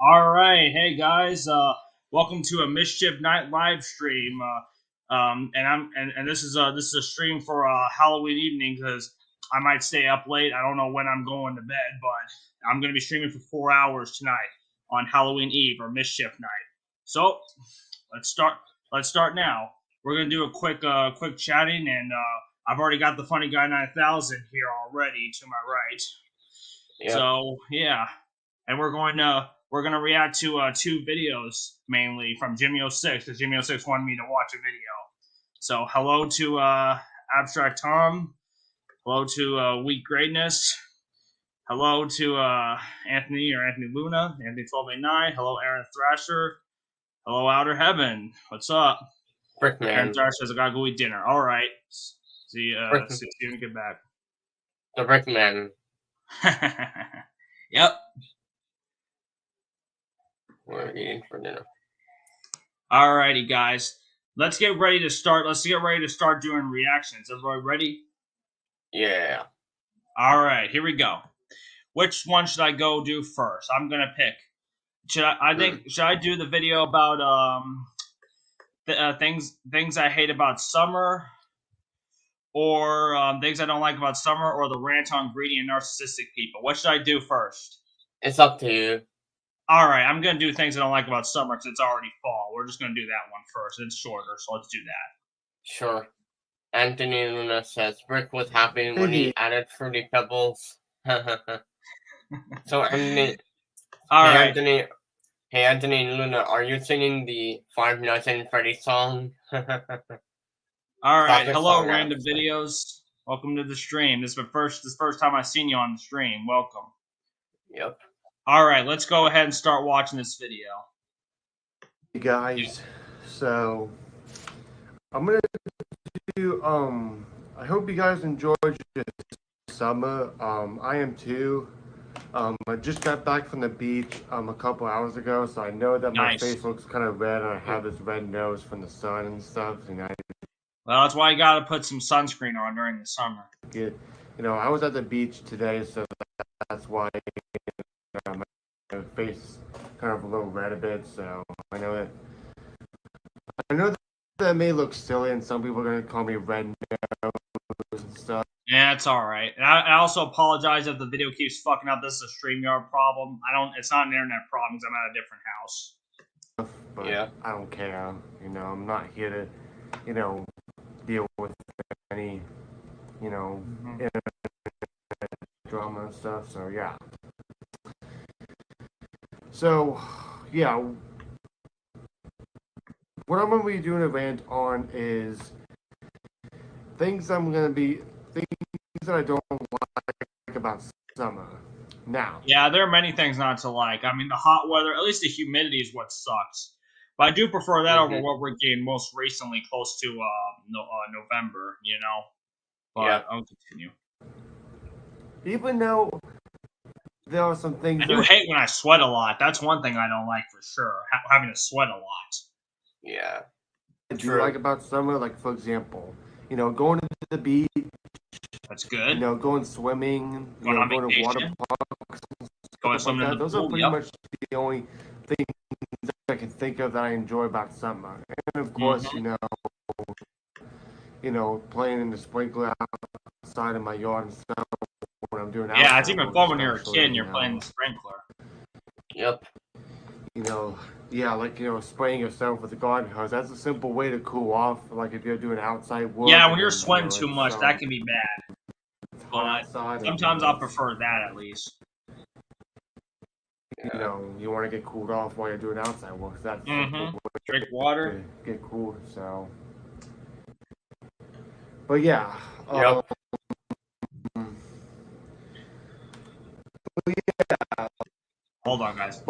All right, hey guys, welcome to a Mischief Night live stream. And this is a stream for Halloween evening because I might stay up late. I don't know when I'm going to bed, but I'm going to be streaming for 4 hours tonight on Halloween Eve or Mischief Night. So let's start. Let's start now. We're gonna do a quick chatting, and I've already got the Funny Guy 9000 here already to my right. Yep. So yeah, and we're gonna react to two videos mainly from Jimmy06 because Jimmy06 wanted me to watch a video. So hello to Abstract Tom, hello to Weak Greatness, hello to Anthony or Anthony Luna, Anthony 1289, hello Aaron Thrasher, hello Outer Heaven, what's up? Aaron Brickman. Thrasher says I gotta go eat dinner. All right, see you when you get back. The Brickman. Yep. We're eating for dinner. Alrighty, guys. Let's get ready to start. Let's get ready to start doing reactions. Everybody ready? Yeah. Alright, here we go. Which one should I go do first? I'm gonna pick. Should I do the video about things I hate about summer, or things I don't like about summer, or the rant on greedy and narcissistic people? What should I do first? It's up to you. Alright, I'm gonna do things I don't like about summer because it's already fall. We're just gonna do that one first. It's shorter, so let's do that. Sure. Anthony Luna says Brick was happy when he added Fruity Pebbles. So Anthony, Alright. Hey Anthony Luna, are you singing the Five Nights at Freddy's song? Alright, hello random videos. Welcome to the stream. This is the first time I've seen you on the stream. Welcome. Yep. Alright, let's go ahead and start watching this video. Hey guys, so I'm gonna do I hope you guys enjoyed your summer. I am too. I just got back from the beach a couple hours ago, so I know that my face looks kind of red and I have this red nose from the sun and stuff. Well, that's why you gotta put some sunscreen on during the summer. I was at the beach today, so that's why my face kind of a little red a bit. So I know that may look silly, and some people are gonna call me red nose and stuff. Yeah, it's all right. And I also apologize if the video keeps fucking up. This is a StreamYard problem. It's not an internet problem because I'm at a different house. But yeah, I don't care. I'm not here to, deal with any, internet drama and stuff. So yeah. So yeah, what I'm gonna be doing a rant on is things that I don't like about summer. Now. Yeah, there are many things not to like. I mean, the hot weather, at least the humidity is what sucks. But I do prefer that over what we're getting most recently, close to November, But yeah. I'll continue. Even though there are some things I do hate when I sweat a lot. That's one thing I don't like for sure, having to sweat a lot. Yeah. I do like about summer, like, for example, going to the beach. That's good. Going swimming, going to water parks, going swimming in the those pool, are pretty much the only things I can think of that I enjoy about summer. And of course, playing in the sprinkler outside of my yard and stuff when I'm doing. Yeah, it's even fun when you're a kid and you're playing the sprinkler. Yep. Spraying yourself with a garden hose. That's a simple way to cool off. Like if you're doing outside work. Yeah, when you're sweating too much, that can be bad. But sometimes I prefer that at least. You want to get cooled off while you're doing outside work. That's drink water, get cooled. So, but yeah. Yep. Hold on, guys.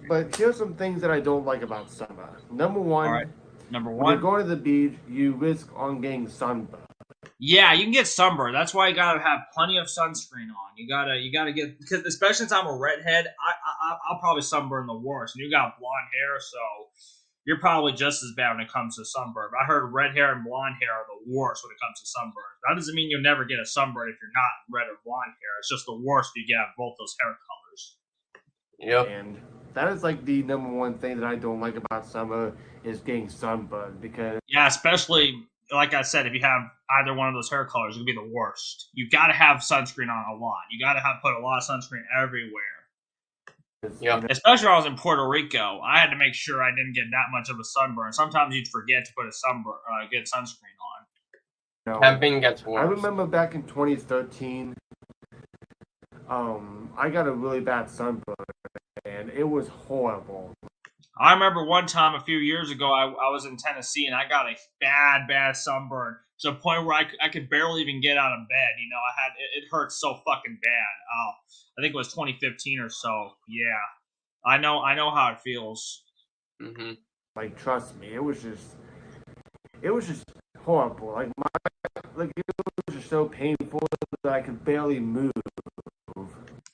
But here's some things that I don't like about summer. Number one. All right. Number one. When you're going to the beach, you risk on getting sunburned. Yeah, you can get sunburned. That's why you gotta have plenty of sunscreen on. You gotta get, because especially since I'm a redhead, I'll probably sunburn the worst. And you got blonde hair, so you're probably just as bad when it comes to sunburn. I heard red hair and blonde hair are the worst when it comes to sunburn. That doesn't mean you'll never get a sunburn if you're not red or blonde hair. It's just the worst you get both those hair colors. Yep. And that is like the number one thing that I don't like about summer is getting sunburned because Yeah, especially like I said, if you have either one of those hair colors, it would be the worst. You got to have sunscreen on a lot. You got to have put a lot of sunscreen everywhere. Yeah. Especially when I was in Puerto Rico, I had to make sure I didn't get that much of a sunburn. Sometimes you'd forget to put get sunscreen on. you know, Camping gets worse. I remember back in 2013, I got a really bad sunburn and it was horrible. I remember one time a few years ago, I was in Tennessee and I got a bad sunburn to the point where I could barely even get out of bed. You know, it hurt so fucking bad. Oh, I think it was 2015 or so. Yeah, I know how it feels. Mm-hmm. Like, trust me, it was just horrible. Like it was just so painful that I could barely move.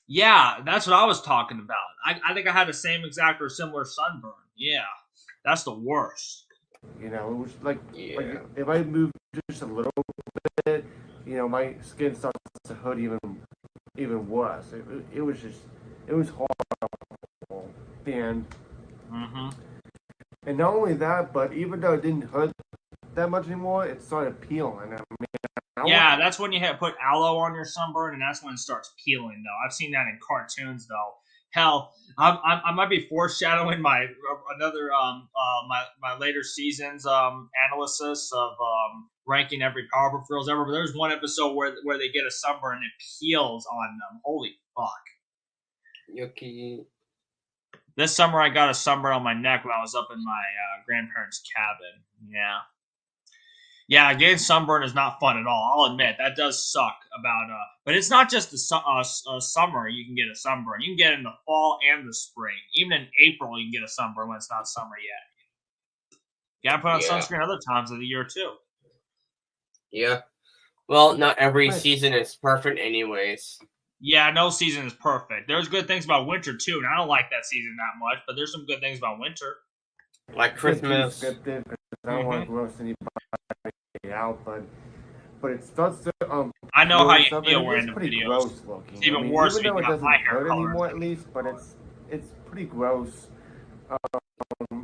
Yeah, that's what I was talking about. I think I had the same exact or similar sunburn. Yeah, that's the worst. You know, it was like if I moved just a little bit, you know, my skin starts to hurt even worse. It was horrible. And and not only that, but even though it didn't hurt that much anymore, it started peeling. I mean, yeah, that's when you have put aloe on your sunburn, and that's when it starts peeling. Though I've seen that in cartoons. Though, hell, I might be foreshadowing my later seasons analysis of ranking every Powerpuff Girls ever. But there's one episode where they get a sunburn and it peels on them. Holy fuck! Yucky. This summer I got a sunburn on my neck when I was up in my grandparents' cabin. Yeah. Yeah, getting sunburn is not fun at all. I'll admit that does suck. But it's not just the summer. You can get a sunburn. You can get it in the fall and the spring. Even in April, you can get a sunburn when it's not summer yet. You gotta put on sunscreen other times of the year too. Yeah. Well, not every season is perfect, anyways. Yeah, no season is perfect. There's good things about winter too, and I don't like that season that much. But there's some good things about winter, like Christmas. I don't want to gross anybody out, but it starts to I know how you feel wearing the videos. Gross looking. It's even worse even though it doesn't hurt color. anymore, at least, but it's pretty gross.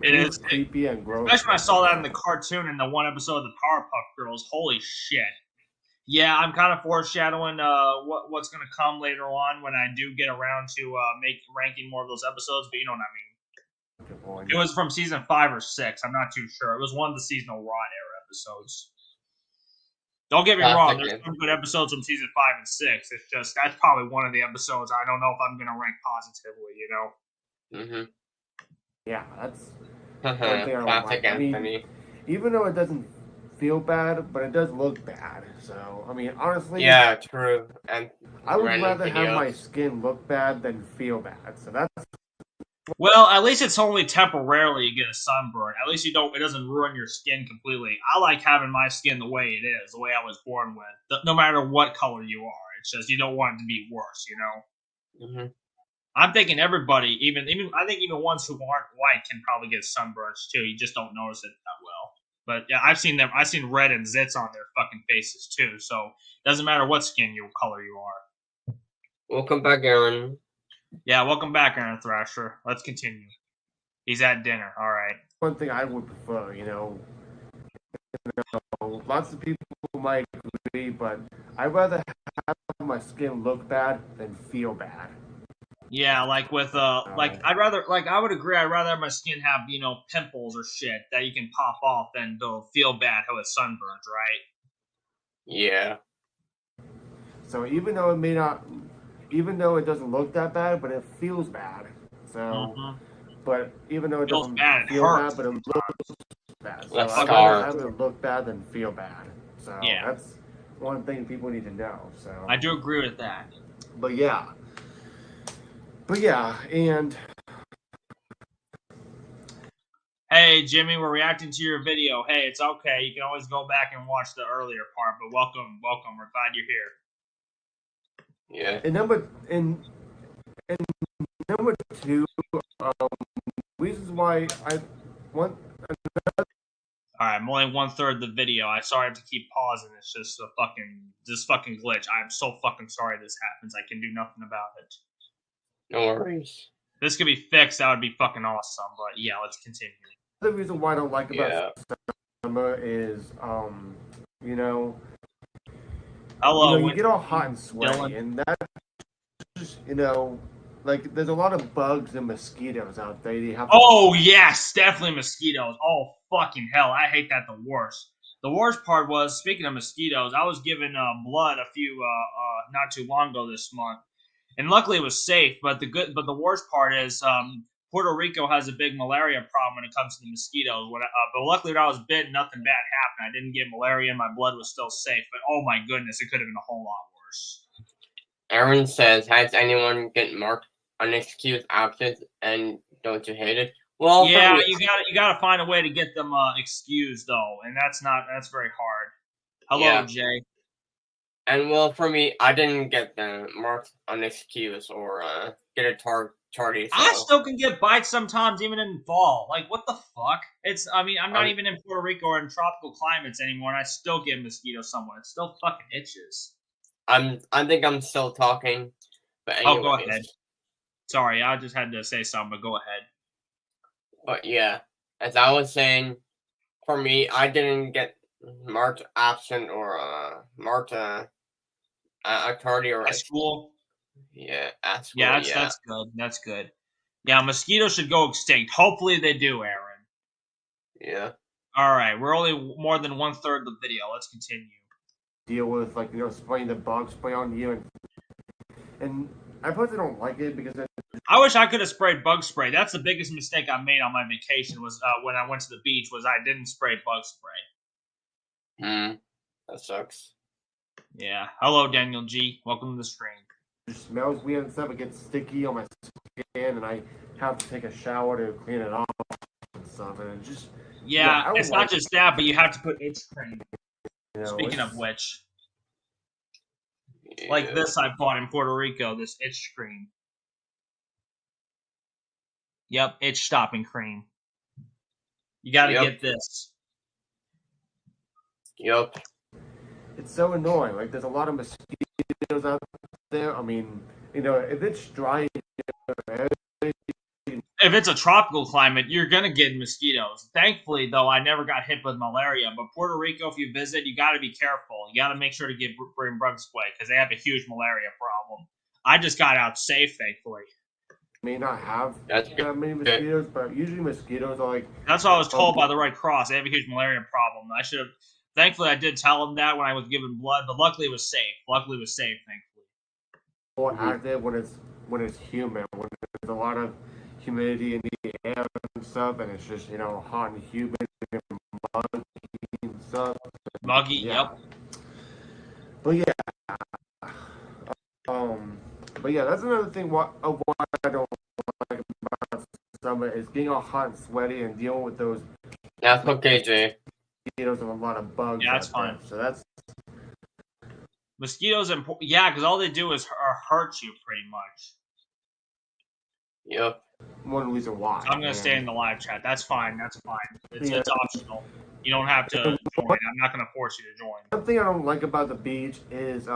It is creepy and gross. Especially when I saw that in the cartoon in the one episode of the Powerpuff Girls. Holy shit! Yeah, I'm kind of foreshadowing what's going to come later on when I do get around to ranking more of those episodes. But you know what I mean. It was from season 5 or 6. I'm not too sure. It was one of the seasonal Rod era episodes. Don't get me wrong. There's some good episodes from season 5 and 6. It's just that's probably one of the episodes I don't know if I'm going to rank positively. You know. Mm-hmm. Yeah, that's classic Anthony. I mean, even though it doesn't feel bad, but it does look bad. So I mean, honestly. Yeah, true. And I would rather have my skin look bad than feel bad. So that's. Well, at least it's only temporarily you get a sunburn. At least it doesn't ruin your skin completely. I like having my skin the way it is, the way I was born with. No matter what color you are, it's just you don't want it to be worse, you know. Mm-hmm. I'm thinking everybody, even I think even ones who aren't white can probably get sunburns too. You just don't notice it that well. But yeah, I've seen red and zits on their fucking faces too. So it doesn't matter what color you are. Welcome back, Aaron. Yeah, welcome back, Aaron Thrasher. Let's continue. He's at dinner. All right. One thing I would prefer, lots of people might agree, but I'd rather have my skin look bad than feel bad. Yeah, like with I would agree. I'd rather have my skin have pimples or shit that you can pop off than to feel bad how it's sunburns, right? Yeah. So even though it doesn't look that bad, but it feels bad. So, but even though it doesn't feel bad, but it looks bad. So I'd rather have it look bad than feel bad. So that's one thing people need to know. So I do agree with that. But yeah, and hey, Jimmy, we're reacting to your video. Hey, it's okay. You can always go back and watch the earlier part. But welcome. We're glad you're here. Yeah. And number 2, reasons why I want. All right, I'm only 1/3 of the video. I'm sorry I have to keep pausing. It's just this fucking glitch. I'm so fucking sorry this happens. I can do nothing about it. No worries. this could be fixed, that would be fucking awesome. But yeah, let's continue. The reason why I don't like about summer is, you know, hello, you get all hot and sweaty, Dylan. and that's just, like there's a lot of bugs and mosquitoes out there. You have oh yes, definitely mosquitoes. Oh fucking hell, I hate that the worst. The worst part was, speaking of mosquitoes, I was given blood a few not too long ago this month, and luckily it was safe. But the worst part is Puerto Rico has a big malaria problem when it comes to the mosquitoes. But luckily when I was bitten, nothing bad happened. I didn't get malaria, and my blood was still safe. But oh my goodness, it could have been a whole lot worse. Aaron says, "Has anyone get marked unexcused absence, and don't you hate it?" Well, yeah, you gotta find a way to get them excused though, and that's very hard. Hello, Jay. And well, for me, I didn't get them marked unexcused or get a tardy. So. I still can get bites sometimes, even in fall. Like, what the fuck? I'm not even in Puerto Rico or in tropical climates anymore, and I still get mosquitoes somewhere. It still fucking itches. I think I'm still talking. But anyways. Oh, go ahead. Sorry, I just had to say something, but go ahead. But yeah, as I was saying, for me, I didn't get marked absent or marked a tardy or at school. Yeah, at school. Yeah, that's good. That's good. Yeah, mosquitoes should go extinct. Hopefully they do, Aaron. Yeah. All right, we're only more than 1/3 of the video. Let's continue. Deal with spraying the bug spray on you, and I personally don't like it because I wish I could have sprayed bug spray. That's the biggest mistake I made on my vacation was when I went to the beach. Was I didn't spray bug spray. That sucks. Yeah. Hello, Daniel G. Welcome to the stream. It smells weird and stuff. It gets sticky on my skin, and I have to take a shower to clean it off and stuff. And it just it's not just that, but you have to put itch cream. Speaking of which, like this, I bought in Puerto Rico. This itch cream. Yep, itch stopping cream. You got to get this. Yep. It's so annoying. Like, there's a lot of mosquitoes out there. I mean, if it's dry, if it's a tropical climate, you're gonna get mosquitoes. Thankfully, though, I never got hit with malaria. But Puerto Rico, if you visit, you got to be careful. You got to make sure to bring bug spray because they have a huge malaria problem. I just got out safe, thankfully. May not have that many mosquitoes, but usually mosquitoes are like. That's what I was told by the Red Cross. They have a huge malaria problem. I should have. Thankfully, I did tell them that when I was given blood, but luckily it was safe. Thankfully. More active when it's humid, when there's a lot of humidity in the air and stuff, and it's just hot and humid and muggy and stuff. Muggy, yep. But yeah, that's another thing. What I don't like about summer is getting all hot and sweaty and dealing with those. That's okay, Jay. Mosquitoes and a lot of bugs. Yeah, that's fine. So that's mosquitoes and because all they do is hurt you pretty much. Yep. One reason why. So I'm gonna stay in the live chat. That's fine. It's optional. You don't have to join. I'm not gonna force you to join. One thing I don't like about the beach is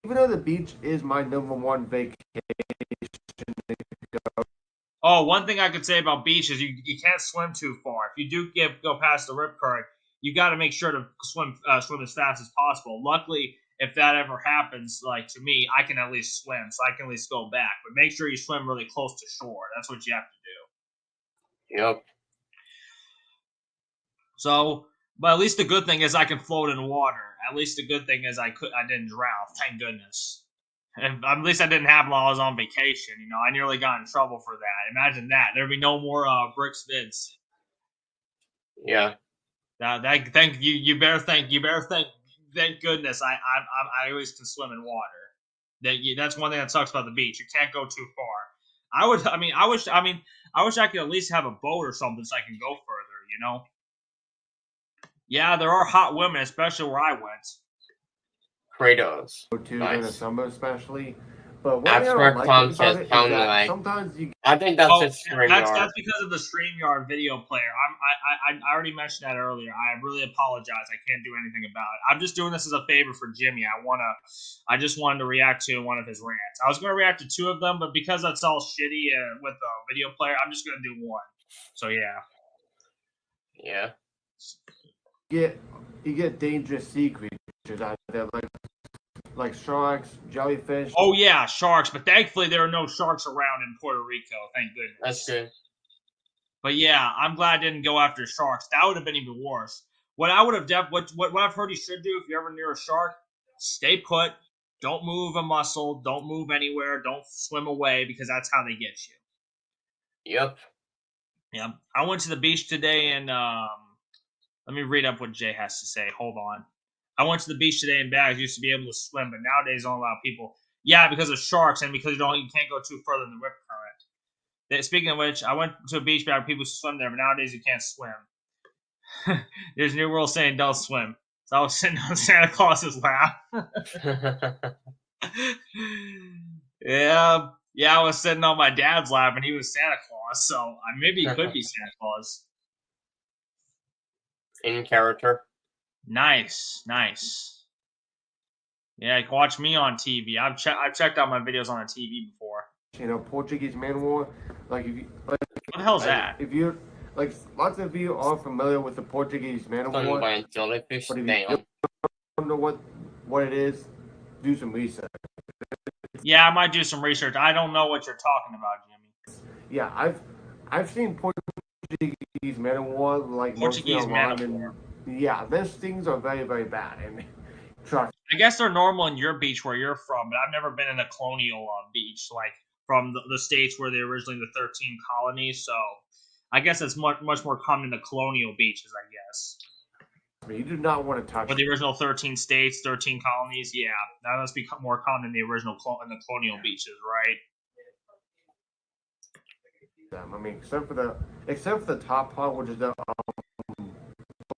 even though the beach is my #1 vacation. Oh, one thing I could say about beach is you can't swim too far. If you do go past the rip current, you got to make sure to swim as fast as possible. Luckily, if that ever happens, like to me, I can at least swim, so I can at least go back. But make sure you swim really close to shore. That's what you have to do. Yep. So, but at least the good thing is I can float in water. At least the good thing is I didn't drown. Thank goodness. At least that didn't happen while I was on vacation. I nearly got in trouble for that. Imagine that. There'd be no more Bricks vids. Yeah. Thank you. You better thank. Thank goodness. I always can swim in water. That's one thing that sucks about the beach. You can't go too far. I wish I could at least have a boat or something so I can go further. Yeah, there are hot women, especially where I went. Kratos. In the summer, especially. But what I don't Abstract like Tom about says it is sound that lag. sometimes you I think that's just that's StreamYard. because of the StreamYard video player. I already mentioned that earlier. I really apologize. I can't do anything about it. I'm just doing this as a favor for Jimmy. I just wanted to react to one of his rants. I was going to react to 2 of them, but because that's all shitty with the video player, I'm just going to do 1. So yeah. Yeah. you get dangerous sea creatures out there like sharks, jellyfish. Oh yeah, sharks. But thankfully there are no sharks around in Puerto Rico. Thank goodness. That's good. But yeah, I'm glad I didn't go after sharks. That would have been even worse. What I would have what I've heard you should do if you're ever near a shark, stay put. Don't move a muscle. Don't move anywhere. Don't swim away because that's how they get you. Yep. Yeah. I went to the beach today and let me read up what Jay has to say. Hold on. I went to the beach today and bags used to be able to swim, but nowadays don't allow people. Yeah, because of sharks and because you can't go too further than the rip current. Speaking of which, I went to a beach where people swim there, but nowadays you can't swim. There's new rules saying don't swim. So I was sitting on Santa Claus's lap. Yeah, I was sitting on my dad's lap, and he was Santa Claus. So maybe he could be Santa Claus. In character. Nice. Yeah, you can watch me on TV. I've checked out my videos on the TV before. Portuguese man war. Like if you What the hell's that? If you lots of you are familiar with the Portuguese man war. By jellyfish. But if you don't know what it is, do some research. Yeah, I might do some research. I don't know what you're talking about, Jimmy. Yeah, I've seen Portuguese man of war like Portuguese man of war. Yeah, those things are very, very bad. And trust. I guess they're normal in your beach where you're from, but I've never been in a colonial beach like from the states where they're originally the 13 colonies. So I guess it's much more common in the colonial beaches. I guess. You do not want to touch. For the original 13 states, 13 colonies, yeah, that must be more common in the original in the colonial beaches, right? I mean, except for the top part, which is the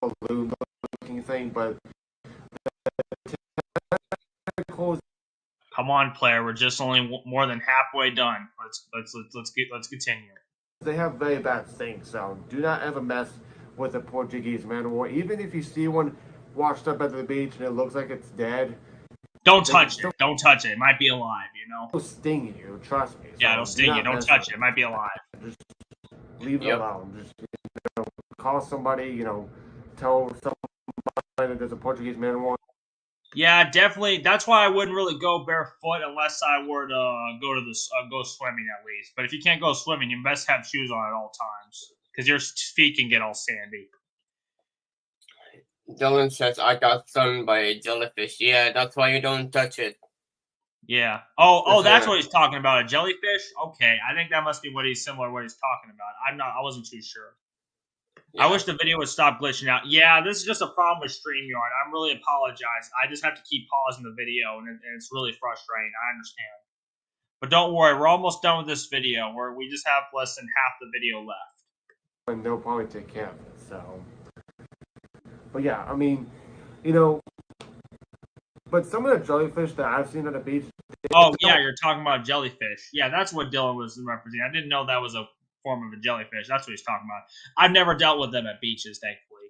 balloon-looking thing, but come on, player, we're just only more than halfway done. Let's continue. They have very bad things, so do not ever mess with a Portuguese man of war. Even if you see one washed up at the beach and it looks like it's dead, don't touch it. Don't touch it. It might be alive, It'll sting you, trust me. Yeah, it'll sting you. Don't touch it. It might be alive. Just leave it alone. Just call somebody, tell somebody that there's a Portuguese man of war. Yeah, definitely. That's why I wouldn't really go barefoot unless I were to go swimming at least. But if you can't go swimming, you best have shoes on at all times because your feet can get all sandy. Dylan says, I got stung by a jellyfish. Yeah, that's why you don't touch it. Yeah. Oh, that's what he's talking about. A jellyfish? Okay. I think that must be what he's talking about. I wasn't too sure. Yeah. I wish the video would stop glitching out. Yeah, this is just a problem with StreamYard. I'm really apologize. I just have to keep pausing the video, and it's really frustrating. I understand. But don't worry, we're almost done with this video. We just have less than half the video left. And they'll probably take care of it, so. But yeah, I mean, but some of the jellyfish that I've seen on the beach. Oh, yeah, you're talking about jellyfish. Yeah, that's what Dylan was referencing. I didn't know that was a form of a jellyfish. That's what he's talking about. I've never dealt with them at beaches, thankfully.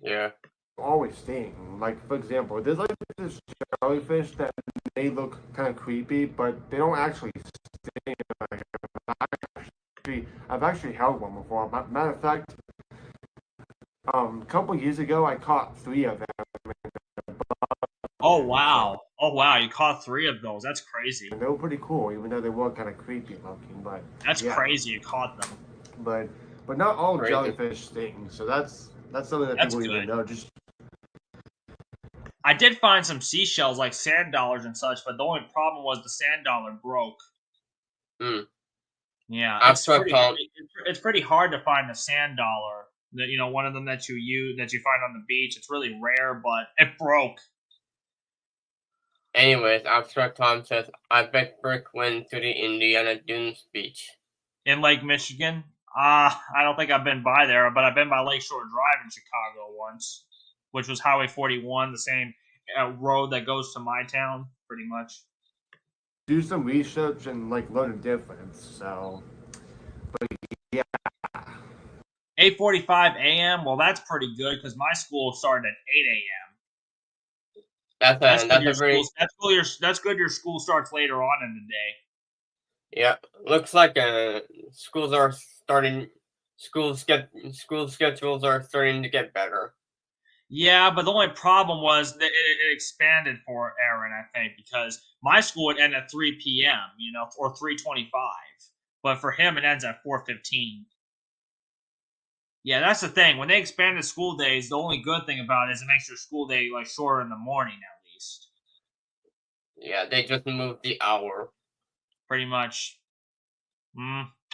Yeah. Always sting. Like, for example, there's like this jellyfish that may look kind of creepy, but they don't actually sting. I've actually held one before. Matter of fact, a couple years ago, I caught 3 of them. Oh wow! You caught 3 of those. That's crazy. And they were pretty cool, even though they were kind of creepy looking. But that's crazy. You caught them. But not all jellyfish sting. So that's something that people even know. I did find some seashells like sand dollars and such, but the only problem was the sand dollar broke. Yeah, it's pretty hard to find a sand dollar. That one of them that you find on the beach. It's really rare, but it broke. Anyways, Abstract Tom says, I bet Brick went to the Indiana Dunes beach. In Lake Michigan? I don't think I've been by there, but I've been by Lakeshore Drive in Chicago once, which was Highway 41, the same road that goes to my town, pretty much. do some research and like learn the difference. So, but yeah, 8:45 a.m. Well, that's pretty good because my school started at 8 a.m. That's a very That's good. Your school starts later on in the day. yeah. Looks like schools are starting. School schedules are starting to get better. Yeah, but the only problem was that it expanded for Aaron, I think, because my school would end at 3 p.m., or 3:25. But for him, it ends at 4:15. Yeah, that's the thing. When they expanded school days, the only good thing about it is it makes your school day like shorter in the morning at least. Yeah, they just moved the hour. Pretty much.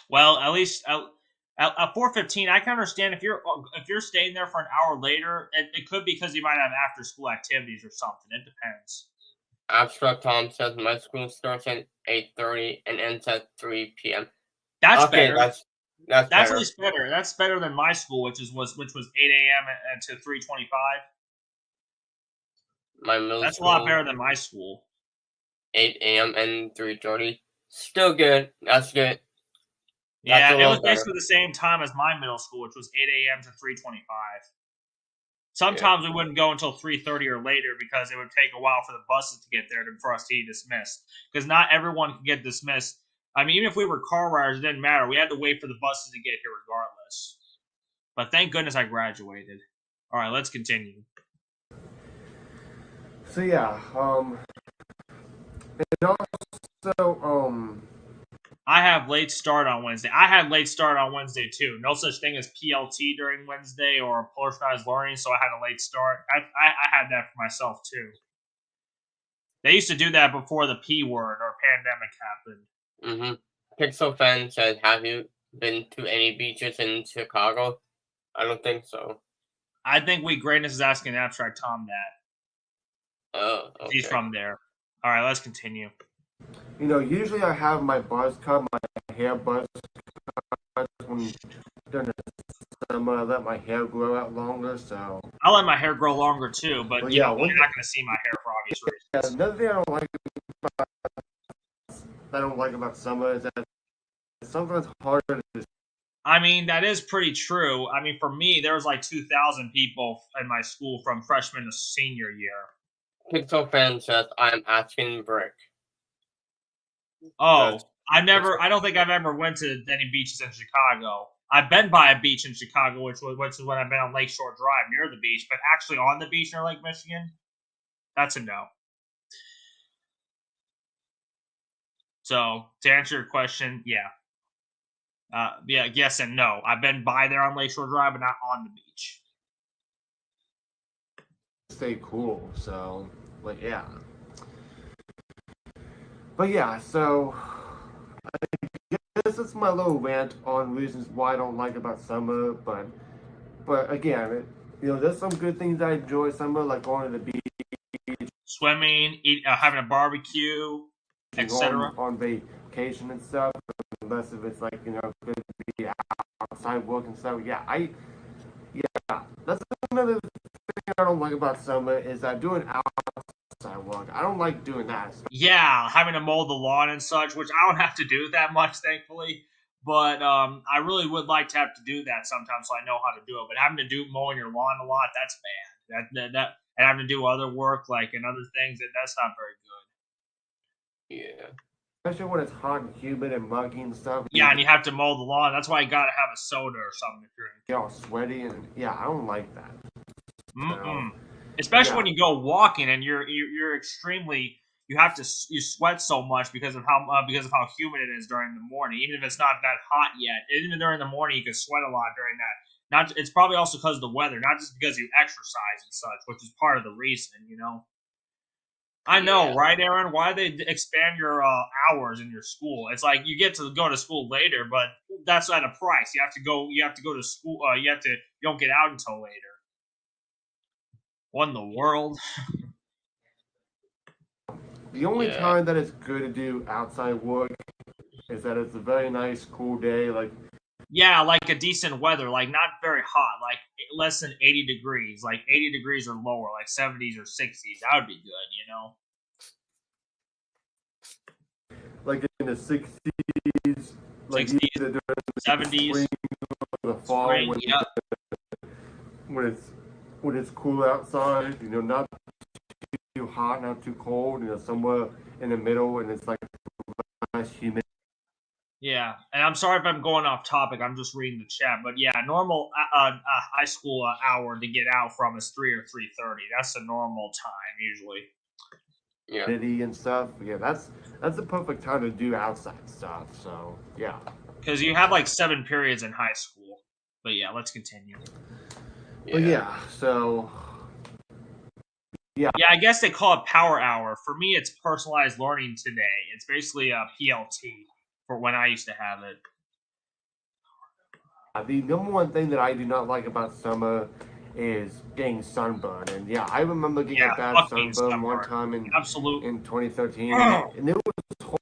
Well, at least at 4:15, I can understand if you're staying there for an hour later. It could be because you might have after school activities or something. It depends. Abstract Tom says my school starts at 8:30 and ends at 3 p.m. That's Okay, better. that's That's at better. least better. That's better than my school, which was 8 a.m. to 3:25. My middle That's a school, lot better than my school. 8 a.m. and 3:30. Still good. That's good. Yeah, That's a it little was better. basically the same time as my middle school, which was 8 a.m. to 3:25. Sometimes we wouldn't go until 3:30 or later because it would take a while for the buses to get there for us to be dismissed. Because not everyone could get dismissed. I mean, even if we were car riders, it didn't matter. We had to wait for the buses to get here regardless. But thank goodness I graduated. All right, let's continue. so yeah, and also, I have late start on Wednesday. I had late start on Wednesday too. No such thing as PLT during Wednesday or personalized learning, so I had a late start. I had that for myself too. They used to do that before the P word or pandemic happened. Pixel fan said, "Have you been to any beaches in Chicago?" I don't think so. I think Greatness is asking Abstract Tom that. Oh, okay. He's from there. All right, let's continue. Usually I have my buzz cut, my hair buzz cut when during the summer. I let my hair grow out longer, so I let my hair grow longer too, but yeah, you're not going to see my hair for obvious reasons. Another thing I don't like about summer is that sometimes harder to. I mean, that is pretty true. I mean, for me, there was like 2,000 people in my school from freshman to senior year. Pixel fan says, "I'm asking Brick." Oh, I don't think I've ever went to any beaches in Chicago. I've been by a beach in Chicago, which was when I've been on Lakeshore Drive near the beach, but actually on the beach near Lake Michigan, that's a no. So to answer your question, yeah, yes and no. I've been by there on Lakeshore Drive, but not on the beach. Stay cool, so yeah. But yeah, so I guess it's my little rant on reasons why I don't like about summer. But again, there's some good things I enjoy summer, like going to the beach, swimming, having a barbecue, etc. On vacation and stuff. Unless if it's like good to be outside work and stuff. Yeah, that's another thing I don't like about summer is that doing outside work. I don't like doing that. Yeah, having to mow the lawn and such, which I don't have to do that much, thankfully. But I really would like to have to do that sometimes, so I know how to do it. But having to do mowing your lawn a lot, that's bad. That and having to do other work and other things, that's not very good. Yeah. Especially when it's hot and humid and muggy and stuff. Yeah, and you have to mow the lawn. That's why you gotta have a soda or something to drink. You're all sweaty and I don't like that. Especially when you go walking and you're extremely. You sweat so much because of how humid it is during the morning. Even if it's not that hot yet, even during the morning you can sweat a lot during that. It's probably also because of the weather, not just because you exercise and such, which is part of the reason, I know, right, Aaron? Why they expand your hours in your school? It's like you get to go to school later, but that's at a price. You have to go to school. You don't get out until later. What in the world? The only time that it's good to do outside work is that it's a very nice, cool day, like a decent weather, like not very hot, like less than 80 degrees, like 80 degrees or lower, like 70s or 60s. That would be good, in the 60s, like 60s, either during the 70s, spring or the fall spring, when it's cool outside, you know, not too hot, not too cold, you know, somewhere in the middle, and it's like nice humid. Yeah, and I'm sorry if I'm going off topic. I'm just reading the chat, but yeah, normal high school hour to get out from is 3 or 3:30. That's the normal time usually. Yeah. And stuff. Yeah, that's the perfect time to do outside stuff. So yeah. Because you have like 7 periods in high school. But yeah, let's continue. But yeah, so yeah. Yeah, I guess they call it power hour. For me, it's personalized learning today. It's basically a PLT for when I used to have it. The number one thing that I do not like about summer is getting sunburned. And yeah, I remember getting a bad sunburn one time in 2013. And it was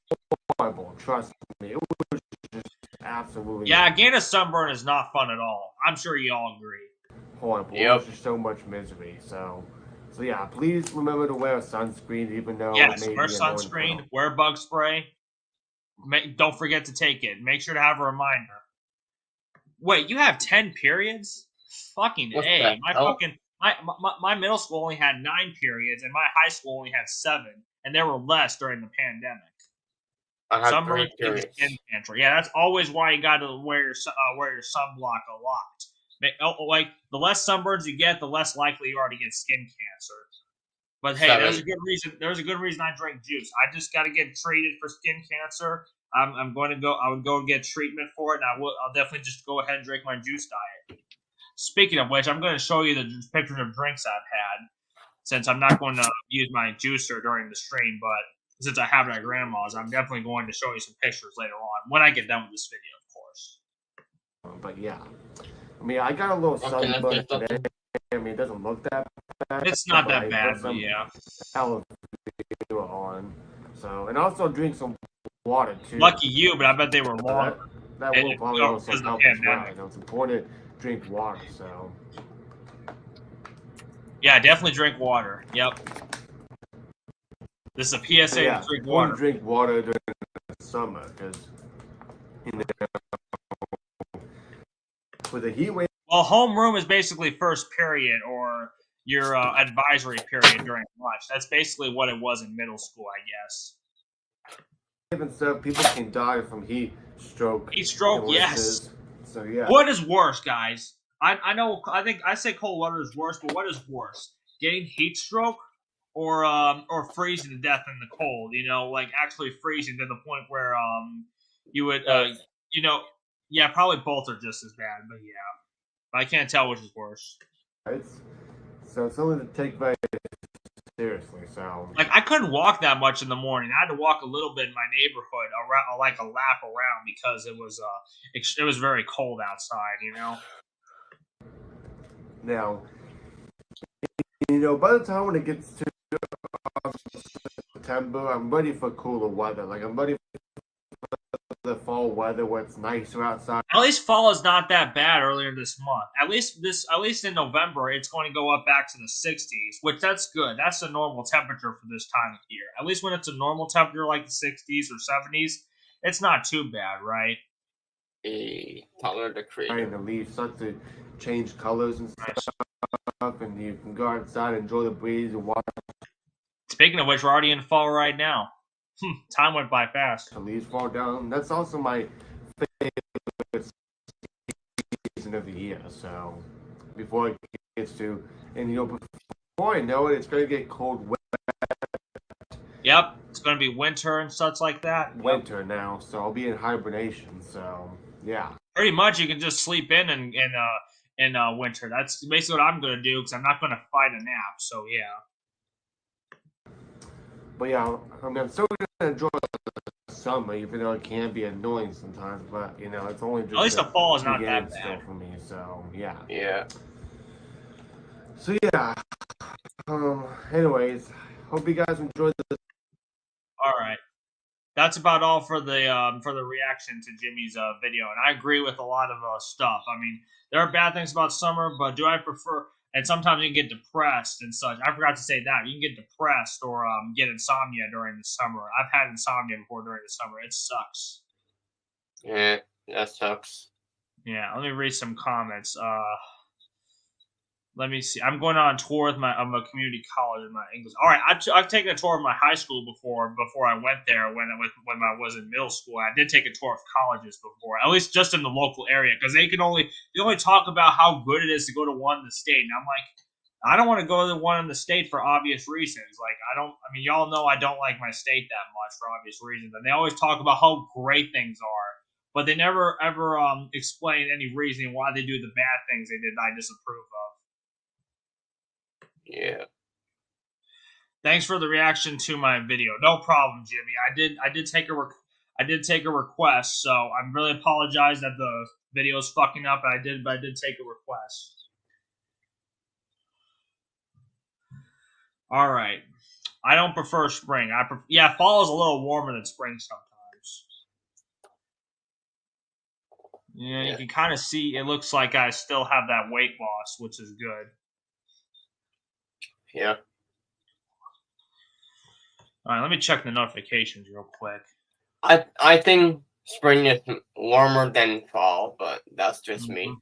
horrible, trust me. It was just absolutely yeah, getting a sunburn is not fun at all. I'm sure you all agree. Horrible. Yep. It was just so much misery. So yeah, please remember to wear sunscreen, even though yes, wear sunscreen, wear bug spray. Don't forget to take it. Make sure to have a reminder. Wait, you have 10 periods? Fucking What's A. that? My middle school only had 9 periods, and my high school only had 7, and there were less during the pandemic. I had 3 periods. Skin cancer. Yeah, that's always why you got to wear your sunblock a lot. Like the less sunburns you get, the less likely you are to get skin cancer. But hey, there's a good reason. There's a good reason I drink juice. I just got to get treated for skin cancer. I'm going to go. I would go and get treatment for it, and I'll definitely just go ahead and drink my juice diet. Speaking of which, I'm going to show you the pictures of drinks I've had, since I'm not going to use my juicer during the stream, but since I have it at grandma's, I'm definitely going to show you some pictures later on when I get done with this video, of course. But yeah, I mean, I got a little sunburn today. I mean, it doesn't look that bad. It's not that bad, but yeah. On. So, and also drink some water too. Lucky you, but I bet they were long. That will probably also help as well. You know, it's important to drink water. So, yeah, definitely drink water. Yep. This is a PSA to drink water. Drink water during the summer because you know, with the heat wave. Well, homeroom is basically first period or your advisory period during lunch. That's basically what it was in middle school, I guess. Even so, people can die from heat stroke. Heat stroke, yes. So yeah. What is worse, guys? I know. I think I say cold weather is worse, but what is worse? Getting heat stroke or freezing to death in the cold? You know, like actually freezing to the point where you would you know, yeah, probably both are just as bad, but yeah. I can't tell which is worse. It's something to take very seriously. So, like, I couldn't walk that much in the morning. I had to walk a little bit in my neighborhood, around, like a lap around, because it was very cold outside. You know. Now, you know, by the time when it gets to September, I'm ready for cooler weather. Like, I'm ready the fall weather where it's nicer outside. At least fall is not that bad earlier this month. At least in November, it's going to go up back to the 60s, which that's good. That's the normal temperature for this time of year. At least when it's a normal temperature like the 60s or 70s, it's not too bad, right? Tyler the Creator. And the leaves start to change colors and stuff, and you can go outside, enjoy the breeze, and watch. Speaking of which, we're already in fall right now. Time went by fast. The leaves fall down. That's also my favorite season of the year. So before it gets to, and you know, before I know it, it's going to get cold, wet. Yep, it's going to be winter and such like that. Winter now, so I'll be in hibernation. So yeah, pretty much you can just sleep in winter. That's basically what I'm going to do because I'm not going to fight a nap. So yeah. But yeah, I mean, I'm still gonna enjoy the summer, even though it can be annoying sometimes. But you know, it's only just at least the fall is not that bad for me. So yeah. Yeah. So yeah. Anyways, hope you guys enjoyed this. All right, that's about all for the reaction to Jimmy's video, and I agree with a lot of stuff. I mean, there are bad things about summer, but do I prefer? And sometimes you can get depressed and such. I forgot to say that. You can get depressed or get insomnia during the summer. I've had insomnia before during the summer. It sucks. Yeah, that sucks. Yeah, let me read some comments. Let me see. I'm going on a tour with a community college in my English. All right, I've taken a tour of my high school before I went there when I was in middle school. I did take a tour of colleges before, at least just in the local area, because they only talk about how good it is to go to one in the state, and I'm like, I don't want to go to the one in the state for obvious reasons. Like I mean, y'all know I don't like my state that much for obvious reasons, and they always talk about how great things are, but they never ever explain any reason why they do the bad things they did I disapprove of. Yeah. Thanks for the reaction to my video. No problem, Jimmy. I did take a request, so I'm really apologize that the video is fucking up. But I did take a request. All right. I don't prefer spring. Yeah, fall is a little warmer than spring sometimes. Yeah, you can kind of see. It looks like I still have that weight loss, which is good. Yeah. All right, let me check the notifications real quick. I think spring is warmer than fall, but that's just me.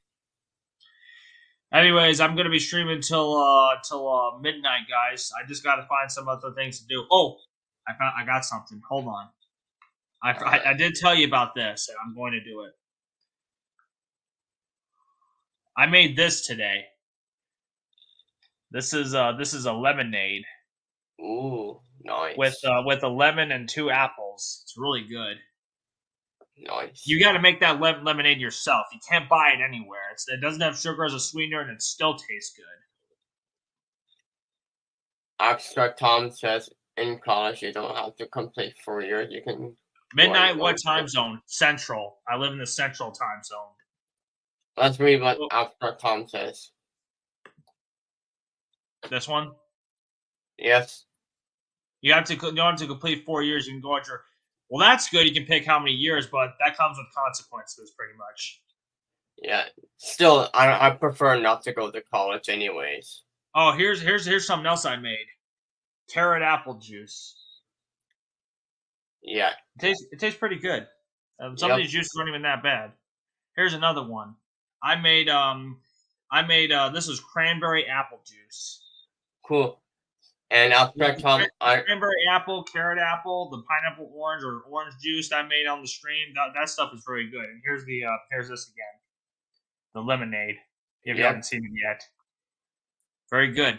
Anyways, I'm gonna be streaming till midnight, guys. I just gotta find some other things to do. Oh, I got something. Hold on. I did tell you about this, and I'm going to do it. I made this today. This is a lemonade. Ooh, nice. With a lemon and 2 apples. It's really good. Nice. You got to make that lemonade yourself. You can't buy it anywhere. It doesn't have sugar as a sweetener, and it still tastes good. Abstract Tom says in college you don't have to complete 4 years. You can. Midnight, what time zone? Central. I live in the Central time zone. Let's read what Abstract Tom says. This one? Yes. You have to complete 4 years. You can go at your. Well, that's good. You can pick how many years, but that comes with consequences, pretty much. Yeah. Still, I prefer not to go to college, anyways. Oh, here's something else I made. Carrot apple juice. Yeah. It tastes pretty good. Some of these juices aren't even that bad. Here's another one. I made this is cranberry apple juice. Cool. And Abstract Tom, cranberry apple, carrot apple, the pineapple orange or orange juice I made on the stream. That stuff is very good. And here's this again. The lemonade. If you haven't seen it yet. Very good.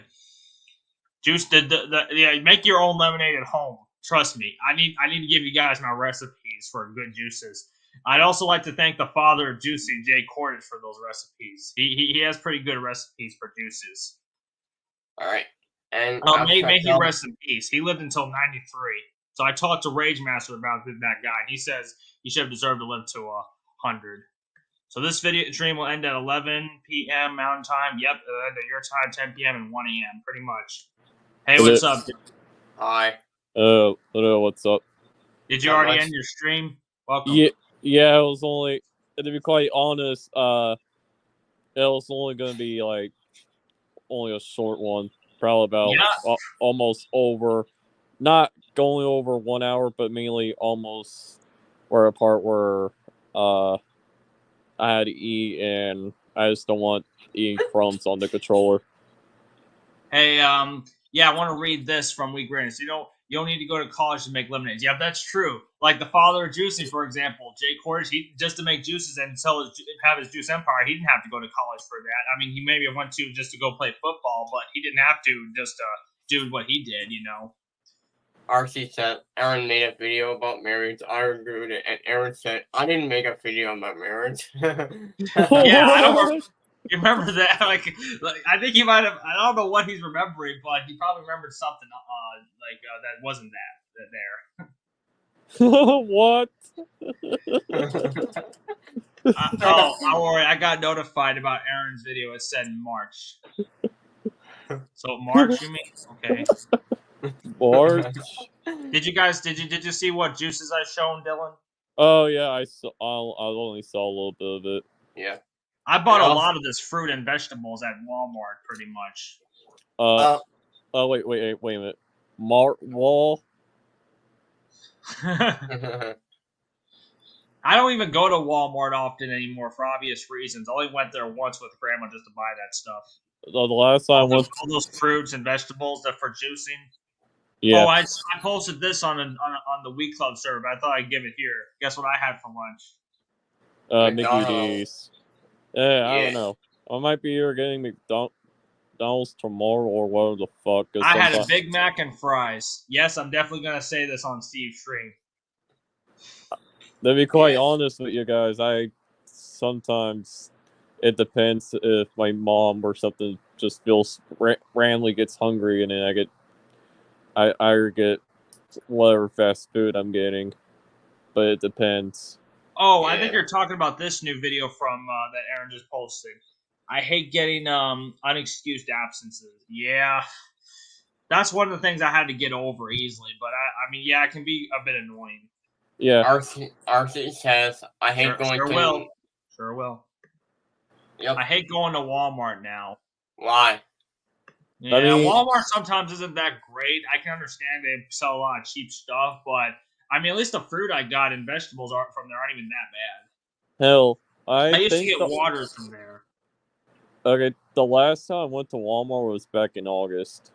Juice make your own lemonade at home. Trust me. I need to give you guys my recipes for good juices. I'd also like to thank the father of juicing, Jay Cordage, for those recipes. He has pretty good recipes for juices. All right. And may he rest in peace. He lived until 93. So I talked to Rage Master about that guy, and he says he should have deserved to live to 100. So this video stream will end at 11 p.m. Mountain Time. Yep, it'll end at your time, 10 p.m. and 1 a.m. Pretty much. Hey, what's up? Hi. Hello, what's up? Did you already end your stream? Welcome. Yeah, it was only, to be quite honest, it was only going to be like only a short one. Probably about almost over, not going over 1 hour, but mainly almost where a part where I had to eat and I just don't want eating crumbs on the controller. Hey, I want to read this from Weak Greatness. You don't need to go to college to make lemonades. Yeah, that's true. Like the father of juicing, for example, Jay Cordage, just to make juices and have his juice empire, he didn't have to go to college for that. I mean, he maybe went to just to go play football, but he didn't have to just do what he did, you know. RC said Aaron made a video about marriage. I agreed with it, and Aaron said I didn't make a video about marriage. Yeah, I don't you remember that? Like I think he might have. I don't know what he's remembering, but he probably remembered something that wasn't there. What? Don't worry. I got notified about Aaron's video. It said March. So March, you mean? Okay. March. Did you see what juices I shown, Dylan? Oh yeah, I only saw a little bit of it. Yeah. I bought a lot of this fruit and vegetables at Walmart, pretty much. Oh, wait a minute. Wall. I don't even go to Walmart often anymore for obvious reasons. I only went there once with Grandma just to buy that stuff. The last time all those fruits and vegetables that for juicing. Yeah. Oh, I posted this on the Week Club server. I thought I'd give it here. Guess what I had for lunch? Mickey D's. Yeah, I don't know. I might be here getting McDonald's tomorrow or whatever the fuck. I had a Big Mac and fries. Yes, I'm definitely gonna say this on Steve's stream. To be quite honest with you guys, sometimes it depends if my mom or something just feels randomly gets hungry, and then I get whatever fast food I'm getting, but it depends. Oh, I think you're talking about this new video from that Aaron just posted. I hate getting unexcused absences. Yeah, that's one of the things I had to get over easily. But I mean, yeah, it can be a bit annoying. Yeah. RC says, I hate going to... Sure will. Yep. I hate going to Walmart now. Why? Yeah, I mean, Walmart sometimes isn't that great. I can understand they sell a lot of cheap stuff, but I mean, at least the fruit I got and vegetables from there aren't even that bad. Hell, I used to get waters from there. Okay, the last time I went to Walmart was back in August.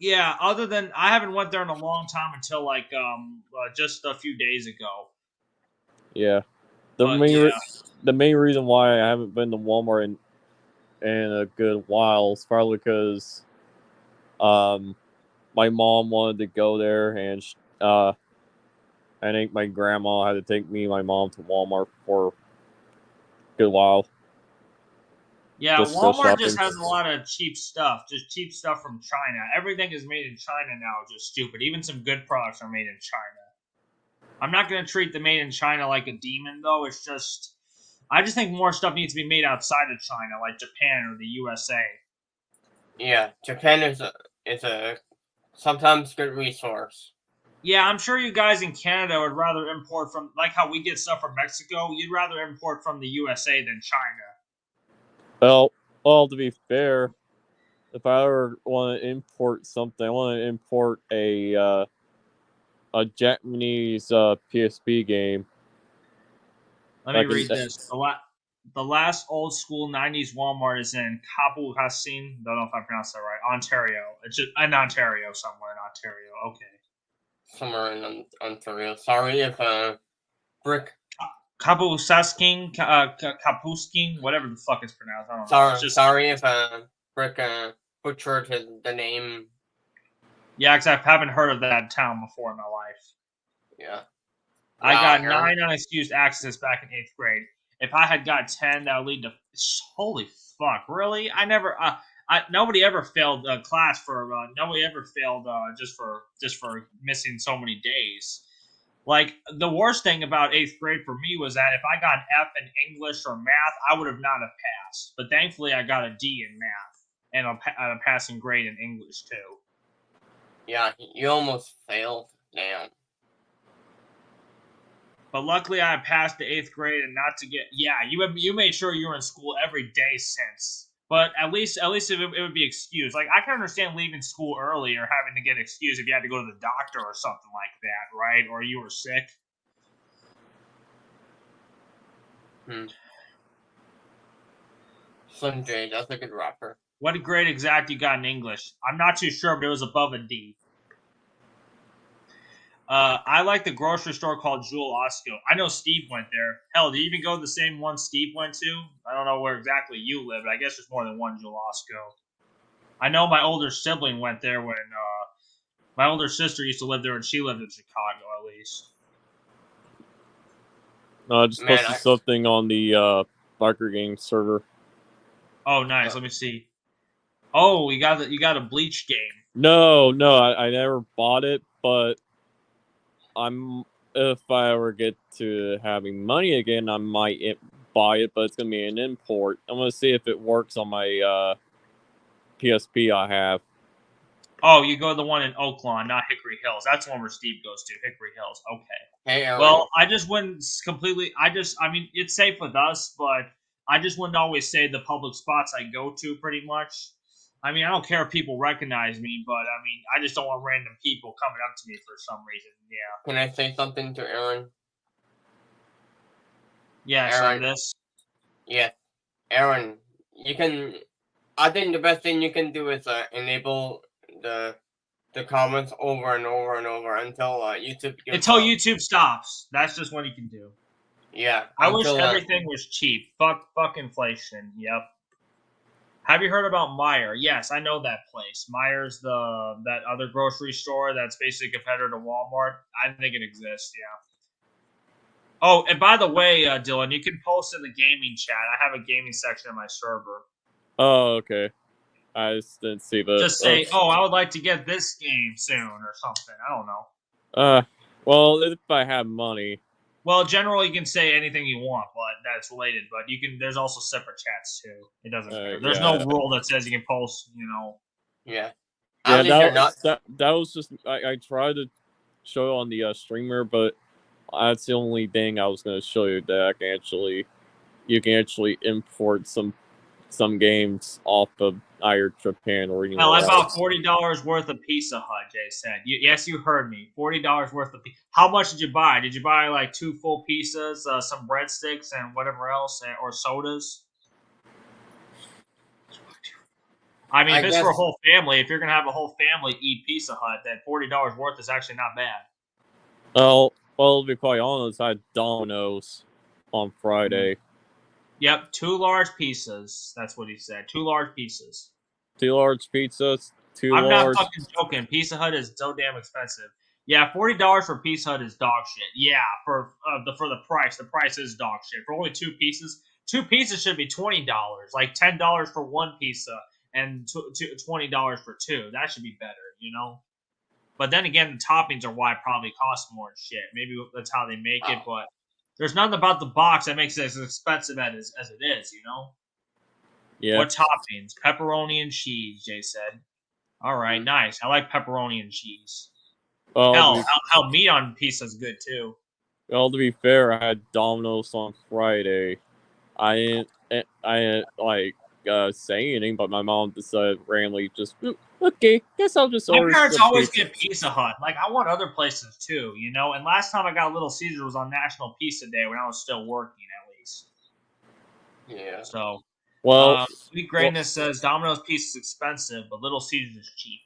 Yeah, other than I haven't went there in a long time until like just a few days ago. Yeah, the main reason why I haven't been to Walmart in a good while is probably because my mom wanted to go there, and I think my grandma had to take me and my mom to Walmart for a good while. Yeah, Walmart just has a lot of cheap stuff. Just cheap stuff from China. Everything is made in China now, just stupid. Even some good products are made in China. I'm not going to treat the made in China like a demon, though. It's just... I just think more stuff needs to be made outside of China, like Japan or the USA. Yeah, Japan is a sometimes good resource. Yeah, I'm sure you guys in Canada would rather import from... Like how we get stuff from Mexico, you'd rather import from the USA than China. Well, to be fair, if I ever want to import something, I want to import a Japanese PSP game. Let me read this. The last old school 90s Walmart is in Kapuhasin. Don't know if I pronounced that right. Ontario. It's just in Ontario, somewhere in Ontario. Okay. Somewhere in Ontario. Sorry if Brick... Kapusasking, Kapusking, whatever the fuck it's pronounced. I don't know. Sorry if Brick butchered the name. Yeah, because I haven't heard of that town before in my life. Yeah. I got 9 unexcused accidents back in 8th grade. If I had got 10, that would lead to... Holy fuck, really? I never... nobody ever failed class for... nobody ever failed just for missing so many days. Like, the worst thing about 8th grade for me was that if I got an F in English or math, I would have not have passed. But thankfully, I got a D in math. And a passing grade in English, too. Yeah, you almost failed. Damn. But luckily, I passed the 8th grade and not to get... Yeah, you made sure you were in school every day since. But at least it would be excused. Like, I can understand leaving school early or having to get excused if you had to go to the doctor or something like that, right? Or you were sick. Slim J, that's a good rapper. What grade exact you got in English? I'm not too sure, but it was above a D. I like the grocery store called Jewel Osco. I know Steve went there. Hell, do you even go to the same one Steve went to? I don't know where exactly you live, but I guess there's more than one Jewel Osco. I know my older sibling went there when my older sister used to live there when she lived in Chicago, at least. I just posted something on the Biker Game server. Oh, nice. Let me see. Oh, you got a Bleach game. No, I never bought it, but if I ever get to having money again, I might buy it, but it's gonna be an import. I'm gonna see if it works on my PSP I have. Oh, you go to the one in Oaklawn, not Hickory Hills. That's the one where Steve goes to, Hickory Hills. Okay. Hey, Ellen. Well, I just wouldn't completely. I mean, it's safe with us, but I just wouldn't always say the public spots I go to. Pretty much. I mean, I don't care if people recognize me, but I mean, I just don't want random people coming up to me for some reason. Yeah. Can I say something to Aaron? Yeah. Aaron. So this. Yeah, Aaron. You can. I think the best thing you can do is enable the comments over and over and over until YouTube gives Until up. YouTube stops. That's just what you can do. Yeah. I wish everything was cheap. Fuck inflation. Yep. Have you heard about Meijer? Yes, I know that place. Meijer's that other grocery store that's basically a competitor to Walmart. I think it exists. Yeah. Oh, and by the way, Dylan, you can post in the gaming chat. I have a gaming section in my server. Oh, okay. I just didn't see the. Just say, "Oh, I would like to get this game soon" or something. I don't know. Well, if I have money. Well, generally you can say anything you want, but that's related. But you can. There's also separate chats too. It doesn't matter. There's no rule that says you can post. Yeah. Yeah, that was just I tried to show on the streamer, but that's the only thing I was going to show you that you can actually import some games off of either Japan or anywhere I else. bought $40 worth of Pizza Hut. Jay said, "Yes, you heard me. $40 worth of. How much did you buy? Did you buy like 2 full pizzas, some breadsticks, and whatever else, or sodas?" I mean, if it's for a whole family, if you're gonna have a whole family eat Pizza Hut, then $40 worth is actually not bad. Well, to be quite honest, I had Domino's on Friday. Yep, 2 large pizzas. That's what he said. 2 large pizzas. 2 large pizzas. I'm not fucking joking. Pizza Hut is so damn expensive. Yeah, $40 for Pizza Hut is dog shit. Yeah, for the price. The price is dog shit. For only 2 pieces, 2 pizzas should be $20. Like $10 for 1 pizza and $20 for 2. That should be better, But then again, the toppings are why it probably costs more and shit. Maybe that's how they make it, but there's nothing about the box that makes it as expensive as it is, Yeah. What toppings? Pepperoni and cheese, Jay said. All right, nice. I like pepperoni and cheese. Hell, meat on pizza is good too. Well, to be fair, I had Domino's on Friday. I didn't say anything, but my mom decided randomly just okay. Guess I'll just order. My parents always get Pizza Hut. Like I want other places too, And last time I got Little Caesar was on National Pizza Day when I was still working, at least. Yeah. So, Well, Sweet Greatness says Domino's pizza is expensive, but Little Caesar is cheap.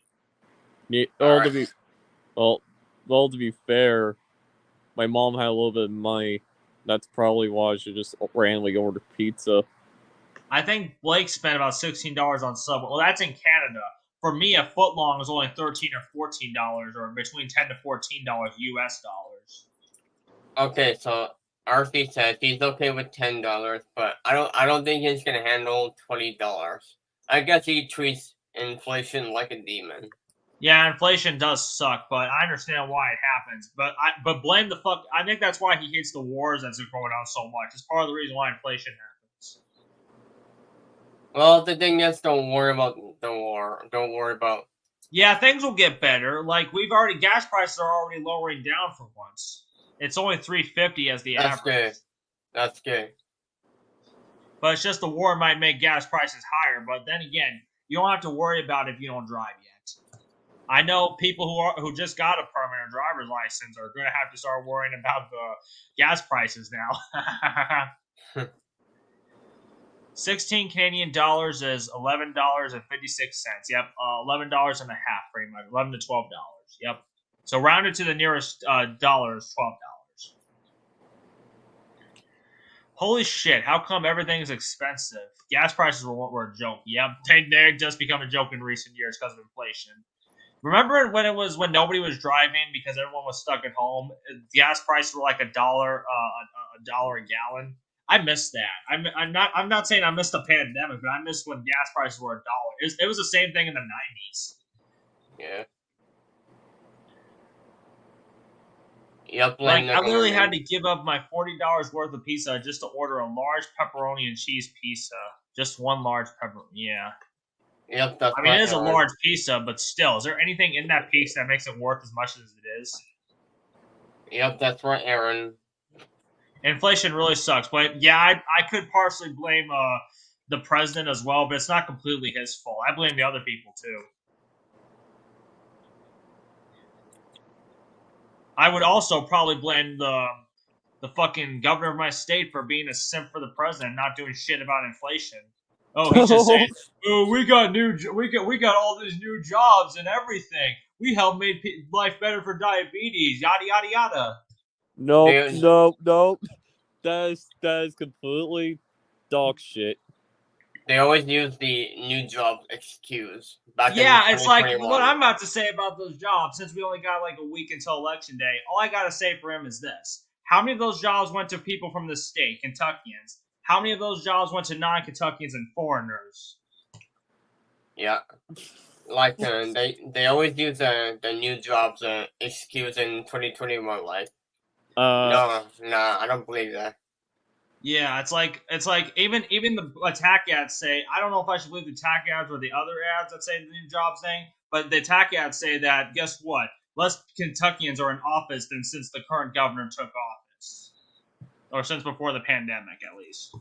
Yeah. To be fair, my mom had a little bit of money. That's probably why she just randomly ordered pizza. I think Blake spent about $16 on Subway. Well, that's in Canada. For me, a footlong is only $13 or $14, or between $10 to $14 US dollars. Okay, so Arthur says he's okay with $10, but I don't think he's gonna handle $20. I guess he treats inflation like a demon. Yeah, inflation does suck, but I understand why it happens. But blame the fuck. I think that's why he hates the wars that's going on so much. It's part of the reason why inflation happens. Well, the thing is, don't worry about the war. Don't worry about. Yeah, things will get better. Like gas prices are already lowering down for once. It's only $3.50 as the average. That's good. But it's just the war might make gas prices higher. But then again, you don't have to worry about it if you don't drive yet. I know people who just got a permanent driver's license are going to have to start worrying about the gas prices now. 16 Canadian dollars is $11.56. Yep, $11 and a half, pretty much, $11 to $12. Yep. So rounded to the nearest dollar is $12. Holy shit! How come everything is expensive? Gas prices were a joke. Yep, they just become a joke in recent years because of inflation. Remember when nobody was driving because everyone was stuck at home? Gas prices were like $1 a gallon. I miss that. I'm not saying I missed the pandemic, but I missed when gas prices were $1. It was the same thing in the 90s. Yeah. Yep. Like I literally had to give up my $40 worth of pizza just to order a large pepperoni and cheese pizza. Just one large pepperoni. Yeah. Yep, I mean, it is a large pizza, but still, is there anything in that pizza that makes it worth as much as it is? Yep, that's right, Aaron. Inflation really sucks, but yeah, I could partially blame the president as well, but it's not completely his fault. I blame the other people too. I would also probably blame the fucking governor of my state for being a simp for the president, not doing shit about inflation. Oh, he's just saying, "Oh, we got all these new jobs and everything. We helped make life better for diabetes. Yada yada yada." Nope, nope. That is completely dog shit. They always use the new job excuse. Yeah, it's like what I'm about to say about those jobs. Since we only got like a week until election day, all I gotta say for him is this: how many of those jobs went to people from the state, Kentuckians? How many of those jobs went to non-Kentuckians and foreigners? Yeah, like they always use the new jobs excuse in 2021. Like, no, I don't believe that. Yeah, it's like even the attack ads say, I don't know if I should believe the attack ads or the other ads that say the new jobs thing, but the attack ads say that guess what? Less Kentuckians are in office than since the current governor took office, or since before the pandemic, at least.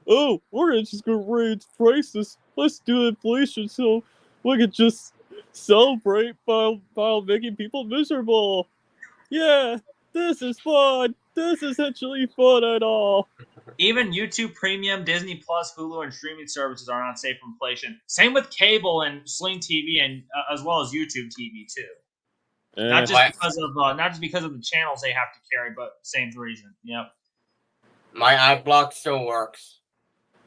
Oh, we're just gonna raise prices. Let's do inflation so we could just celebrate while making people miserable. Yeah, this is fun. This is actually fun at all. Even YouTube Premium, Disney Plus, Hulu, and streaming services are not safe from inflation. Same with cable and Sling TV, and as well as YouTube TV too. Not just because of the channels they have to carry, but same reason. Yep. My ad block still works,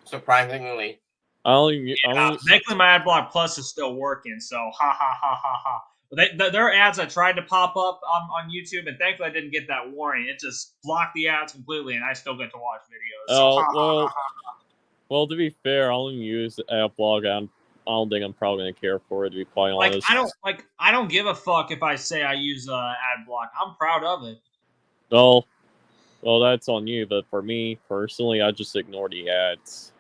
surprisingly. Thankfully, my ad block plus is still working. So ha ha ha ha ha. But there are ads that tried to pop up on YouTube, and thankfully I didn't get that warning. It just blocked the ads completely, and I still get to watch videos. So, well, to be fair, I only use ad block. I don't think I'm probably gonna care for it, to be quite honest. I don't give a fuck if I say I use ad block. I'm proud of it. Well, that's on you. But for me personally, I just ignore the ads.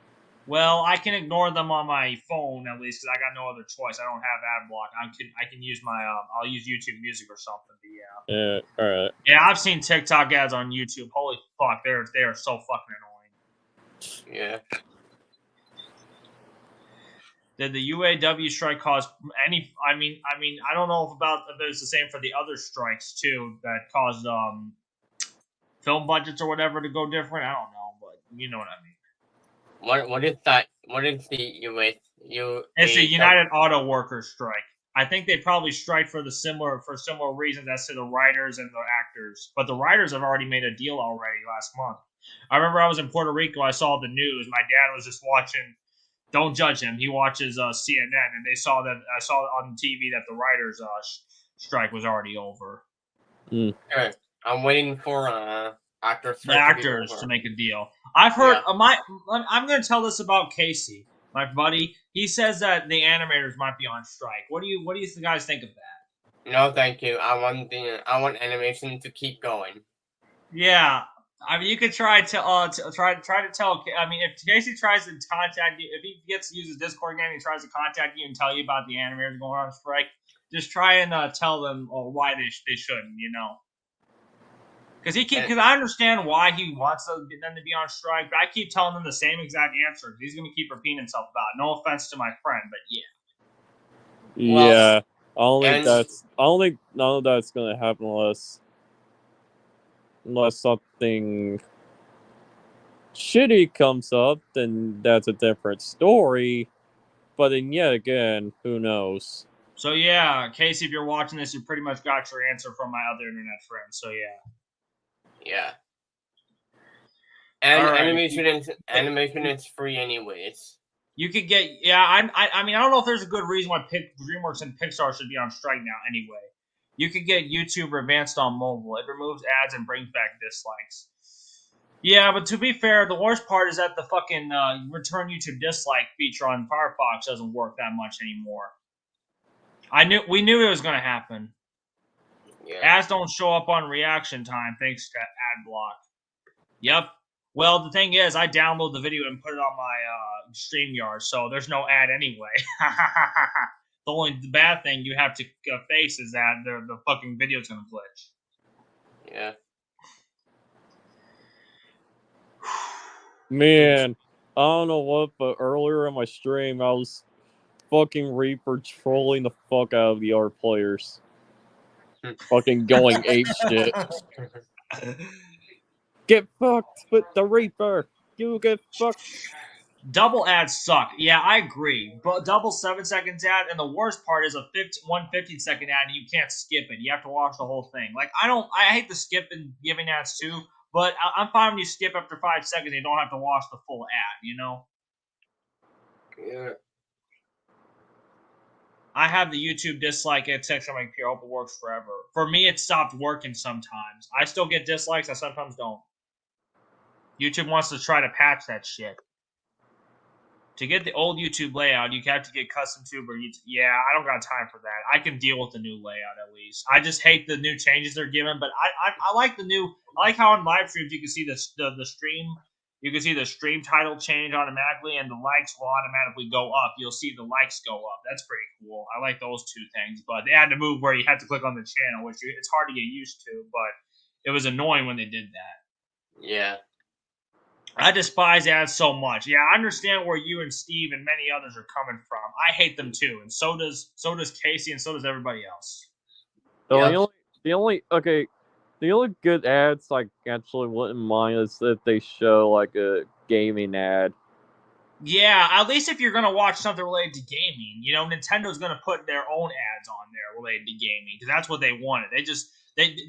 Well, I can ignore them on my phone at least because I got no other choice. I don't have ad block. I can use my I'll use YouTube Music or something. But yeah. Yeah. All right. Yeah, I've seen TikTok ads on YouTube. Holy fuck, they are so fucking annoying. Yeah. Did the UAW strike cause any? I mean, I don't know if it's the same for the other strikes too that caused film budgets or whatever to go different. I don't know, but you know what I mean. What is that? What is the UAW? It's the United Auto Workers strike. I think they probably strike for similar reasons as to the writers and the actors. But the writers have already made a deal already last month. I remember I was in Puerto Rico. I saw the news. My dad was just watching. Don't judge him. He watches CNN, and I saw on TV that the writers' strike was already over. Okay. I'm waiting for actors to make a deal. I've heard I'm going to tell this about Casey, my buddy. He says that the animators might be on strike. What do you guys think of that? No, thank you. I want animation to keep going. Yeah, I mean, you could try to tell. I mean, if Casey tries to contact you, if he gets to use his Discord again, he tries to contact you and tell you about the animators going on strike. Just try and tell them why they shouldn't. You know. Because I understand why he wants them to be on strike, but I keep telling them the same exact answer. He's going to keep repeating himself about it. No offense to my friend, but yeah. Yeah, I don't think none of that's going to happen unless something shitty comes up. Then that's a different story. But then yet again, who knows? So yeah, Casey, if you're watching this, you pretty much got your answer from my other internet friend. So yeah. Yeah. And animation is free anyways. You could get I mean I don't know if there's a good reason why DreamWorks and Pixar should be on strike now anyway. You could get YouTube advanced on mobile. It removes ads and brings back dislikes. Yeah, but to be fair, the worst part is that the fucking return YouTube dislike feature on Firefox doesn't work that much anymore. We knew it was going to happen. Yeah. Ads don't show up on reaction time thanks to ad block. Yep. Well, the thing is, I download the video and put it on my StreamYard, so there's no ad anyway. The bad thing you have to face is that the fucking video's gonna glitch. Yeah. Man, I don't know what, but earlier in my stream, I was fucking Reaper trolling the fuck out of the other players. Fucking going ape shit. Get fucked with the Reaper. You get fucked. Double ads suck. Yeah, I agree. But double 7 seconds ad, and the worst part is a 15-second ad, and you can't skip it. You have to watch the whole thing. Like, I hate the skip and giving ads too, but I'm fine when you skip after 5 seconds and you don't have to watch the full ad, you know? Yeah. I have the YouTube dislike it section on my computer. I hope it works forever. For me, it stopped working sometimes. I still get dislikes. I sometimes don't. YouTube wants to try to patch that shit. To get the old YouTube layout, you have to get custom tube or YouTube. Yeah, I don't got time for that. I can deal with the new layout at least. I just hate the new changes they're giving, but I like the new. I like how on live streams you can see the stream. You can see the stream title change automatically, and the likes will automatically go up. You'll see the likes go up. That's pretty cool. I like those two things. But they had to move where you had to click on the channel, which it's hard to get used to. But it was annoying when they did that. Yeah. I despise ads so much. Yeah, I understand where you and Steve and many others are coming from. I hate them too, and so does Casey, and so does everybody else. So Yep. the only good ads I actually wouldn't mind is if they show like a gaming ad. Yeah, at least if you're gonna watch something related to gaming, you know, Nintendo's gonna put their own ads on there related to gaming because that's what they wanted.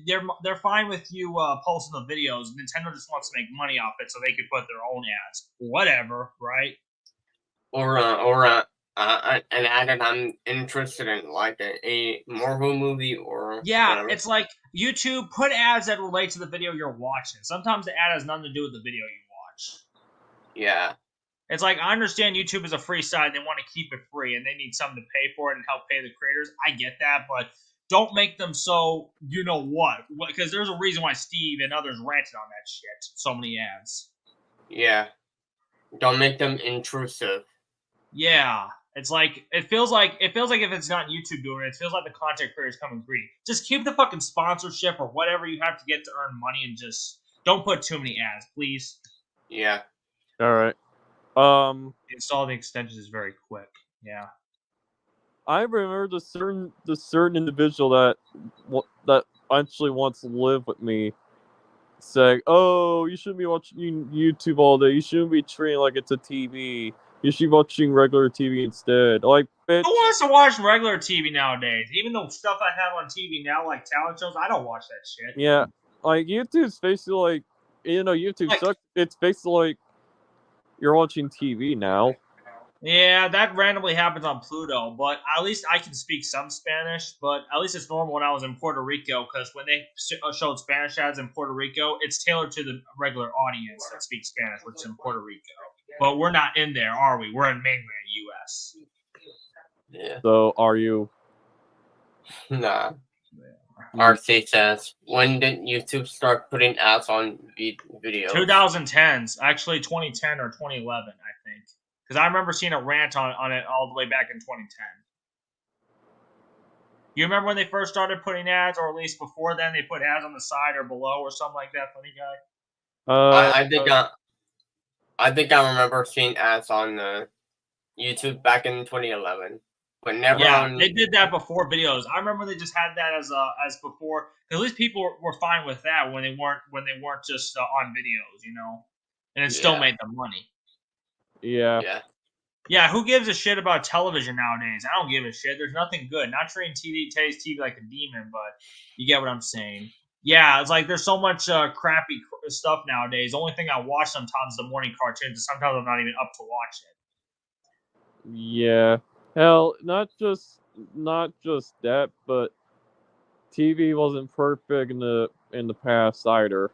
They're fine with you posting the videos. Nintendo just wants to make money off it, so they could put their own ads. Whatever, right? Or an ad that I'm interested in, like a Marvel movie or Yeah, whatever. it's like YouTube, put ads that relate to the video you're watching. Sometimes the ad has nothing to do with the video you watch. Yeah. It's like, I understand YouTube is a free site. They want to keep it free, and they need something to pay for it and help pay the creators. I get that, but don't make them so you know what. Because there's a reason why Steve and others ranted on that shit. So many ads. Yeah. Don't make them intrusive. Yeah. It's like it feels like if it's not YouTube doing it feels like the content creators coming greedy. Just keep the fucking sponsorship or whatever you have to get to earn money, and just don't put too many ads, please. Yeah. All right. Install the extensions is very quick. Yeah. I remember the certain individual that actually wants to live with me saying, "Oh, you shouldn't be watching YouTube all day. You shouldn't be treating like it's a TV. You should be watching regular TV instead." Like, bitch. Who wants to watch regular TV nowadays? Even the stuff I have on TV now, like talent shows, I don't watch that shit. Yeah, like YouTube's basically like, YouTube Like- sucks. It's basically like you're watching TV now. Yeah, that randomly happens on Pluto, but at least I can speak some Spanish. But at least it's normal when I was in Puerto Rico, because when they showed Spanish ads in Puerto Rico, it's tailored to the regular audience that speaks Spanish, which is in Puerto Rico. But we're not in there, are we? We're in mainland U.S. Yeah. So are you? Nah. RC says, when did YouTube start putting ads on videos? 2010s, actually 2010 or 2011, I think. Because I remember seeing a rant on it all the way back in 2010. You remember when they first started putting ads, or at least before then, they put ads on the side or below or something like that, funny guy? I think I remember seeing ads on YouTube back in 2011. But never on... they did that before videos. I remember they just had that as before. At least people were fine with that when they weren't just on videos, you know, and it still made them money. Yeah. Yeah, who gives a shit about television nowadays? I don't give a shit. There's nothing good. Not treating TV like a demon, but you get what I'm saying. Yeah, it's like there's so much crappy stuff nowadays. The only thing I watch sometimes is the morning cartoons, and sometimes I'm not even up to watch it. Yeah. Hell, not just that, but TV wasn't perfect in the past either.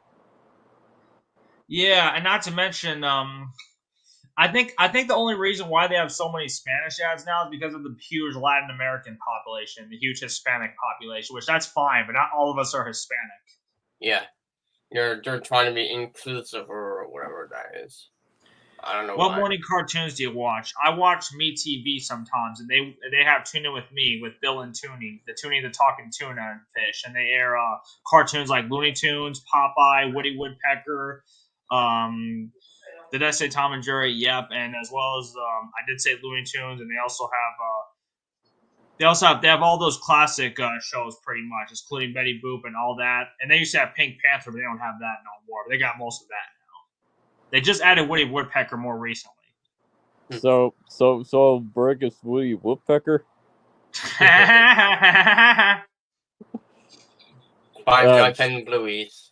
Yeah, and not to mention, I think the only reason why they have so many Spanish ads now is because of the huge Latin American population, the huge Hispanic population, which that's fine, but not all of us are Hispanic. Yeah. They're trying to be inclusive or whatever that is. I don't know What why. morning cartoons do you watch? I watch MeTV sometimes, and they have Tune In With Me with Bill and Toonie, the Talking Tuna and Fish, and they air cartoons like Looney Tunes, Popeye, Woody Woodpecker. Did I say Tom and Jerry? Yep, and as well as I did say Looney Tunes, and they have all those classic shows pretty much, including Betty Boop and all that. And they used to have Pink Panther, but they don't have that no more. But they got most of that now. They just added Woody Woodpecker more recently. So Brick is Woody Woodpecker. Five Nights and Blueies.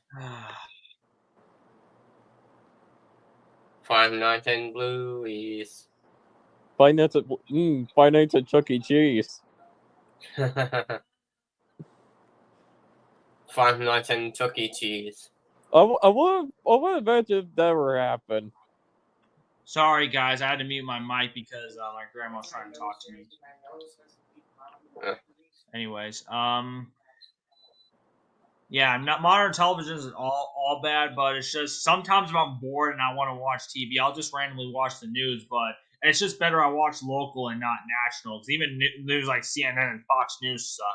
5 Nights and Blueies. Five Nights at Chuck E. Cheese. 5 Nights and Chuck E. Cheese. I would imagine if that ever happened. Sorry, guys, I had to mute my mic because my grandma was trying to talk to me. Anyways, yeah, modern television is all bad, but it's just sometimes if I'm bored and I want to watch TV, I'll just randomly watch the news. But it's just better I watch local and not national, because even news like CNN and Fox News suck.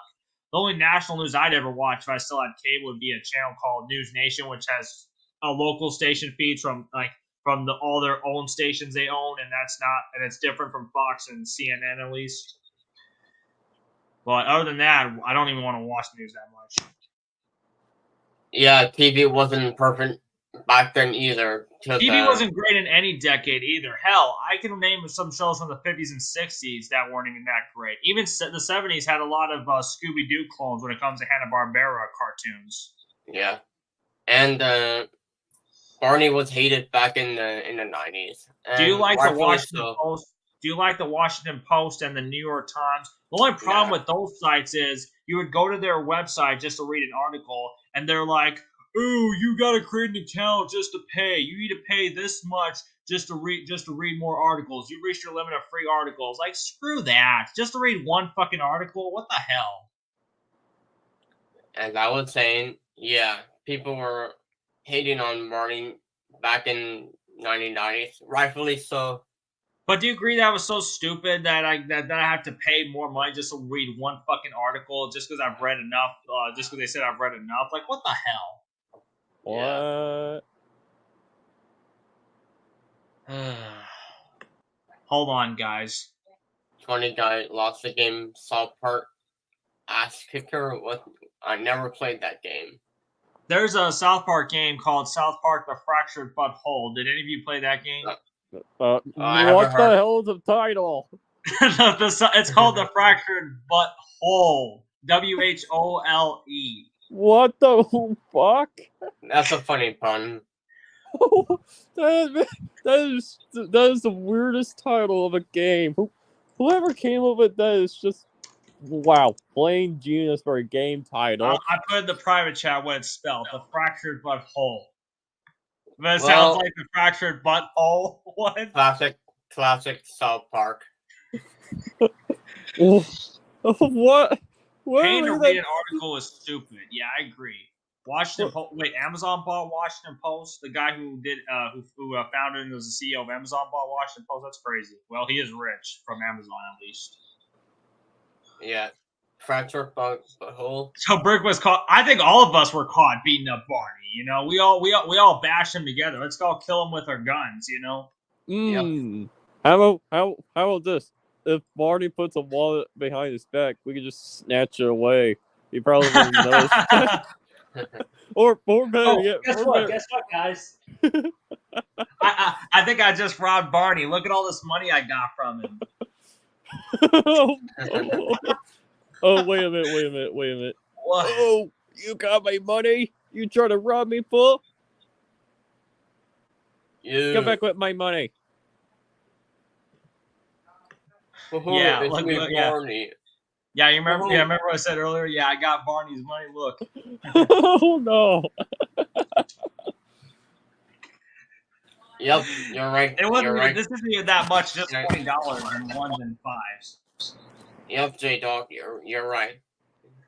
The only national news I'd ever watch if I still had cable would be a channel called News Nation, which has a local station feeds from all their own stations they own, and it's different from Fox and CNN at least. But other than that, I don't even want to watch the news that much. Yeah, TV wasn't perfect back then either. TV wasn't great in any decade either. Hell, I can name some shows from the 50s and 60s that weren't even that great. Even the 70s had a lot of Scooby-Doo clones when it comes to Hanna-Barbera cartoons. Yeah, and Barney was hated back in the 90s. Do you like the Washington Post? Do you like the Washington Post and the New York Times? The only problem with those sites is you would go to their website just to read an article, and they're like, "Ooh, you gotta create an account just to pay. You need to pay this much just to read more articles. You reached your limit of free articles." Like, screw that. Just to read one fucking article? What the hell? As I was saying, yeah, people were hating on Barney back in 1990s, rightfully so. But do you agree that was so stupid that I have to pay more money just to read one fucking article just because I've read enough? Just because they said I've read enough? Like, what the hell? What? Hold on, guys. 20 guy lost the game. South Park Ass Kicker. What? I never played that game. There's a South Park game called South Park: The Fractured Butthole. Did any of you play that game? What the hell is the title? It's called The Fractured Butthole. WHOLE. What the fuck? That's a funny pun. that is the weirdest title of a game. Whoever came up with that is just wow, plain genius for a game title. I put in the private chat what it's spelled: The Fractured Butthole. But it sounds like The Fractured Butthole. What? Classic South Park. What? Paying to read an article is stupid. Yeah, I agree. Washington Post. Wait, Amazon bought Washington Post. The guy who founded and was the CEO of Amazon bought Washington Post. That's crazy. Well, he is rich from Amazon at least. Yeah, fractured butthole. So Brick was caught. I think all of us were caught beating up Barney. You know, we all bashed him together. Let's go kill him with our guns. You know. Yep. How about this? If Barney puts a wallet behind his back, we could just snatch it away. He probably wouldn't notice. or better yet. Guess what, guys? I think I just robbed Barney. Look at all this money I got from him. Oh, wait a minute. What? Oh, you got my money? You trying to rob me, fool? Come back with my money. Yeah, look, Barney. Yeah, you remember? Yeah, remember what I said earlier? Yeah, I got Barney's money. Look. Oh no. Yep, you're right. It wasn't. Right. This isn't even that much. Just $20 in ones and fives. Yep, J-Dog, you're right.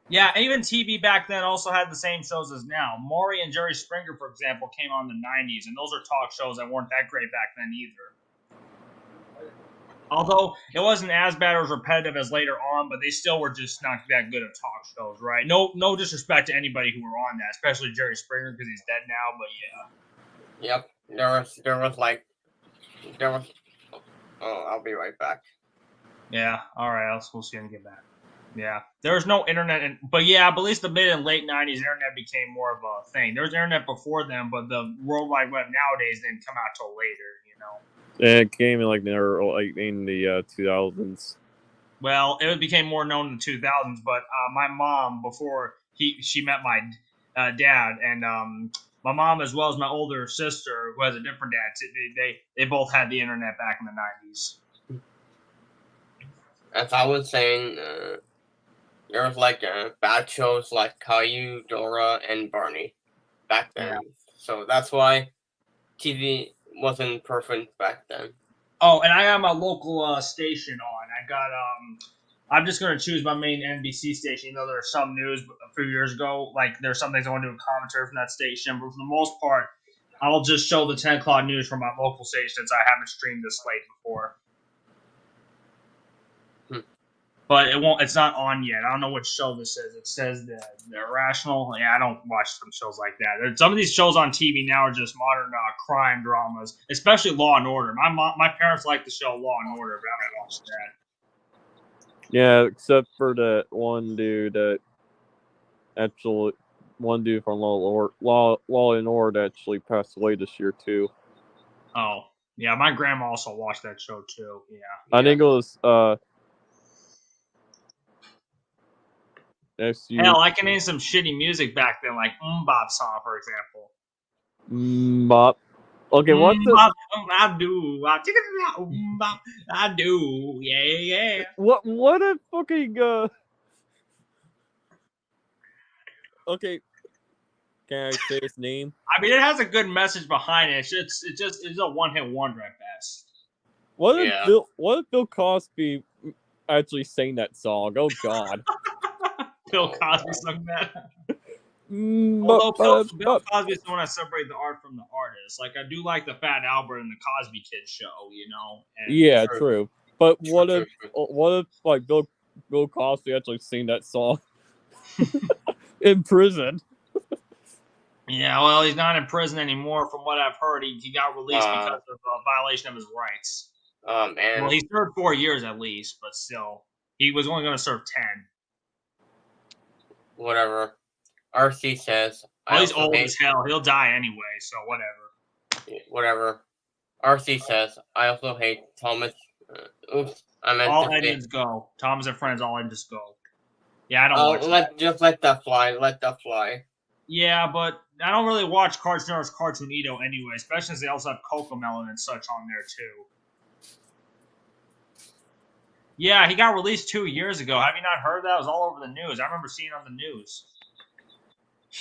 Yeah, even TV back then also had the same shows as now. Maury and Jerry Springer, for example, came on in the 90s, and those are talk shows that weren't that great back then either. Although it wasn't as bad or as repetitive as later on, but they still were just not that good of talk shows, right? No disrespect to anybody who were on that, especially Jerry Springer because he's dead now. But yeah. Yep. There was. Oh, I'll be right back. Yeah. All right. We'll see when you get back. Yeah. There was no internet, but yeah, but at least the mid and late '90s, internet became more of a thing. There was internet before them, but the World Wide Web nowadays didn't come out till later. You know. It came in like in the 2000s. Well, it became more known in the 2000s, but my mom, before she met my dad, and my mom as well as my older sister, who has a different dad, they both had the internet back in the 90s. As I was saying, there was like bad shows like Caillou, Dora, and Barney back then. Yeah. So that's why TV wasn't perfect back then. Oh, and I have my local station on. I got I'm just gonna choose my main NBC station. You know, there's some news a few years ago. Like there's some things I want to do a commentary from that station, but for the most part, I'll just show the 10 o'clock news from my local station since I haven't streamed this late before. But it won't. It's not on yet. I don't know what show this is. It says the Irrational. Yeah, I don't watch some shows like that. Some of these shows on TV now are just modern crime dramas, especially Law and Order. My parents like the show Law and Order, but I haven't watched that. Yeah, except for that one dude that actually, one dude from Law and Order actually passed away this year too. Oh, yeah, my grandma also watched that show too. Yeah, I think it was Hell, I can name some shitty music back then, like Bop song, for example. Bop. Okay, what the? I do, yeah. What a fucking Okay, can I say his name? I mean, it has a good message behind it. It's a one-hit wonder at best. What if Bill Cosby actually sang that song? Oh God. Bill Cosby sung that. Although Bill Cosby is the one that separated the art from the artist. Like I do like the Fat Albert and the Cosby Kids show, you know. And yeah, true. But what if like Bill Cosby actually sang that song in prison? Yeah, well, he's not in prison anymore. From what I've heard, he got released because of a violation of his rights. Oh man. Well, he served 4 years at least, but still, he was only going to serve 10. Whatever. RC says. Well, he's old as hell. He'll die anyway, so whatever. Whatever. RC says. I also hate Thomas. Oops. I meant all engines go. Thomas and Friends, all engines go. Yeah, I don't watch that. Just let that fly. Let that fly. Yeah, but I don't really watch Cartoon Network's Cartoonito anyway, especially since they also have Cocomelon and such on there too. Yeah, he got released 2 years ago. Have you not heard that? It was all over the news. I remember seeing it on the news.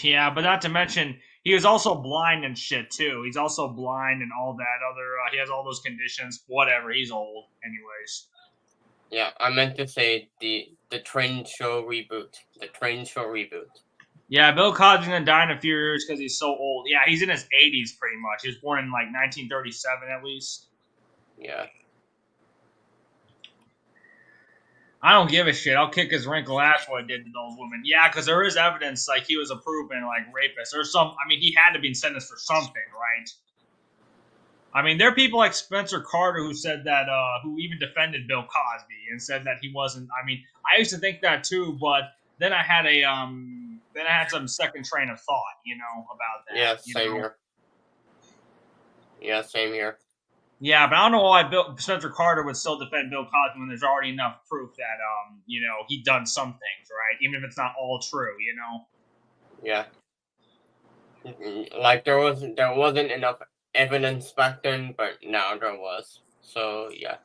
Yeah, but not to mention, he was also blind and shit, too. He's also blind and all that other... he has all those conditions. Whatever, he's old anyways. Yeah, I meant to say the Train Show reboot. The Train Show reboot. Yeah, Bill Cosby's going to die in a few years because he's so old. Yeah, he's in his 80s pretty much. He was born in, like, 1937 at least. Yeah. I don't give a shit. I'll kick his wrinkle ass what I did to those women. Yeah, because there is evidence like he was a proven like rapist. There's some. I mean, he had to be sentenced for something, right? I mean, there are people like Spencer Carter who said that, who even defended Bill Cosby and said that he wasn't. I mean, I used to think that too, but then I had some second train of thought, you know, about that. Yeah, same here. Yeah, same here. Yeah, but I don't know why Spencer Carter would still defend Bill Cosby when there's already enough proof that, you know, he'd done some things, right? Even if it's not all true, you know? Yeah. Like, there wasn't enough evidence back then, but now there was. So, yeah.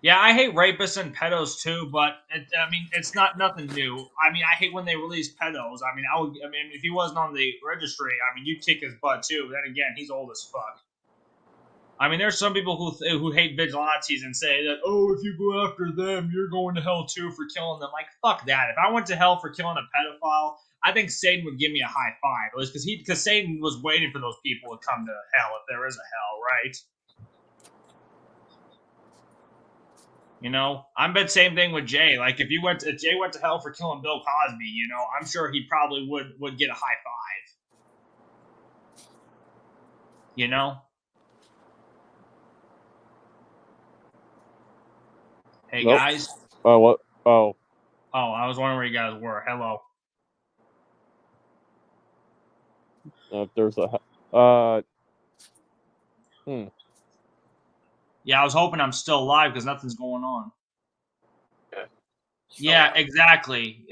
Yeah, I hate rapists and pedos, too, but, it's not nothing new. I mean, I hate when they release pedos. I mean, if he wasn't on the registry, I mean, you'd kick his butt, too. Then again, he's old as fuck. I mean, there's some people who hate vigilantes and say that, oh, if you go after them, you're going to hell too for killing them. Like, fuck that. If I went to hell for killing a pedophile, I think Satan would give me a high five. It was because Satan was waiting for those people to come to hell if there is a hell, right? You know, I bet same thing with Jay. Like if Jay went to hell for killing Bill Cosby, you know, I'm sure he probably would get a high five. You know? Hey Nope. guys. Oh, what? Oh. Oh, I was wondering where you guys were. Hello. There's a Yeah, I was hoping I'm still alive because nothing's going on. Yeah. Yeah, exactly.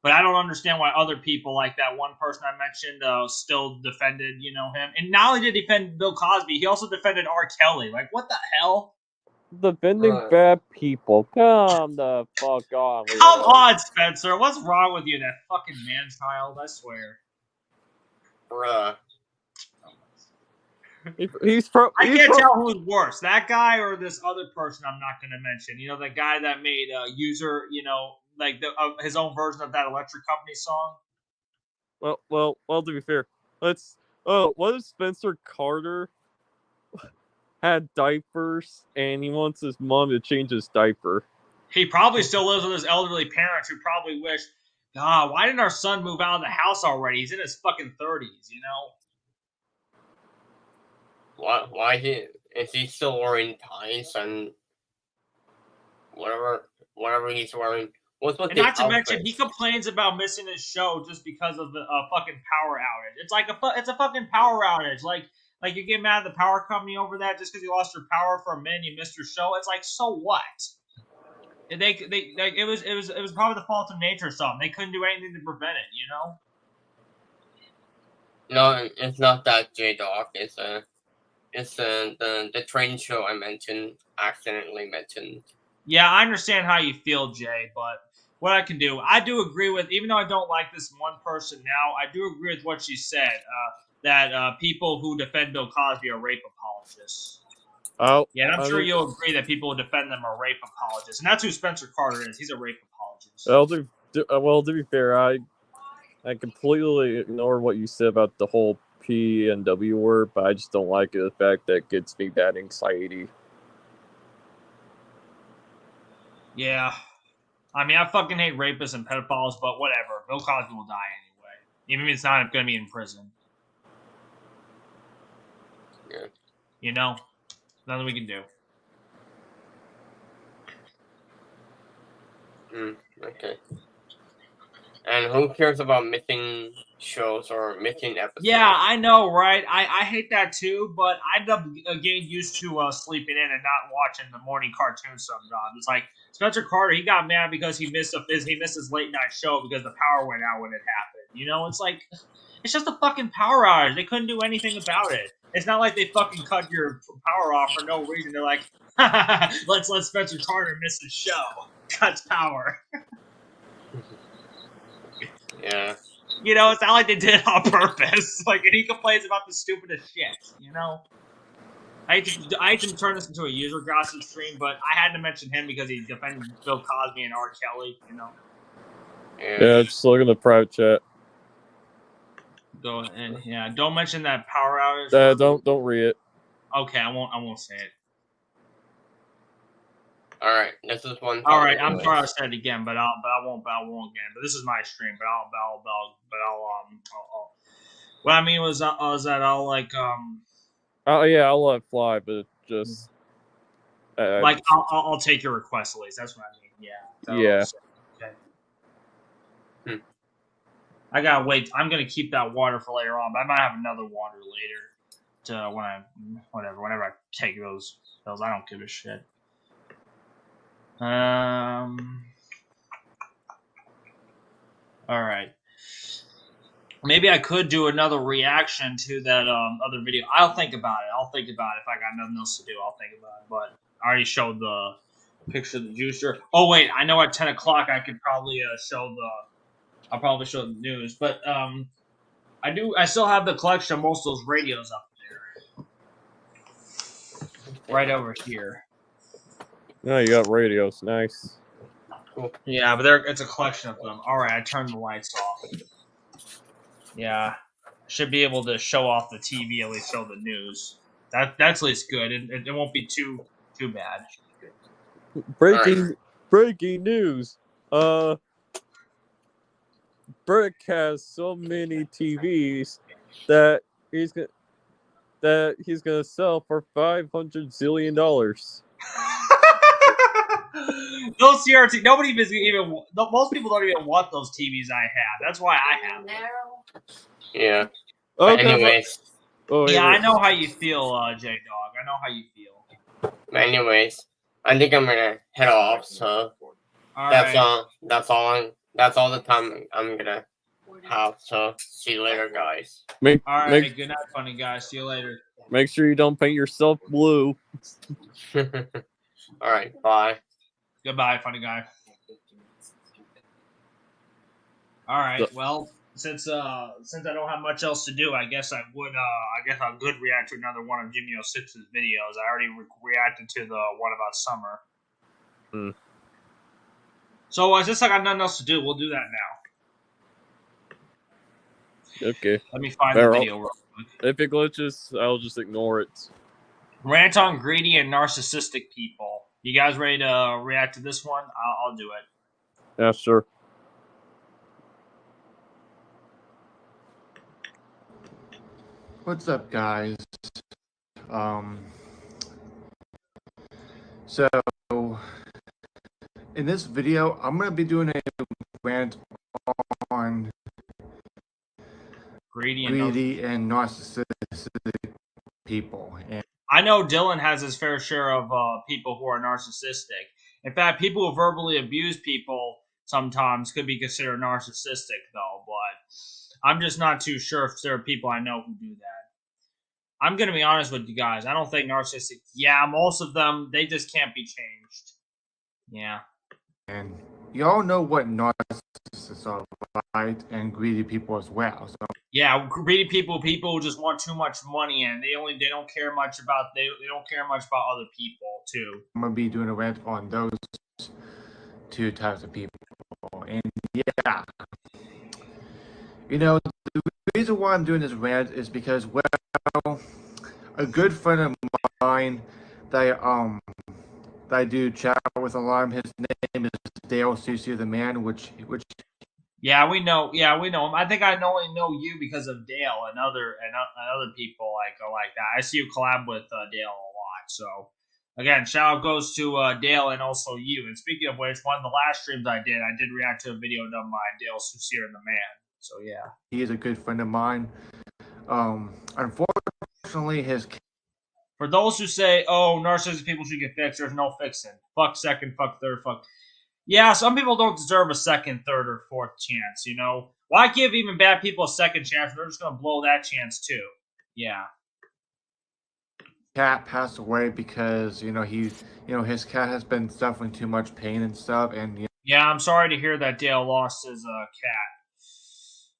But I don't understand why other people, like that one person I mentioned, still defended, you know, him. And not only did he defend Bill Cosby, he also defended R. Kelly. Like, what the hell? defending bad people. Come the fuck on. Come on, Spencer. What's wrong with you, that fucking man-child? I swear. Bruh. I can't tell who's worse, that guy or this other person I'm not going to mention. You know, the guy that made User, you know, like his own version of that Electric Company song. Well. To be fair, let's. Oh, what if Spencer Carter had diapers and he wants his mom to change his diaper? He probably still lives with his elderly parents who probably wish, God, why didn't our son move out of the house already? He's in his fucking 30s, you know? Why is he still wearing ties and whatever he's wearing? What's with And the not to outfits? mention, he complains about missing his show just because of the fucking power outage. It's like it's a fucking power outage. Like you get mad at the power company over that just because you lost your power for a minute, you missed your show. It's like, so what? It was probably the fault of nature or something. They couldn't do anything to prevent it, you know? No, it's not that, J-Dog. It's the train show I accidentally mentioned. Yeah, I understand how you feel, Jay, but what I can do, I do agree with, even though I don't like this one person now, I do agree with what she said, that people who defend Bill Cosby are rape apologists. Oh, yeah, and I'm sure you'll agree that people who defend them are rape apologists, and that's who Spencer Carter is. He's a rape apologist. Well, to be fair, I completely ignore what you said about the whole P and W word, but I just don't like the fact that it gets me bad anxiety. Yeah. I mean, I fucking hate rapists and pedophiles, but whatever. Bill Cosby will die anyway. Even if it's not going to be in prison. Yeah. You know? Nothing we can do. Okay. And who cares about missing shows or missing episodes? Yeah, I know, right? I hate that too, but I end up getting used to sleeping in and not watching the morning cartoons sometimes. It's like Spencer Carter, he got mad because he missed his late night show because the power went out when it happened. You know, it's like, it's just a fucking power outage. They couldn't do anything about it. It's not like they fucking cut your power off for no reason. They're like, let's let Spencer Carter miss the show. Cuts power. Yeah. You know, it's not like they did it on purpose. Like, and he complains about the stupidest shit, you know? I hate to turn this into a user gossip stream, but I had to mention him because he defended Bill Cosby and R. Kelly, you know? Yeah, just look in the private chat. Go and yeah, don't mention that power outage. Don't read it. Okay, I won't say it. All right, this is one. All right, I'm sorry I said it again, but I won't again. But this is my stream. But I'll what I mean was that I'll like Oh yeah, I'll let it fly, but just like I'll take your request, at least. That's what I mean. Yeah. Yeah. Okay. I gotta wait. I'm gonna keep that water for later on, but I might have another water later. To whenever I take those pills, I don't give a shit. All right. Maybe I could do another reaction to that other video. I'll think about it. If I got nothing else to do, I'll think about it. But I already showed the picture of the juicer. Oh wait, I know at 10 o'clock I could probably I'll probably show the news. But I still have the collection of most of those radios up there. Right over here. No, you got radios. Nice. Cool. Yeah, but it's a collection of them. All right, I turned the lights off. Yeah, should be able to show off the TV, at least show the news. That's at least good. It won't be too bad. Breaking news. Brick has so many TVs that he's gonna sell for $500 zillion. Those CRT, nobody even. Most people don't even want those TVs I have. That's why I have them. Yeah. Okay, But anyways. Yeah, I know how you feel, J Dog. I know how you feel. But anyways, I think I'm gonna head off. So that's all the time I'm gonna have. So see you later, guys. All right. Good night, funny guys. See you later. Make sure you don't paint yourself blue. All right. Bye. Goodbye, funny guy. All right. Well, since I don't have much else to do, I guess I could react to another one of Jimmy 06's videos. I already reacted to the one about summer. So since I got nothing else to do, we'll do that now. Okay. Let me find the video real quick. If it glitches, I'll just ignore it. Rant on greedy and narcissistic people. You guys ready to react to this one? I'll do it. Yeah, sure. What's up, guys? So in this video, I'm gonna be doing a rant on greedy and narcissistic people. And I know Dylan has his fair share of people who are narcissistic. In fact, people who verbally abuse people sometimes could be considered narcissistic, though. But I'm just not too sure if there are people I know who do that. I'm going to be honest with you guys. I don't think narcissistic... Yeah, most of them, they just can't be changed. Yeah. And you all know what narcissists are, right? And greedy people as well. So yeah, greedy people who just want too much money, and they don't care much about they don't care much about other people too. I'm gonna be doing a rant on those two types of people. And yeah, you know, the reason why I'm doing this rant is because, well, a good friend of mine that I do chat with a lot, his name is Dale CC the Man, which yeah, we know him. I think I only know you because of Dale and other people like that. I see you collab with Dale a lot. So again, shout out goes to Dale and also you. And speaking of which, one of the last streams I did react to a video done by Dale Susier and the Man. So yeah, he is a good friend of mine. Unfortunately, for those who say, "Oh, narcissistic people should get fixed," there's no fixing. Fuck second, fuck third, fuck. Yeah, some people don't deserve a second, third, or fourth chance, you know? Why give even bad people a second chance? They're just going to blow that chance, too. Yeah. Cat passed away because, his cat has been suffering too much pain and stuff, and, Yeah, I'm sorry to hear that Dale lost his cat.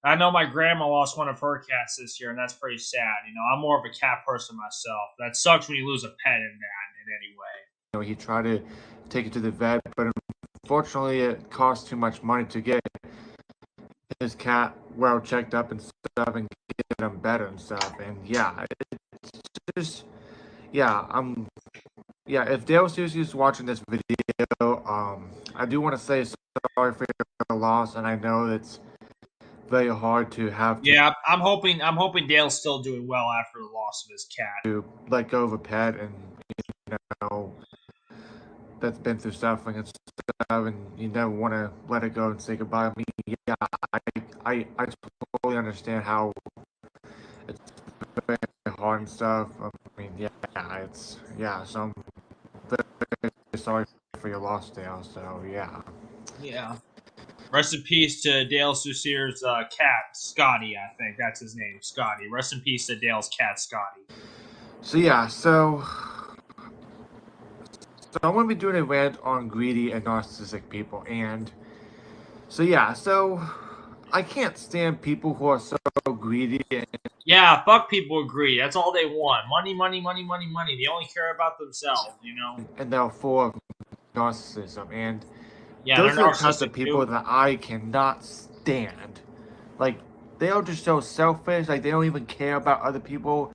I know my grandma lost one of her cats this year, and that's pretty sad. I'm more of a cat person myself. That sucks when you lose a pet in any way. He tried to take it to the vet, but unfortunately, it cost too much money to get his cat well checked up and stuff and get him better and stuff. And yeah, it's just, if Dale Susie is watching this video, I do want to say sorry for your loss, and I know it's very hard to have to. Yeah, I'm hoping Dale's still doing well after the loss of his cat. To let go of a pet and, that's been through suffering and stuff, and you never want to let it go and say goodbye. I mean, yeah, I totally understand how it's very hard and stuff. I mean, so I'm very sorry for your loss, Dale. So yeah. Yeah. Rest in peace to Dale Susier's cat, Scotty. I think that's his name, Scotty. Rest in peace to Dale's cat, Scotty. So yeah, so I'm going to be doing a rant on greedy and narcissistic people, and so I can't stand people who are so greedy. Yeah, fuck people who are greedy. That's all they want. Money, money, money, money, money. They only care about themselves, And they're full of narcissism, and yeah, those are the types of people that I cannot stand. Like, they are just so selfish. Like, they don't even care about other people.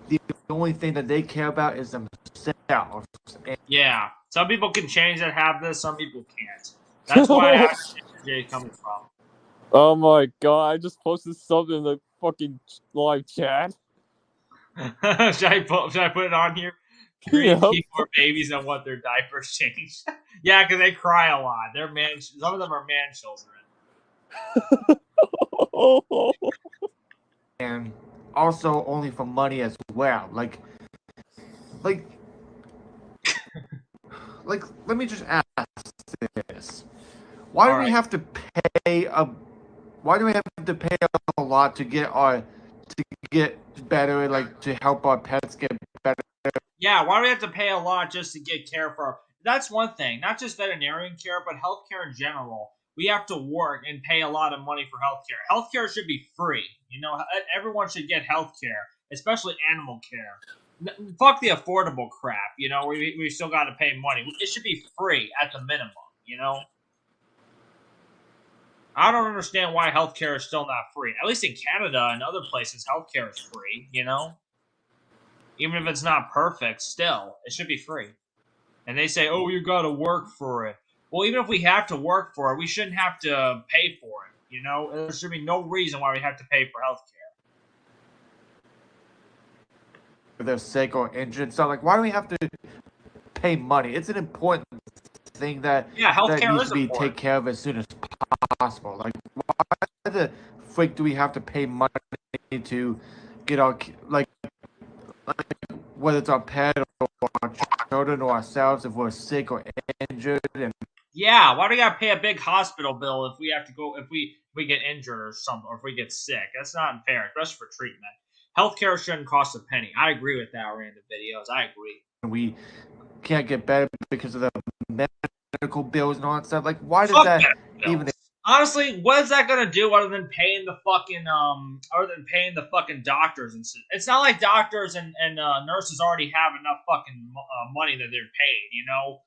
The only thing that they care about is themselves. And yeah, Some people can change that have this, some people can't. That's why I asked where Jay coming from. Oh my god, I just posted something in the fucking live chat. should I put it on here? Korean people are babies and want their diapers changed. Yeah, because they cry a lot. They're some of them are man children. And also only for money as well. Like, let me just ask this: Why do we have to pay a lot to get better, like to help our pets get better? Yeah, why do we have to pay a lot just to get care for? That's one thing, not just veterinarian care, but healthcare in general. We have to work and pay a lot of money for healthcare. Healthcare should be free. You know, everyone should get healthcare, especially animal care. Fuck the affordable crap. You know, we still got to pay money. It should be free at the minimum. You know. I don't understand why healthcare is still not free. At least in Canada and other places, healthcare is free, you know? Even if it's not perfect, still, it should be free. And they say, oh, you gotta work for it. Well, even if we have to work for it, we shouldn't have to pay for it, you know? There should be no reason why we have to pay for healthcare. If they're sick or injured, so like, why do we have to pay money? It's an important thing that needs to be taken care of as soon as possible. Like, why the frick do we have to pay money to get our like whether it's our pet or our children or ourselves if we're sick or injured? And yeah, why do we gotta pay a big hospital bill if we have to go if we get injured or something, or if we get sick? That's not fair, especially for treatment. Healthcare shouldn't cost a penny. I agree with that. Random videos. I agree. We can't get better because of the medical bills and all that stuff. Like, why does that even? Honestly, what is that gonna do other than paying the fucking doctors and shit? It's not like doctors and nurses already have enough fucking money that they're paid. You know,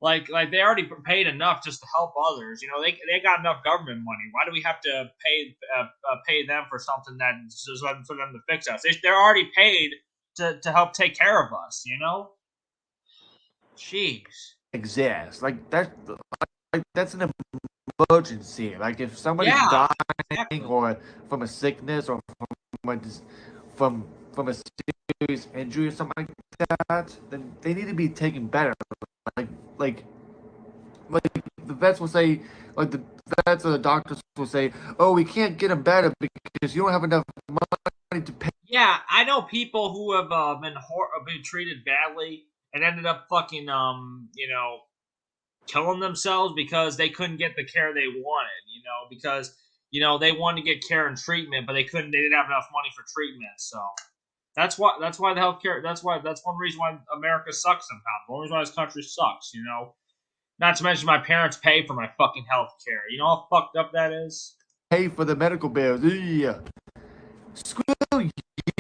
like they already paid enough just to help others. You know, they got enough government money. Why do we have to pay them for something that just for them to fix us? They're already paid to help take care of us. You know, jeez. Exists like that's an emergency. Like if somebody's dying or from a sickness or from a serious injury or something like that, then they need to be taken better. Like the vets will say, like the vets or the doctors will say, oh, we can't get them better because you don't have enough money to pay. Yeah, I know people who have been treated badly and ended up fucking you know, killing themselves because they couldn't get the care they wanted, you know, because you know they wanted to get care and treatment, but they didn't have enough money for treatment. So that's why the healthcare that's one reason why America sucks sometimes. One reason why this country sucks, you know. Not to mention my parents pay for my fucking healthcare. You know how fucked up that is? Pay for the medical bills. Yeah. Screw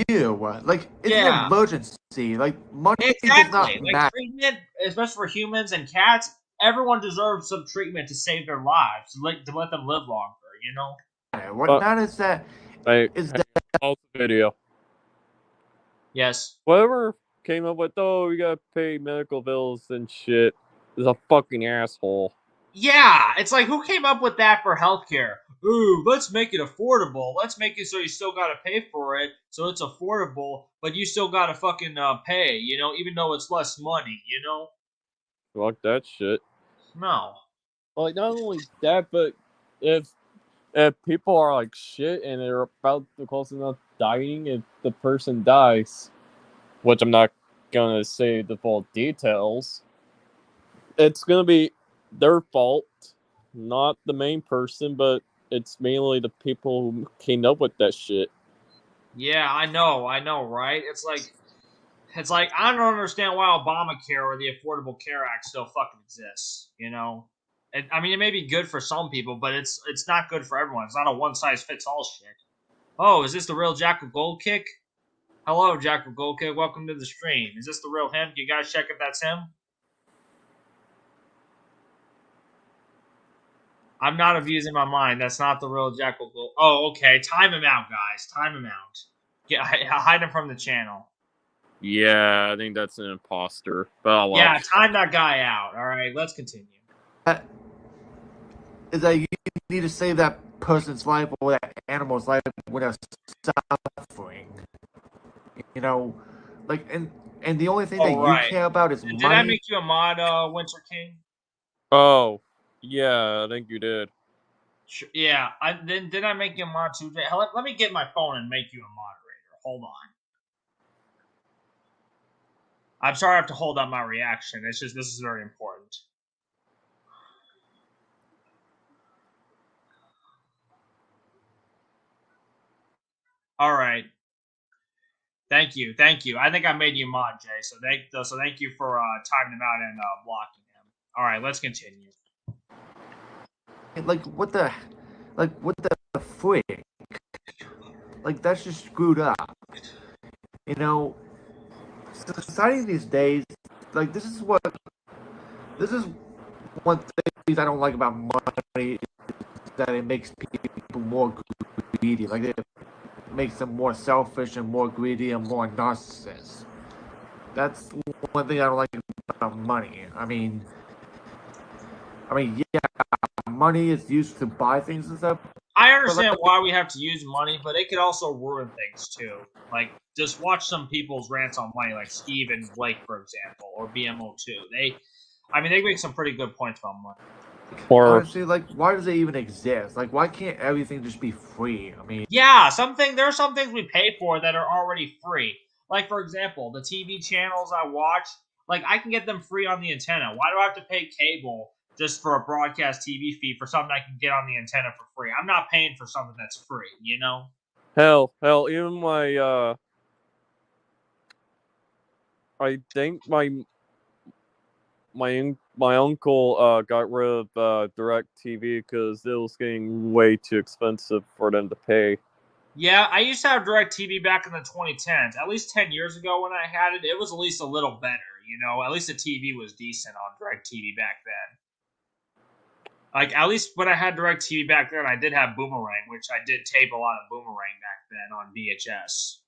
you. Like, it's an emergency. Like, money does not matter. Treatment, especially for humans and cats, everyone deserves some treatment to save their lives, to let them live longer, you know? What matters that video. Yes. Whoever came up with, oh, we gotta pay medical bills and shit, is a fucking asshole. Yeah, it's like, who came up with that for healthcare? Ooh, let's make it affordable. Let's make it so you still gotta pay for it, so it's affordable, but you still gotta fucking pay, you know, even though it's less money, you know? Fuck that shit. No. Like, not only that, but if people are like shit and they're about to close enough dying, if the person dies, which I'm not gonna say the full details, it's gonna be their fault, not the main person, but it's mainly the people who came up with that shit. Yeah, I know, right? It's like I don't understand why Obamacare or the Affordable Care Act still fucking exists. You know, I mean, it may be good for some people, but it's not good for everyone. It's not a one size fits all shit. Oh, is this the real Jackal Gold Kick? Hello, Jackal Gold Kick. Welcome to the stream. Is this the real him? Can you guys check if that's him? I'm not abusing my mind. That's not the real Jackal Gold. Oh, okay. Time him out, guys. Time him out. Hide him from the channel. Yeah, I think that's an imposter. But yeah, time that guy out. All right, let's continue. Is that you need to save that person's life or that animal's life without suffering. You know, like and the only thing that you care about is money. Did I make you a mod, Winter King? Oh, yeah, I think you did. Sure, yeah, did I make you a mod too? Let me get my phone and make you a moderator. Hold on. I'm sorry I have to hold on my reaction. It's just, this is very important. All right. Thank you. I think I made you mod, Jay. So thank you for timing him out and blocking him. All right, let's continue. Like what the frick? Like that's just screwed up. You know, society these days, like this is one thing I don't like about money, is that it makes people more greedy. Like it makes them more selfish and more greedy and more narcissists. That's one thing I don't like about money. I mean, yeah, money is used to buy things and stuff. I understand why we have to use money, but it could also ruin things too. Like, just watch some people's rants on money, like Steve and Blake, for example, or BMO2. They make some pretty good points about money. Or honestly, like, why does it even exist? Like, why can't everything just be free? I mean, yeah, there are some things we pay for that are already free. Like, for example, the TV channels I watch, like, I can get them free on the antenna. Why do I have to pay cable just for a broadcast TV feed for something I can get on the antenna for free? I'm not paying for something that's free, you know? Hell, even my, I think my uncle got rid of DirecTV because it was getting way too expensive for them to pay. Yeah, I used to have DirecTV back in the 2010s. At least 10 years ago when I had it, it was at least a little better, you know? At least the TV was decent on DirecTV back then. Like, at least when I had DirecTV back then, I did have Boomerang, which I did tape a lot of Boomerang back then on VHS.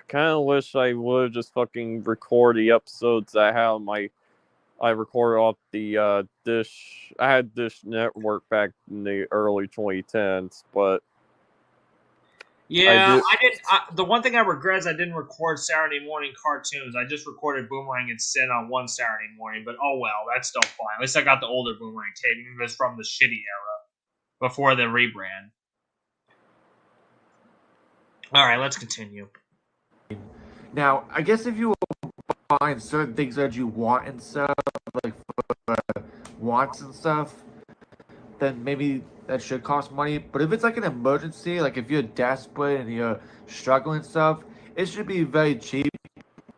Kind of wish I would just fucking record the episodes I had on I recorded off the Dish. I had Dish Network back in the early 2010s, but yeah, I did. The one thing I regret is I didn't record Saturday morning cartoons. I just recorded Boomerang instead on one Saturday morning. But oh well, that's still fine. At least I got the older Boomerang tape. It was from the shitty era before the rebrand. All right, let's continue. Now, I guess if you find certain things that you want and stuff, like wants and stuff, then maybe that should cost money. But if it's like an emergency, like if you're desperate and you're struggling and stuff, it should be very cheap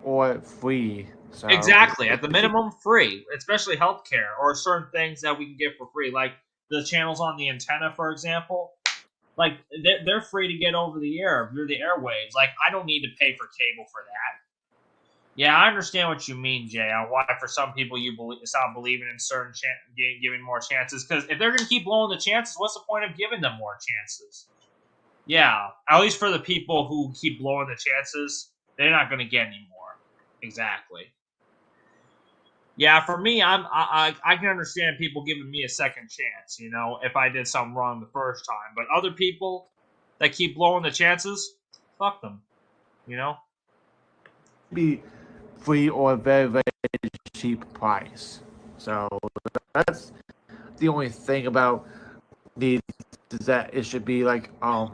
or free. So, exactly, at the minimum, free, especially healthcare or certain things that we can get for free, like the channels on the antenna, for example. Like, they're free to get over the air through the airwaves. Like, I don't need to pay for cable for that. Yeah, I understand what you mean, Jay, on why for some people you stop believing in certain giving more chances. Because if they're going to keep blowing the chances, what's the point of giving them more chances? Yeah, at least for the people who keep blowing the chances, they're not going to get any more. Exactly. Yeah, for me, I can understand people giving me a second chance, you know, if I did something wrong the first time. But other people that keep blowing the chances, fuck them, you know? Be free or a very, very cheap price. So that's the only thing about these, is that it should be like either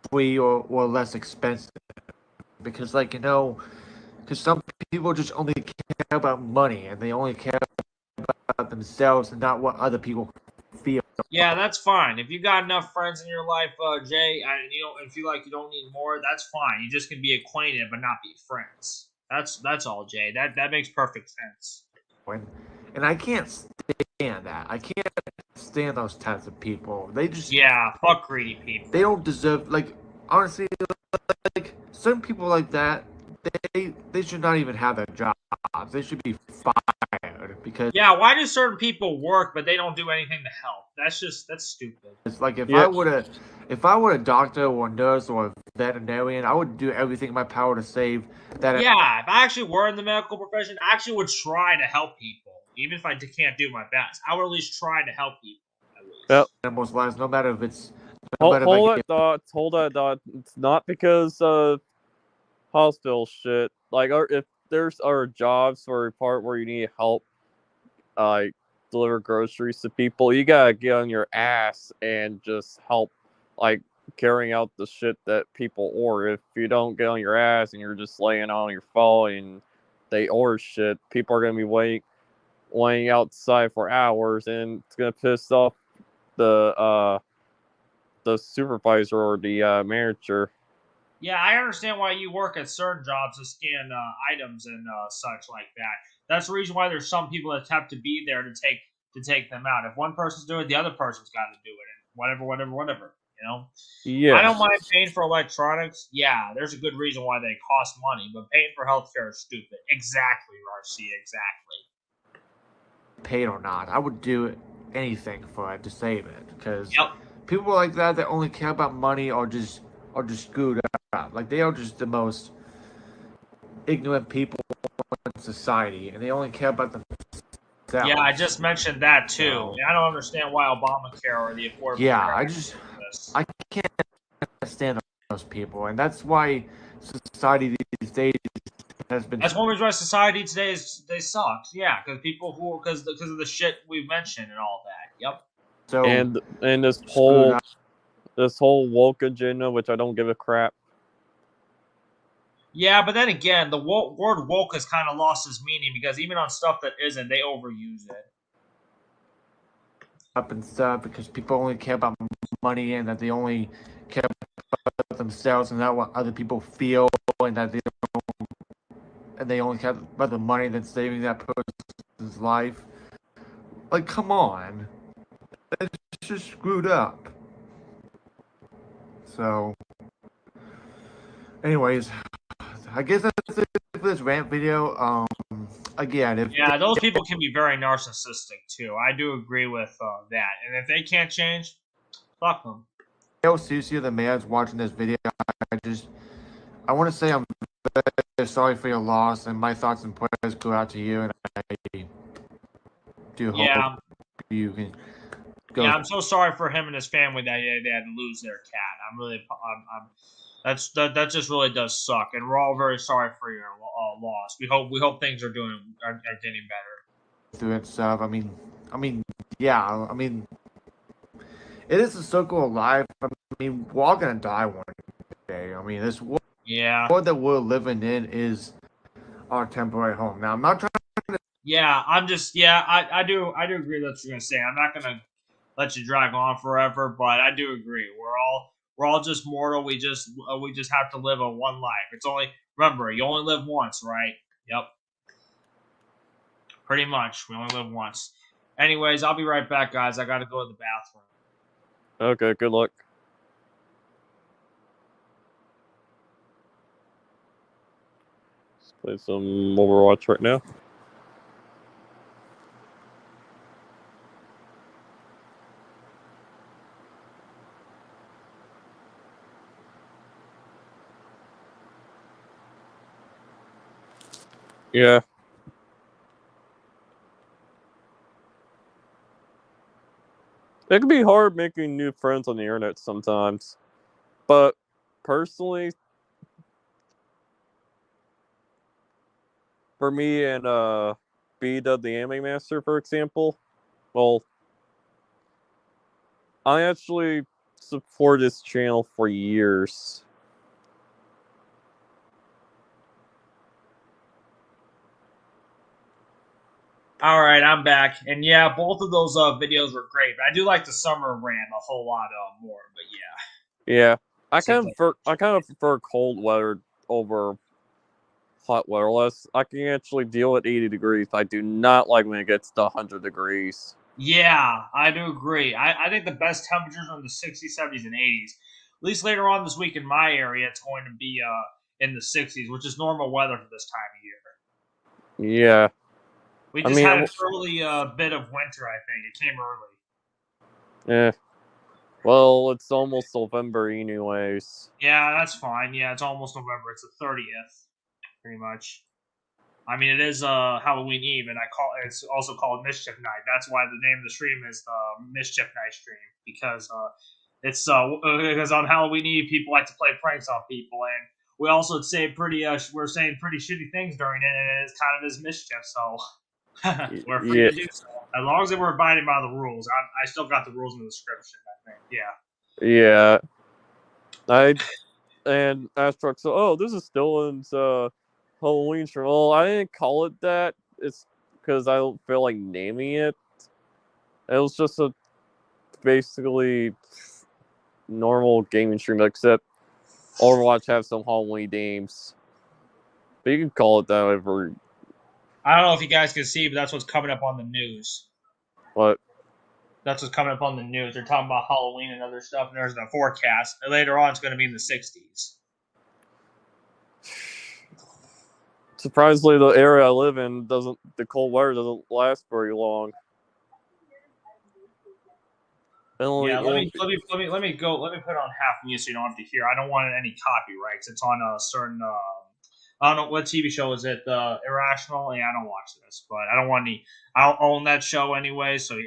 free or less expensive. Because, like, you know, because some people just only care about money and they only care about themselves and not what other people feel. Yeah, that's fine. If you got enough friends in your life, Jay, and you don't, if you like, you don't need more, that's fine. You just can be acquainted but not be friends. That's all, Jay. That makes perfect sense. And I can't stand that. I can't stand those types of people. They just fuck greedy people. They don't deserve, like, honestly, like certain people like that. They should not even have their jobs. They should be fired because why do certain people work but they don't do anything to help? That's stupid. It's like if I were a doctor or a nurse or a veterinarian. I would do everything in my power to save that. Yeah, if I actually were in the medical profession, I actually would try to help people. Even if I can't do my best, I would at least try to help people. At least. Yep. Animals' lives, no matter if it's. Hold that thought. It's not because of hospital shit. Like, if there's jobs or a part where you need help, like deliver groceries to people, you gotta get on your ass and just help, like carrying out the shit that people order. If you don't get on your ass and you're just laying on your phone and they order shit, people are gonna be waiting outside for hours, and it's gonna piss off the supervisor or the manager. Yeah, I understand why you work at certain jobs to scan items and such like that. That's the reason why there's some people that have to be there to take them out. If one person's doing it, the other person's got to do it, and whatever. You know. Yeah. I don't mind paying for electronics. Yeah, there's a good reason why they cost money, but paying for healthcare is stupid. Exactly, Garcia. Exactly. Paid or not, I would do anything for it to save it, because Yep. people like that only care about money or just screwed up. Like, they are just the most ignorant people in society, and they only care about themselves. Yeah, I just mentioned that too. So, I don't understand why Obamacare or the Affordable yeah, Care I Act just is this. I can't stand those people, and that's why society these days has been. That's one reason why society today sucks. Yeah, because of the shit we've mentioned and all that. Yep. So and this screwed whole woke agenda, which I don't give a crap. Yeah, but then again, the word woke has kind of lost its meaning because even on stuff that isn't, they overuse it. up and stuff, because people only care about money, and that they only care about themselves and not what other people feel, and that they only care about the money that's saving that person's life. Like, come on, it's just screwed up. So, anyways, I guess that's it for this rant video. Again, those people can be very narcissistic too. I do agree with that. And if they can't change, fuck them. Susie, the man's watching this video, I want to say I'm very sorry for your loss, and my thoughts and prayers go out to you, and I do hope you can go. Yeah, I'm so sorry for him and his family that they had to lose their cat. That just really does suck, and we're all very sorry for your loss. We hope things are getting better. Through it stuff. I mean, yeah. I mean, it is a circle of life. I mean, we're all gonna die one day. I mean, this world that we're living in is our temporary home. Now, I'm not trying to. Yeah, I do agree with what you're gonna say. I'm not gonna let you drag on forever, but I do agree. We're all just mortal. We just have to live a one life. It's only, remember, you only live once, right? Yep. Pretty much, we only live once. Anyways, I'll be right back, guys. I gotta go to the bathroom. Okay, good luck. Let's play some Overwatch right now. Yeah. It can be hard making new friends on the internet sometimes. But personally, for me and B-Dub the Anime Master, for example, well, I actually support this channel for years. All right, I'm back, and yeah, both of those videos were great. But I do like the summer rant a whole lot more. But yeah. Yeah, I kind of prefer cold weather over hot weather. Unless I can actually deal at 80 degrees. I do not like when it gets to 100 degrees. Yeah, I do agree. I think the best temperatures are in the 60s, 70s, and 80s. At least later on this week in my area, it's going to be in the 60s, which is normal weather for this time of year. Yeah. We just had an early bit of winter, I think. It came early. Yeah. Well, it's almost November anyways. Yeah, that's fine. Yeah, it's almost November. It's the 30th, pretty much. I mean, it is Halloween Eve, and it's also called Mischief Night. That's why the name of the stream is the Mischief Night stream, because it's because on Halloween Eve people like to play pranks on people, and we also say we're saying pretty shitty things during it, and it's kind of as mischief, so we're free to do so as long as we're abiding by the rules. I still got the rules in the description, I think. Yeah. Yeah. And Astrox, so this is Dylan's Halloween stream. Well, I didn't call it that. It's because I don't feel like naming it. It was just a basically normal gaming stream, except Overwatch have some Halloween games. But you can call it that whatever. I don't know if you guys can see, but that's what's coming up on the news. What? That's what's coming up on the news. They're talking about Halloween and other stuff, and there's the forecast. And later on, it's going to be in the 60s. Surprisingly, the area I live in the cold weather doesn't last very long. Yeah, let me put it on half mute so you don't have to hear. I don't want any copyrights. It's on a certain I don't know what TV show is it. Irrational. Yeah, I don't watch this, but I don't want any. I don't own that show anyway, so yeah.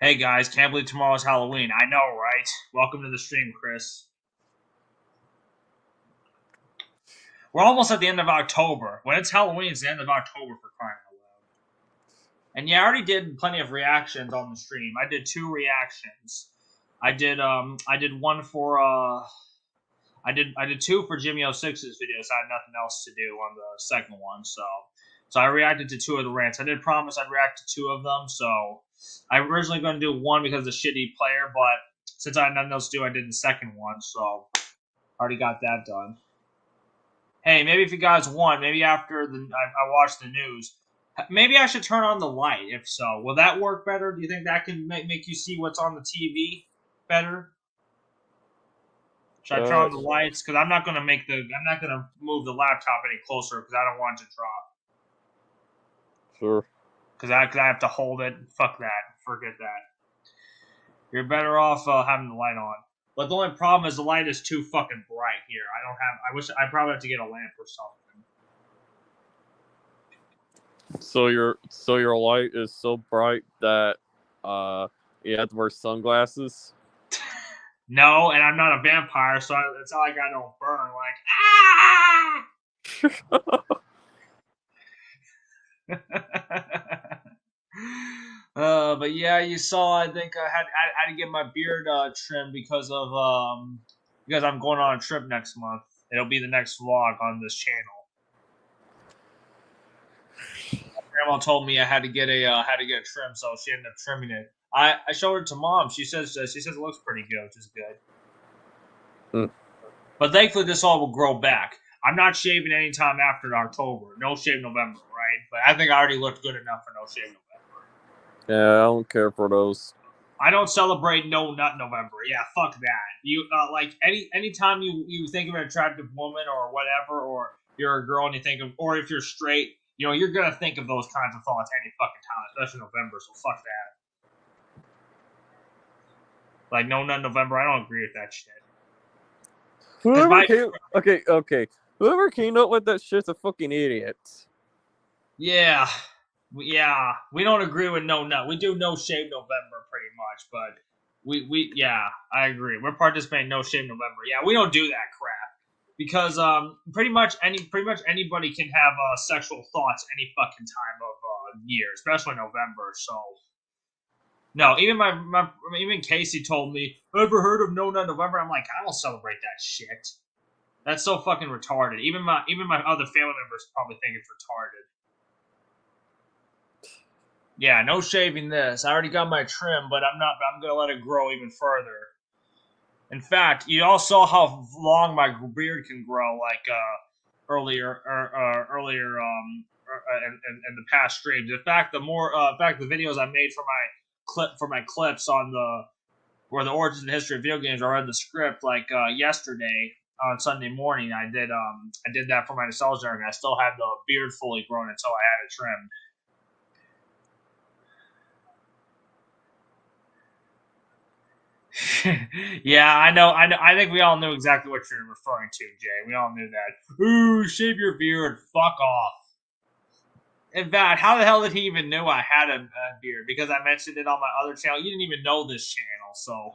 Hey guys, can't believe tomorrow's Halloween. I know, right? Welcome to the stream, Chris. We're almost at the end of October. When it's Halloween, it's the end of October, for crying out loud. And yeah, I already did plenty of reactions on the stream. I did 2 reactions. I did one for I did 2 for Jimmy 06's videos. I had nothing else to do on the second one, so I reacted to 2 of the rants. I did promise I'd react to 2 of them, so I was originally going to do 1 because of the shitty player, but since I had nothing else to do, I did the second one, so I already got that done. Hey, maybe if you guys want, maybe after I watch the news, maybe I should turn on the light. If so, will that work better? Do you think that can make you see what's on the TV better? Should I turn on the lights? Because I'm not gonna move the laptop any closer because I don't want it to drop. Sure. Because I have to hold it. Fuck that. Forget that. You're better off having the light on. But the only problem is the light is too fucking bright here. I probably have to get a lamp or something. So your light is so bright that you have to wear sunglasses? No, and I'm not a vampire, so it's not like I don't burn. But yeah, you saw. I think I had to get my beard trimmed because I'm going on a trip next month. It'll be the next vlog on this channel. My grandma told me I had to get a trim, so she ended up trimming it. I showed it to mom. She says it looks pretty good, which is good. But thankfully, this all will grow back. I'm not shaving anytime after October. No shave November, right? But I think I already looked good enough for no shave November. Yeah, I don't care for those. I don't celebrate No Nut November. Yeah, fuck that. You like anytime you think of an attractive woman or whatever, or you're a girl and you think of, or if you're straight, you're gonna think of those kinds of thoughts any fucking time, especially November. So fuck that. Like No Nut November, I don't agree with that shit. Whoever came up with that shit's a fucking idiot. Yeah, we don't agree with No Nut. We do No Shave November pretty much, but yeah, I agree. We're participating in No Shave November. Yeah, we don't do that crap because pretty much anybody can have sexual thoughts any fucking time of year, especially November. So no, even Casey told me, ever heard of No Nut November? I'm like, I don't celebrate that shit. That's so fucking retarded. Even my other family members probably think it's retarded. Yeah, no shaving this. I already got my trim, but I'm gonna let it grow even further. In fact, you all saw how long my beard can grow, like earlier in the past streams. In fact, the videos I made for my clips on where the origins and history of video games are in the script, like yesterday on Sunday morning, I did that for my nostalgia, and I still had the beard fully grown until I had it trimmed. Yeah, I know. I think we all knew exactly what you're referring to, Jay. We all knew that. Ooh, shave your beard. Fuck off. In fact, how the hell did he even know I had a beard? Because I mentioned it on my other channel. You didn't even know this channel, so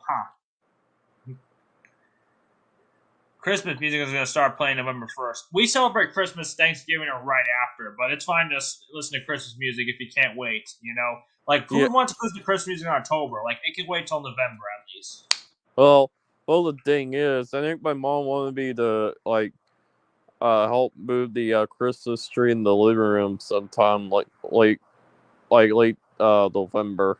Christmas music is going to start playing November 1st. We celebrate Christmas, Thanksgiving, or right after, but it's fine to listen to Christmas music if you can't wait, you know? Like, who would want to listen to Christmas music in October? Like, it can wait till November at least. Well, the thing is, I think my mom wanted me to, like, help move the Christmas tree in the living room sometime, like, late November.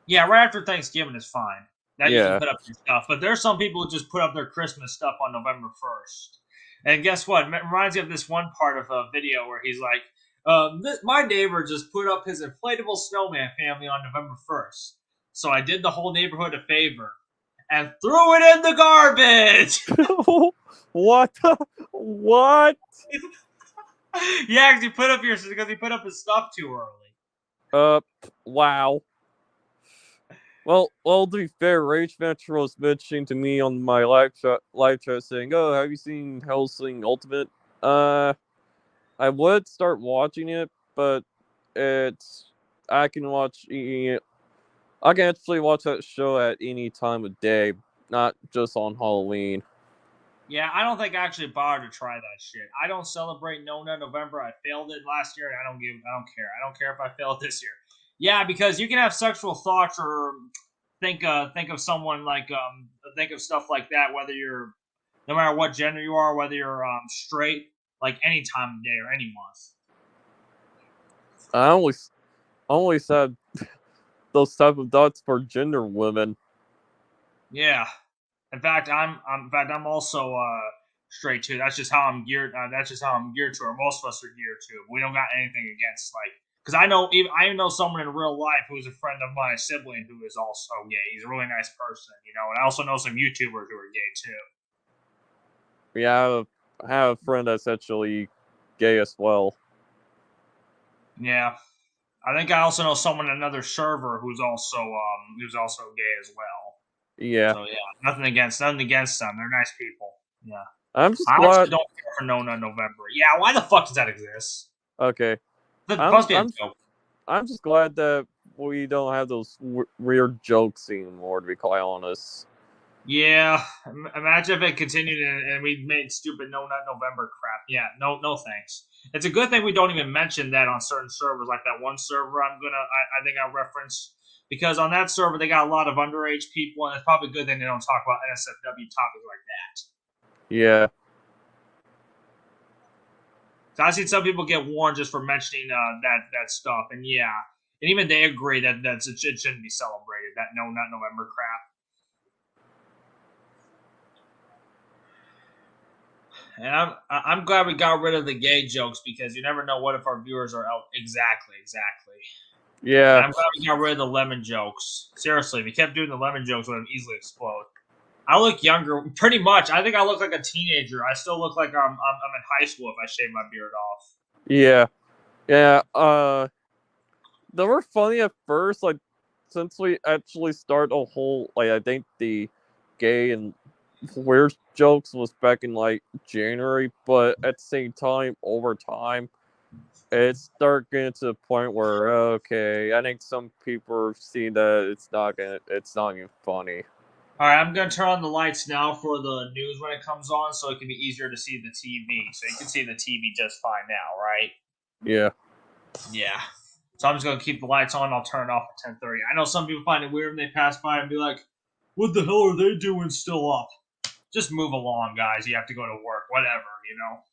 Yeah, right after Thanksgiving is fine. That you Yeah. can put up your stuff. But there's some people who just put up their Christmas stuff on November 1st. And guess what? It reminds me of this one part of a video where he's like, my neighbor just put up his inflatable snowman family on November 1st. So I did the whole neighborhood a favor and threw it in the garbage. What? What? Yeah, because he put up his stuff too early. Wow. Well, to be fair, Rage Metro was mentioning to me on my live chat saying, "Oh, have you seen Hellsing Ultimate?" I would start watching it, but I can actually watch that show at any time of day, not just on Halloween. Yeah, I don't think I actually bothered to try that shit. I don't celebrate No Nut November. I failed it last year, and I don't care. I don't care if I failed this year. Yeah, because you can have sexual thoughts or think of someone like think of stuff like that, whether you're no matter what gender you are, whether you're straight, like any time of day or any month. I only said those type of thoughts for gender women. Yeah. In fact, I'm also straight too. That's just how I'm geared. That's just how I'm geared to, or most of us are geared to. We don't got anything against because I know someone in real life who's a friend of my sibling who is also gay. He's a really nice person, you know. And I also know some YouTubers who are gay too. Yeah, I have a friend that's actually gay as well. Yeah, I think I also know someone in another server who's also gay as well. Yeah. So yeah, nothing against them. They're nice people. Yeah. I'm just I glad. actually don't care for No Nut November. Yeah, why the fuck does that exist? Okay. That must be a joke. I'm just glad that we don't have those weird jokes anymore, to be quite honest. Yeah, imagine if it continued and we made stupid No Nut November crap. Yeah, no thanks. It's a good thing we don't even mention that on certain servers, like that one server I think I referenced, because on that server they got a lot of underage people, and it's probably a good thing they don't talk about NSFW topics like that. Yeah. So I've seen some people get warned just for mentioning that stuff, and yeah, and even they agree that it shouldn't be celebrated. That No Nut November crap. And I'm glad we got rid of the gay jokes, because you never know what if our viewers are out. Exactly. Yeah. And I'm glad we got rid of the lemon jokes. Seriously, if we kept doing the lemon jokes, it would easily explode. I look younger, pretty much. I think I look like a teenager. I still look like I'm in high school if I shave my beard off. Yeah. They were funny at first, like since we actually start a whole I think the gay and weird jokes was back in January, but at the same time, over time, it's starting getting to the point where okay, I think some people see that it's not even funny. All right, I'm gonna turn on the lights now for the news when it comes on, so it can be easier to see the TV. So you can see the TV just fine now, right? Yeah. Yeah. So I'm just gonna keep the lights on. I'll turn it off at 10:30. I know some people find it weird when they pass by and be like, "What the hell are they doing still up?" Just move along, guys. You have to go to work, whatever, you know.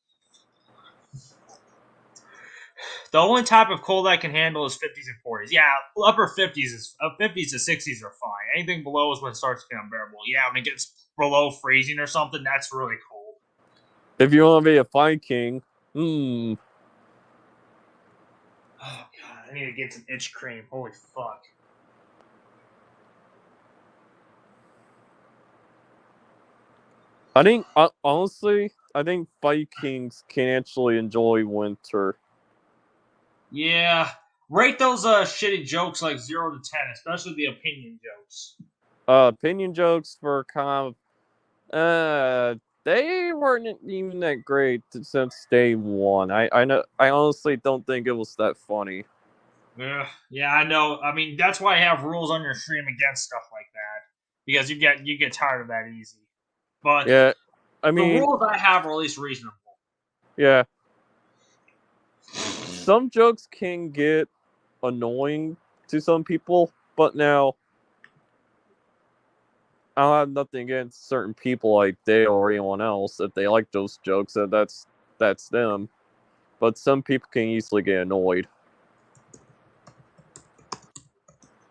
The only type of cold I can handle is 50s and 40s. Yeah, upper 50s to 60s are fine. Anything below is when it starts to get unbearable. Yeah, when it gets below freezing or something, that's really cold. If you want to be a fine king, Oh god, I need to get some itch cream. Holy fuck. I think honestly, I think Vikings can actually enjoy winter. Yeah, rate those shitty jokes like 0 to 10, especially the opinion jokes. Opinion jokes were kind of they weren't even that great since day one. I know I honestly don't think it was that funny. Yeah, I know. I mean, that's why I have rules on your stream against stuff like that, because you get tired of that easy. But Yeah, I the mean, rules I have are at least reasonable. yeah. Some jokes can get annoying to some people, but now I don't have nothing against certain people like Dale or anyone else. If they like those jokes, that's them. But some people can easily get annoyed.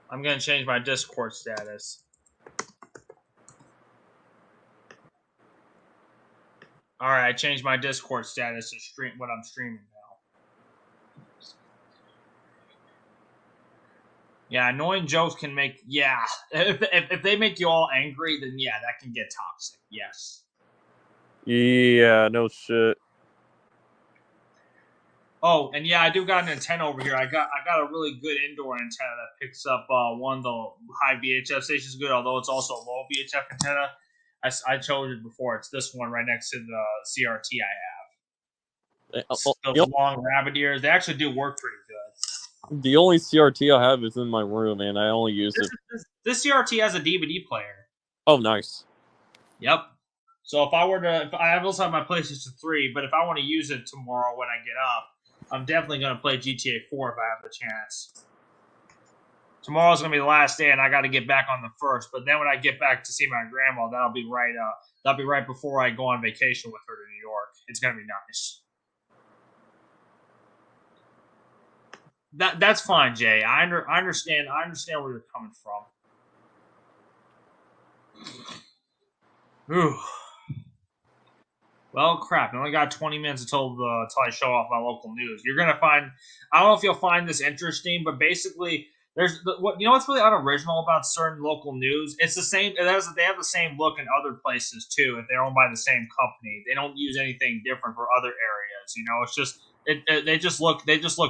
I'm gonna change my Discord status. All right, I changed my Discord status to stream what I'm streaming now. Yeah, annoying jokes can make if they make you all angry, then yeah, that can get toxic. Yes. Yeah, no shit. Oh, and yeah, I do got an antenna over here. I got a really good indoor antenna that picks up one of the high VHF stations good, although it's also a low VHF antenna. I showed it before. It's this one right next to the CRT I have. Those long rabbit ears, they actually do work pretty good. The only CRT I have is in my room, and I only use it. This CRT has a DVD player. Oh, nice. Yep. So if I also have my PlayStation 3, but if I want to use it tomorrow when I get up, I'm definitely going to play GTA 4 if I have the chance. Tomorrow's going to be the last day, and I got to get back on the 1st. But then when I get back to see my grandma, that'll be right before I go on vacation with her to New York. It's going to be nice. That's fine, Jay. I understand. I understand where you're coming from. Ooh. Well, crap. I only got 20 minutes until I show off my local news. You're gonna find. I don't know if you'll find this interesting, but basically, what's really unoriginal about certain local news. It's the same. They have the same look in other places too. If they're owned by the same company, they don't use anything different for other areas. It's just they just look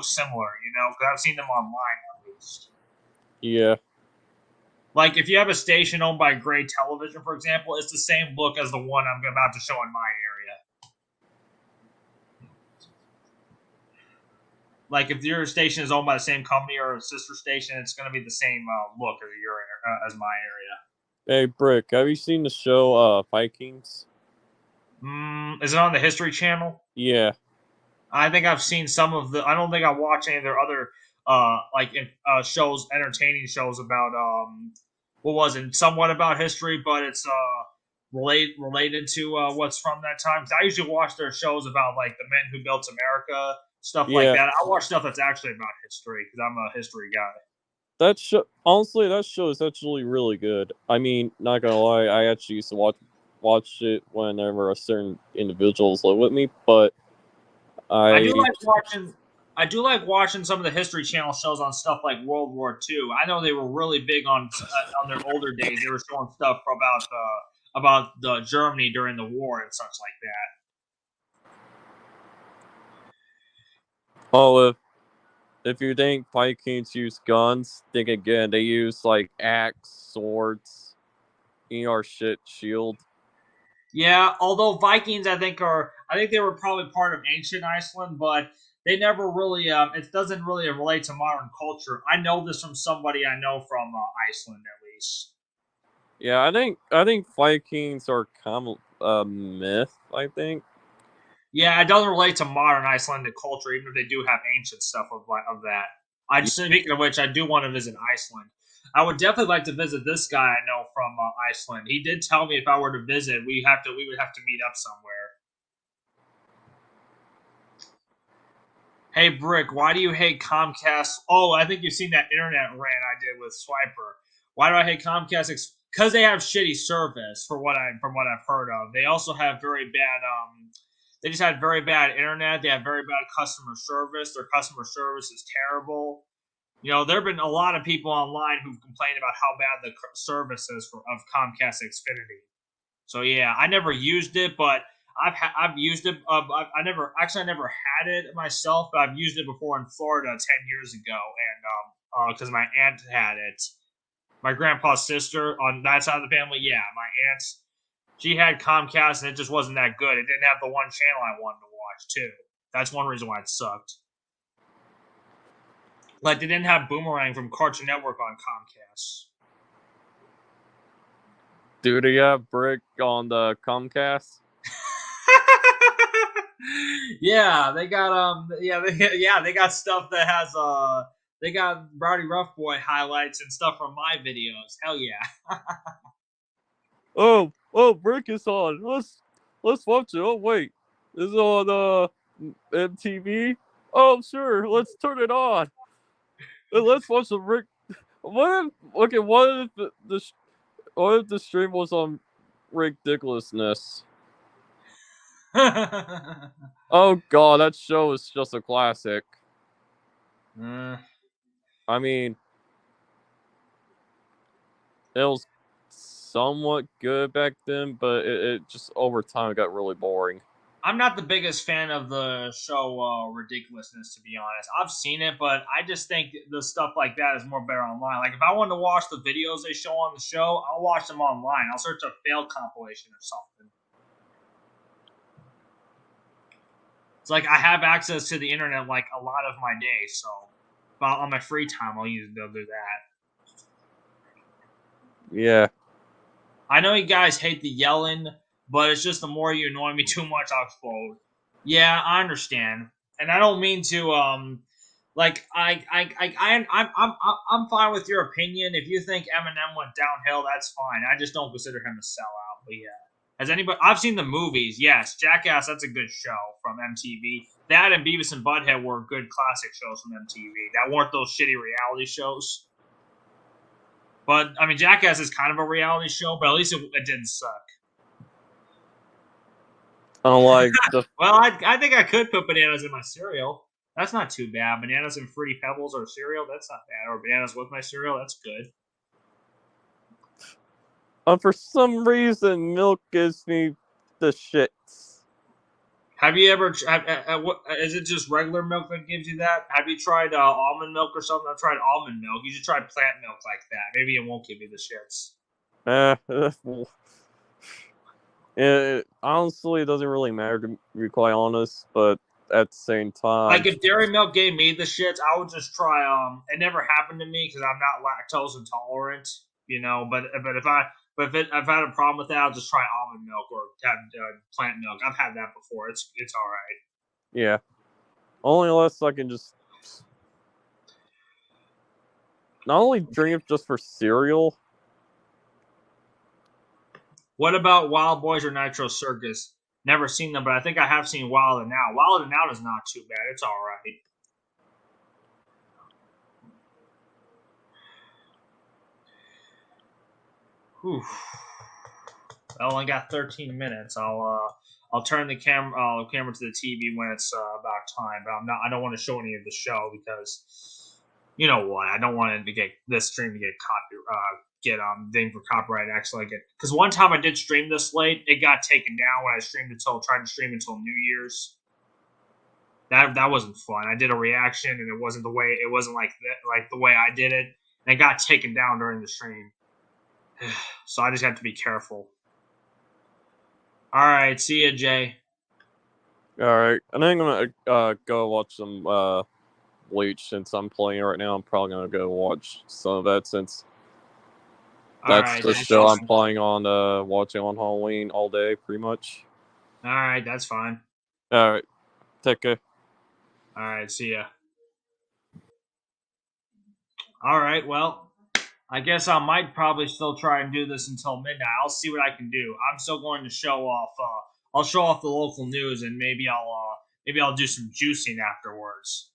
similar. Because I've seen them online at least. Yeah. Like, if you have a station owned by Gray Television, for example, it's the same look as the one I'm about to show in my area. Like, if your station is owned by the same company or a sister station, it's going to be the same look as my area. Hey, Brick, have you seen the show Vikings? Is it on the History Channel? Yeah. I think I've seen some of the. I don't think I watched any of their other shows, entertaining shows about what was it? Somewhat about history, but it's related to what's from that time. Because I usually watch their shows about like the men who built America, stuff like that. I watch stuff that's actually about history because I'm a history guy. That show, honestly, that show is actually really good. I mean, not gonna lie, I actually used to watch it whenever a certain individuals live with me, but I do like watching some of the History Channel shows on stuff like World War II. I know they were really big on their older days. They were showing stuff about the Germany during the war and such like that. Oh, if you think Vikings use guns, think again. They use like axe, swords, shield. Yeah, although Vikings, I think they were probably part of ancient Iceland, but they never really. It doesn't really relate to modern culture. I know this from somebody I know from Iceland, at least. Yeah, I think Vikings are kind of a myth. I think. Yeah, it doesn't relate to modern Icelandic culture, even if they do have ancient stuff of that. Speaking of which, I do want to visit Iceland. I would definitely like to visit this guy I know from Iceland. He did tell me if I were to visit, we would have to meet up somewhere. Hey, Brick, why do you hate Comcast? Oh, I think you've seen that internet rant I did with Swiper. Why do I hate Comcast? Because they have shitty service, from what I've heard of. They also have very bad. They just had very bad internet. They have very bad customer service. Their customer service is terrible. There have been a lot of people online who've complained about how bad the service is of Comcast Xfinity. So yeah, I never used it, but I've used it. I never had it myself, but I've used it before in Florida 10 years ago, and because my aunt had it. My grandpa's sister on that side of the family, yeah, my aunt's, she had Comcast and it just wasn't that good. It didn't have the one channel I wanted to watch too. That's one reason why it sucked. Like they didn't have Boomerang from Cartoon Network on Comcast. Do they have Brick on the Comcast? Yeah, they got they got stuff that has they got Rowdy Rough Boy highlights and stuff from my videos. Hell yeah. Oh, Brick is on. Let's watch it. Oh wait, is it on MTV? Oh sure, let's turn it on. Let's watch the Brick. What if the stream was on ridiculousness? Oh god, that show is just a classic. I mean, it was somewhat good back then, but it just over time got really boring. I'm not the biggest fan of the show Ridiculousness, to be honest. I've seen it, but I just think the stuff like that is more better online. Like, if I wanted to watch the videos they show on the show, I'll watch them online. I'll search a fail compilation or something. It's like I have access to the internet like a lot of my day, so on my free time, I'll do that. Yeah. I know you guys hate the yelling, but it's just the more you annoy me too much, I'll explode. Yeah, I understand, and I don't mean to like I'm fine with your opinion. If you think Eminem went downhill, that's fine. I just don't consider him a sellout. But yeah, has anybody? I've seen the movies. Yes, Jackass. That's a good show from MTV. That and Beavis and Butthead were good classic shows from MTV. That weren't those shitty reality shows. But I mean, Jackass is kind of a reality show, but at least it didn't suck. Unlike the well, I think I could put bananas in my cereal. That's not too bad. Bananas and Fruity Pebbles or cereal, that's not bad. Or bananas with my cereal, that's good. For some reason, milk gives me the shits. Have you ever? Is it just regular milk that gives you that? Have you tried almond milk or something? I've tried almond milk. You should try plant milk like that. Maybe it won't give you the shits. It honestly doesn't really matter to be quite honest, but at the same time, like if dairy milk gave me the shits, I would just try. It never happened to me because I'm not lactose intolerant, you know. But if I had a problem with that, I'll just try almond milk or have plant milk. I've had that before. It's all right. Yeah, only unless I can just not only drink it just for cereal. What about Wild Boys or Nitro Circus? Never seen them, but I think I have seen Wild and Out. Wild and Out is not too bad. It's all right. Whew. I only got 13 minutes. I'll turn the camera to the TV when it's about time. But I don't want to show any of the show because you know what? I don't want it to get this stream to get dinged for copyright. Actually, because one time I did stream this late, it got taken down when I tried to stream until New Year's. That wasn't fun. I did a reaction and it wasn't like the way I did it, and it got taken down during the stream. So I just have to be careful. All right, see ya, Jay. All right, I think I'm gonna go watch some Bleach since I'm playing it right now. I'm probably gonna go watch some of that since that's the show I'm planning on watching on Halloween all day, pretty much. All right, that's fine. All right, take care. All right, see ya. All right, well, I guess I might probably still try and do this until midnight. I'll see what I can do. I'm still going to show off. I'll show off the local news, and maybe I'll do some juicing afterwards.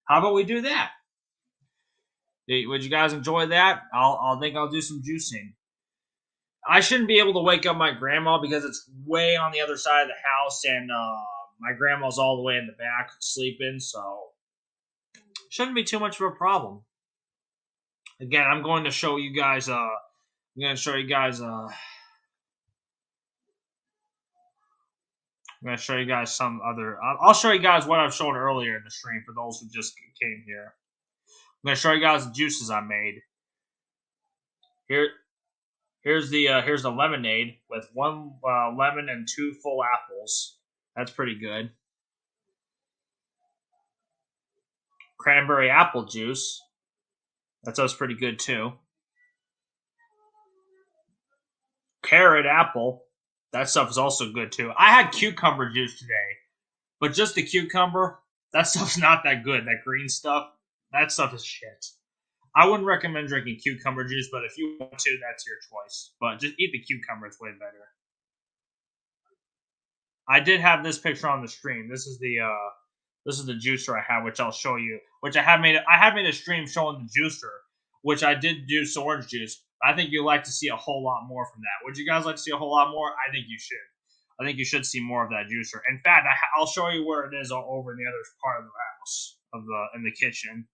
How about we do that? Would you guys enjoy that? I'll think I'll do some juicing. I shouldn't be able to wake up my grandma because it's way on the other side of the house, and my grandma's all the way in the back sleeping, so shouldn't be too much of a problem. Again, I'm going to show you guys. I'm going to show you guys some other. I'll show you guys what I've shown earlier in the stream for those who just came here. I'm going to show you guys the juices I made. Here's the lemonade with 1 lemon and 2 full apples. That's pretty good. Cranberry apple juice. That sounds pretty good too. Carrot apple. That stuff is also good too. I had cucumber juice today, but just the cucumber, that stuff's not that good. That green stuff, that stuff is shit. I wouldn't recommend drinking cucumber juice, but if you want to, that's your choice. But just eat the cucumber; it's way better. I did have this picture on the stream. This is the juicer I have, which I'll show you. Which I have made a stream showing the juicer, which I did do orange juice. I think you'd like to see a whole lot more from that. Would you guys like to see a whole lot more? I think you should. I think you should see more of that juicer. In fact, I'll show you where it is over in the other part of the house, in the kitchen.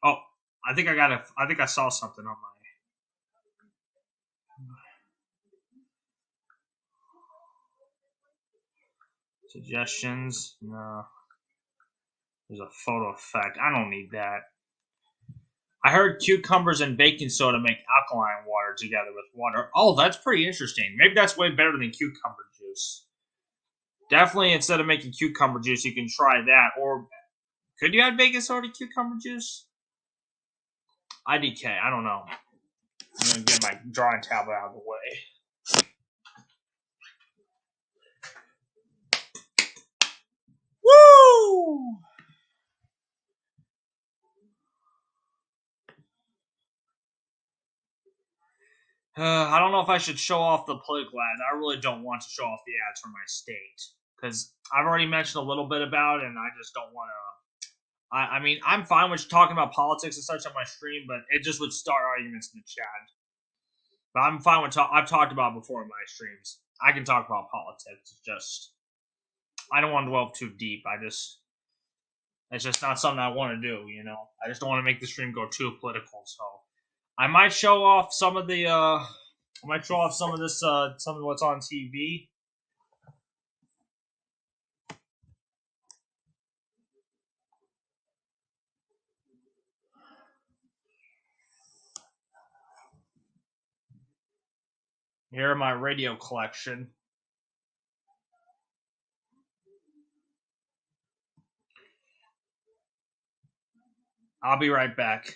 Oh, I think I saw something on my suggestions. No. There's a photo effect. I don't need that. I heard cucumbers and baking soda make alkaline water together with water. Oh, that's pretty interesting. Maybe that's way better than cucumber juice. Definitely, instead of making cucumber juice, you can try that. Or could you add baking soda to cucumber juice? IDK. I don't know. I'm going to get my drawing tablet out of the way. Woo! I don't know if I should show off the political ads. I really don't want to show off the ads for my state. Because I've already mentioned a little bit about it, and I just don't want to. I mean, I'm fine with talking about politics and such on my stream, but it just would start arguments in the chat. But I'm fine with I've talked about it before in my streams. I can talk about politics. It's just I don't want to delve too deep. It's just not something I want to do. You know, I just don't want to make the stream go too political. So I might show off some of the. I might show off some of this. Some of what's on TV. Here are my radio collection. I'll be right back.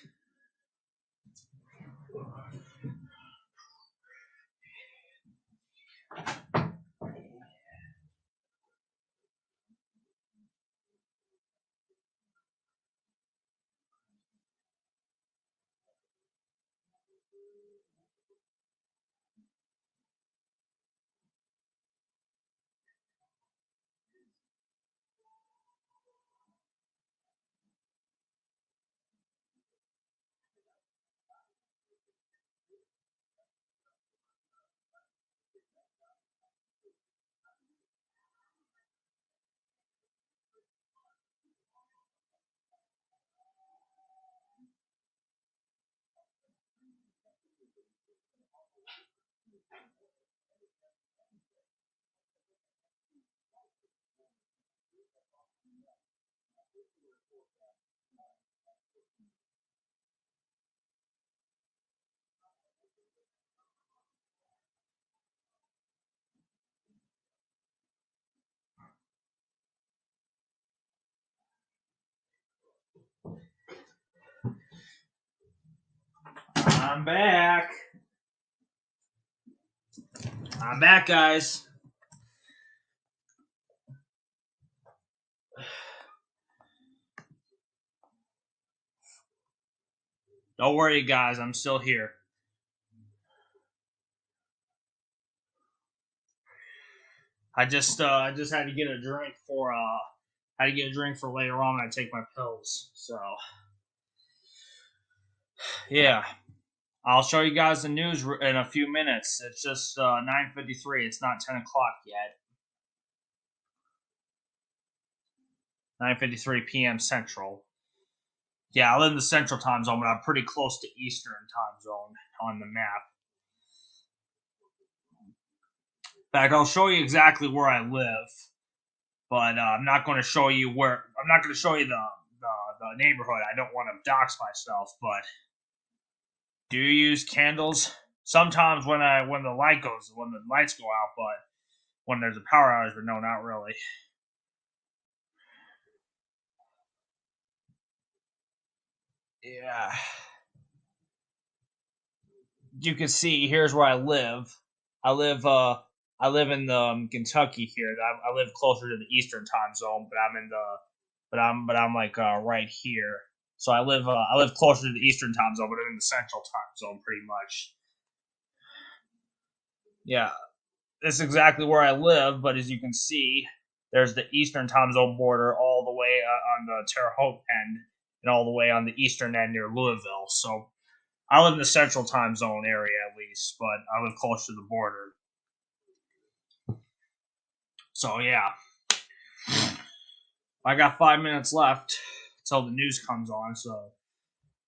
I'm back. I'm back, guys. Don't worry, guys. I'm still here. I just had to get a drink for later on when I take my pills. So yeah, I'll show you guys the news in a few minutes. It's just 9:53. It's not 10 o'clock yet. 9:53 p.m. Central. Yeah, I live in the Central Time Zone, but I'm pretty close to Eastern Time Zone on the map. In fact, I'll show you exactly where I live. but I'm not going to show you where. I'm not going to show you the neighborhood. I don't want to dox myself. But do you use candles? Sometimes when the lights go out, but when there's a power outage, but no, not really. Yeah. You can see here's where I live. I live in Kentucky here. I live closer to the Eastern time zone, but I'm like right here. So I live closer to the Eastern time zone, but I'm in the Central time zone pretty much. Yeah, that's exactly where I live. But as you can see, there's the Eastern time zone border all the way on the Terre Haute end, and all the way on the eastern end near Louisville. So I live in the Central time zone area at least, but I live close to the border. So yeah, I got 5 minutes left until the news comes on. So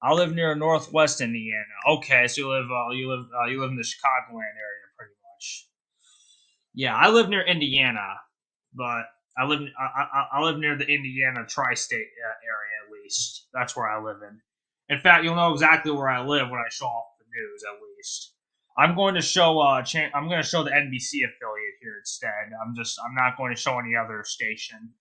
I live near Northwest Indiana. Okay, so you live in the Chicagoland area, pretty much. Yeah, I live near Indiana, but I live near the Indiana tri-state area at least. That's where I live in. In fact, you'll know exactly where I live when I show off the news. At least I'm going to show I'm going to show the NBC affiliate here instead. I'm not going to show any other station.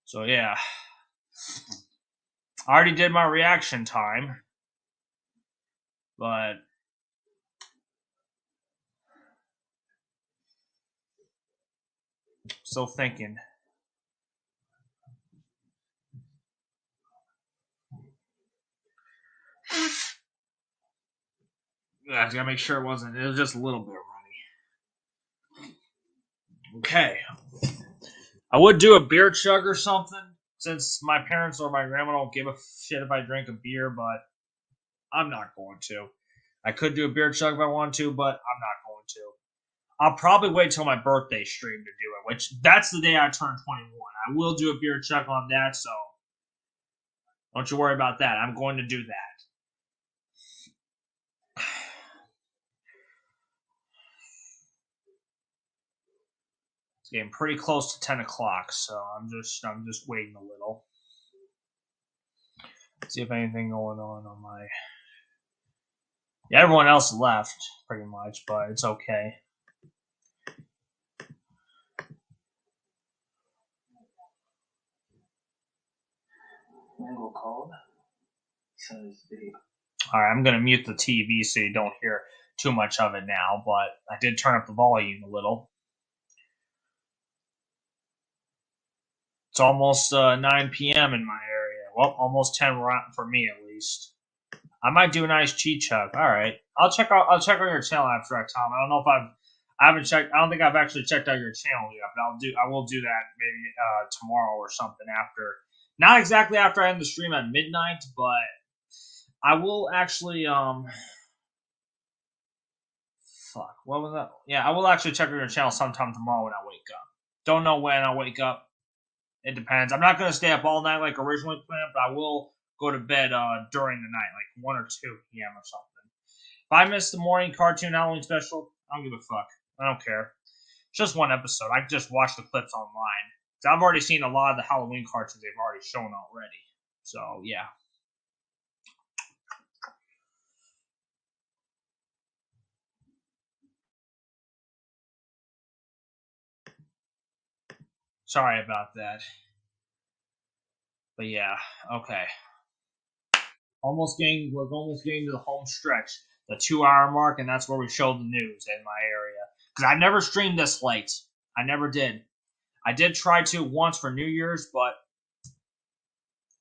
So yeah, I already did my reaction time, but still thinking. Yeah, I gotta make sure it wasn't. It was just a little bit runny. Okay. I would do a beer chug or something, since my parents or my grandma don't give a shit if I drink a beer, but I'm not going to. I could do a beer chug if I want to, but I'm not going to. I'll probably wait till my birthday stream to do it, which that's the day I turn 21. I will do a beer chug on that, so don't you worry about that. I'm going to do that. It's getting pretty close to 10 o'clock, so I'm just waiting a little. See if anything going on my. Yeah, everyone else left pretty much, but it's okay. Angle code says the. All right, I'm gonna mute the TV so you don't hear too much of it now, but I did turn up the volume a little. It's almost 9 p.m. in my area. Well, almost 10 for me at least. I might do a nice cheat chug. All right, I'll check out your channel after that, Tom. I don't know if I haven't checked. I don't think I've actually checked out your channel yet, but I will do that maybe tomorrow or something after. Not exactly after I end the stream at midnight, but I will actually fuck. What was that? Yeah, I will actually check out your channel sometime tomorrow when I wake up. Don't know when I'll wake up. It depends. I'm not gonna stay up all night like originally planned, but I will go to bed during the night, like 1 or 2 p.m. or something. If I miss the morning cartoon Halloween special, I don't give a fuck. I don't care. It's just one episode. I just watch the clips online. So I've already seen a lot of the Halloween cartoons they've already shown already. So yeah. Sorry about that. But yeah, okay. We're almost getting to the home stretch, the 2 hour mark, and that's where we show the news in my area. Because I never streamed this late. I never did. I did try to once for New Year's, but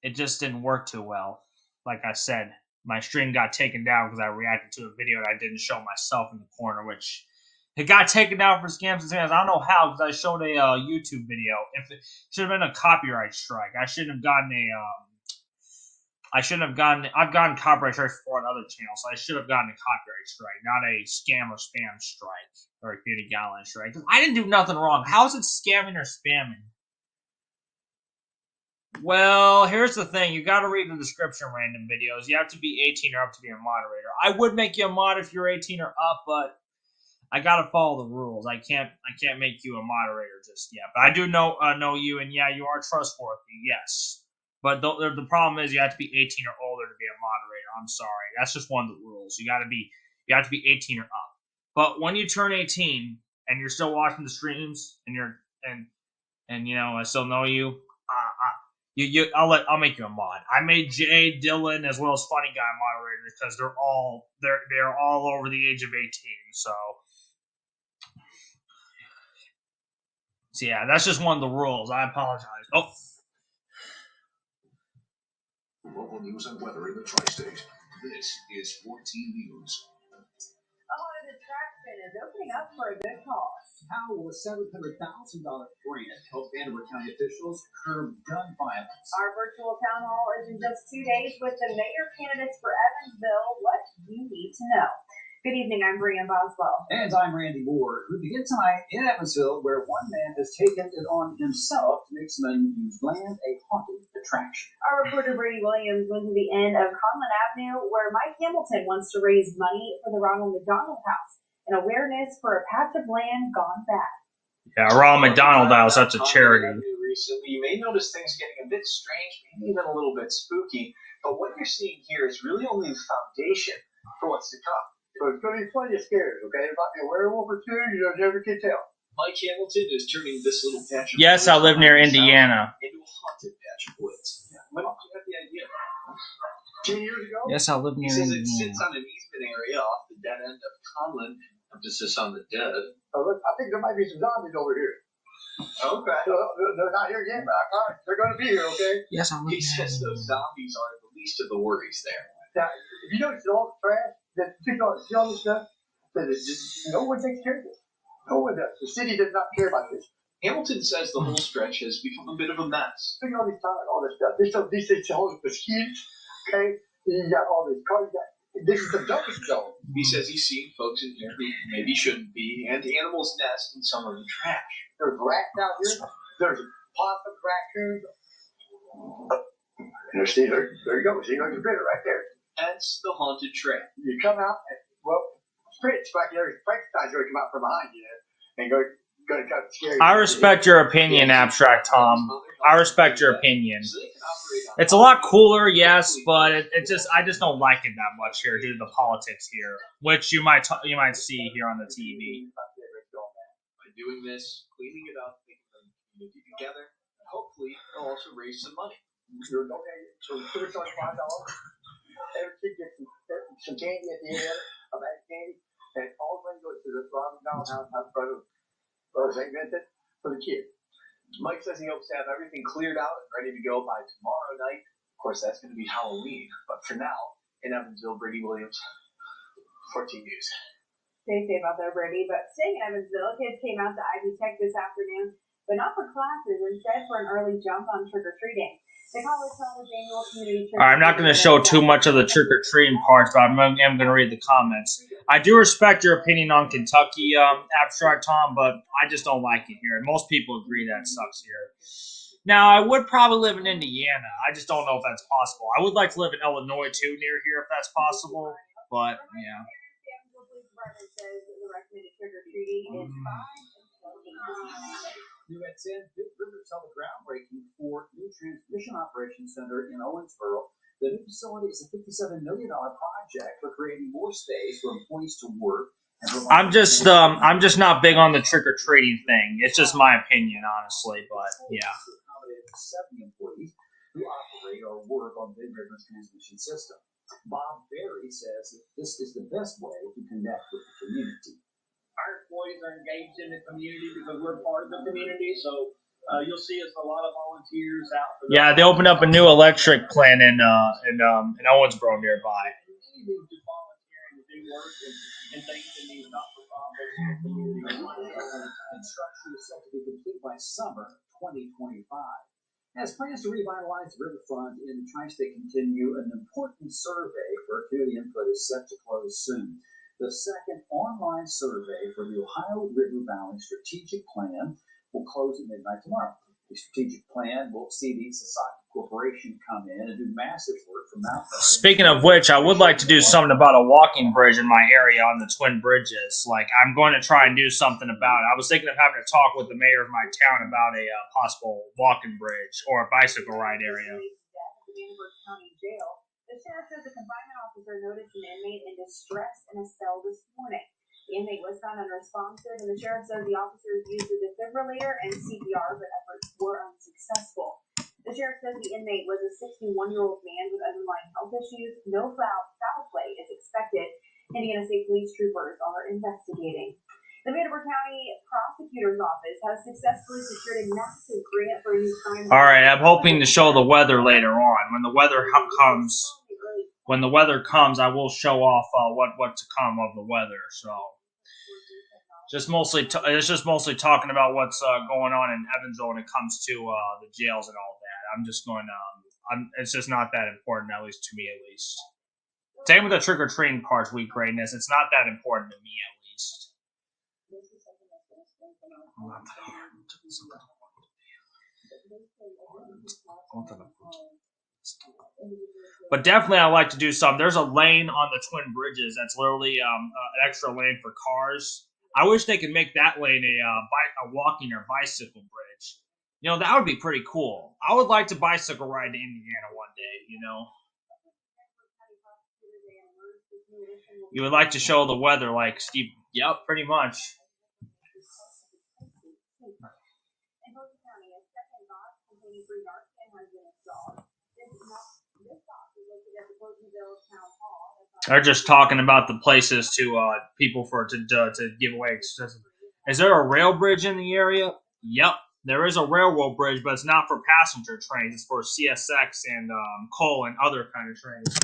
it just didn't work too well. Like I said, my stream got taken down because I reacted to a video that I didn't show myself in the corner, which it got taken down for scams and scams. I don't know how, because I showed a YouTube video. If it should have been a copyright strike, I shouldn't have gotten a. I've gotten copyright strikes before on other channels, so I should have gotten a copyright strike, not a scam or spam strike or a community guideline strike. Because I didn't do nothing wrong. How is it scamming or spamming? Well, here's the thing. You got to read the description random videos. You have to be 18 or up to be a moderator. I would make you a mod if you're 18 or up, but I got to follow the rules. I can't make you a moderator just yet. But I do know you, and yeah, you are trustworthy. Yes. But the problem is you have to be 18 or older to be a moderator. I'm sorry. That's just one of the rules. You have to be 18 or up. But when you turn 18 and you're still watching the streams and you know I still know you, I'll make you a mod. I made Jay, Dylan, as well as Funny Guy moderators because they're all over the age of 18. So yeah, that's just one of the rules. I apologize. Oh. Local news and weather in the tri-state. This is 14 News. A haunted attraction is opening up for a good cause. How will a $700,000 grant help Vanderbilt County officials curb gun violence? Our virtual town hall is in just 2 days with the mayor candidates for Evansville. What you need to know. Good evening, I'm Brian Boswell. And I'm Randy Moore. We begin tonight in Evansville, where one man has taken it on himself to make some unused land a haunted attraction. Our reporter Brady Williams went to the end of Conlin Avenue, where Mike Hamilton wants to raise money for the Ronald McDonald House, an awareness for a patch of land gone bad. Yeah, Ronald McDonald House, that's a charity. Recently, you may notice things getting a bit strange, maybe even a little bit spooky, but what you're seeing here is really only the foundation for what's to come. So it's going to be plenty of scares, okay? It might be a werewolf or two, you never can tell. Mike Hamilton is turning this little patch of Yes, I live near Indiana. into a haunted patch of woods. When did you have the idea? 2 years ago? Yes, I live near Indiana. He says it sits on an easement area off the dead end of Conlin. Emphasis on the dead. Oh, look, I think there might be some zombies over here. Okay. They're not here yet, but I promise they're going to be here, okay? Yes, I live He says those zombies are the least of the worries there. Now, if you notice all the trash, see all this stuff, that is just, no one takes care of this. No one does. The city does not care about this. Hamilton says the whole stretch has become a bit of a mess. Look at all these tires, all this stuff. These things hold mosquitoes, okay? You got all these cars. This is the dumping zone. He says he's seen folks in here who maybe shouldn't be, and animals nest in some of the trash. There's rats out here. There's possums, raccoons. There you go. See, there's a critter right there. That's the haunted trail. You come out, and, well, Fritz right there, Frankenstein's going to come out from behind you and going to kind of scare you. I respect your opinion, Abstract Tom. I respect your opinion. It's a lot cooler, yes, but I just don't like it that much here due to the politics here, which you might see here on the TV. By doing this, cleaning it up, making the community together, and hopefully it'll also raise some money. You're donating, so put us on $5. Every kid gets some candy at the end, a bag of candy, and all the money goes to the Ronald McDonald House out front of St. Vincent for the kids. Mike says he hopes to have everything cleared out and ready to go by tomorrow night. Of course, that's going to be Halloween. But for now, in Evansville, Brady Williams, 14 News. Stay safe out there, Brady. But staying in Evansville, kids came out to Ivy Tech this afternoon, but not for classes, instead for an early jump on trick-or-treating. The college held its annual community trick. I'm not going to show too much of the trick-or-treating parts, but I'm going to read the comments. I do respect your opinion on Kentucky, Abstract Tom, but I just don't like it here. Most people agree that it sucks here. Now, I would probably live in Indiana. I just don't know if that's possible. I would like to live in Illinois, too, near here, if that's possible. But, yeah. New at 10, Big River's held a groundbreaking for new transmission operations center in Owensboro. The new facility is a $57 million project for creating more space for employees to work. I'm just not big on the trick-or-treating thing. It's just my opinion, honestly, but yeah. 70 employees who operate or work on Big River's transmission system. Bob Berry says that this is the best way to connect with the community. Our employees are engaged in the community because we're part of the community, so you'll see us a lot of volunteers out. Yeah, they opened up a new electric plant in Owensboro nearby. Anything to volunteering to do work and things in these not-for-profits in the community. Construction is set to be complete by summer 2025. As plans to revitalize the riverfront in the tri-state continue, an important survey for community input is set to close soon. The second online survey for the Ohio River Valley Strategic Plan will close at midnight tomorrow. The strategic plan will see the society corporation come in and do massive work from Mount. Speaking of which, I would like to do something about a walking bridge in my area on the Twin Bridges. Like, I'm going to try and do something about it. I was thinking of having a talk with the mayor of my town about a possible walking bridge or a bicycle ride area. The sheriff says a confinement officer noticed an inmate in distress in a cell this morning. The inmate was found unresponsive, and the sheriff says the officers used a defibrillator and CPR, but efforts were unsuccessful. The sheriff says the inmate was a 61-year-old man with underlying health issues. No foul play is expected. Indiana State Police troopers are investigating. The Vanderbilt County Prosecutor's Office has successfully secured a massive grant for a new crime. All right, I'm hoping to show the weather later on. When the weather comes, I will show off what to come of the weather. So, it's just mostly talking about what's going on in Evansville when it comes to the jails and all that. I'm just going it's just not that important, at least to me, at least. Same with the trick or treating parts, weak greatness. It's not that important to me, at least. But definitely, I like to do some. There's a lane on the Twin Bridges that's literally an extra lane for cars. I wish they could make that lane a walking or bicycle bridge. You know, that would be pretty cool. I would like to bicycle ride to Indiana one day, you know. You would like to show the weather, like Steve. Yep, pretty much. They're just talking about the places to people to give away. Is there a rail bridge in the area? Yep, there is a railroad bridge, but it's not for passenger trains. It's for CSX and coal and other kind of trains.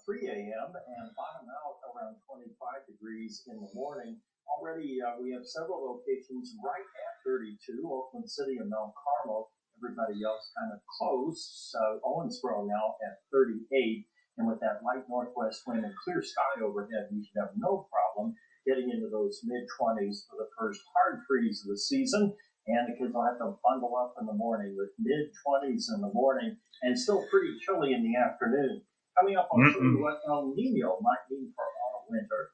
3 a.m. and bottom out around 25 degrees in the morning. Already, we have several locations right at 32, Oakland City and Mount Carmel. Everybody else kind of close. Owensboro now at 38. And with that light northwest wind and clear sky overhead, we should have no problem getting into those mid-20s for the first hard freeze of the season. And the kids will have to bundle up in the morning with mid-20s in the morning and still pretty chilly in the afternoon. Coming up, I'll show you what El Nino might mean for our winter.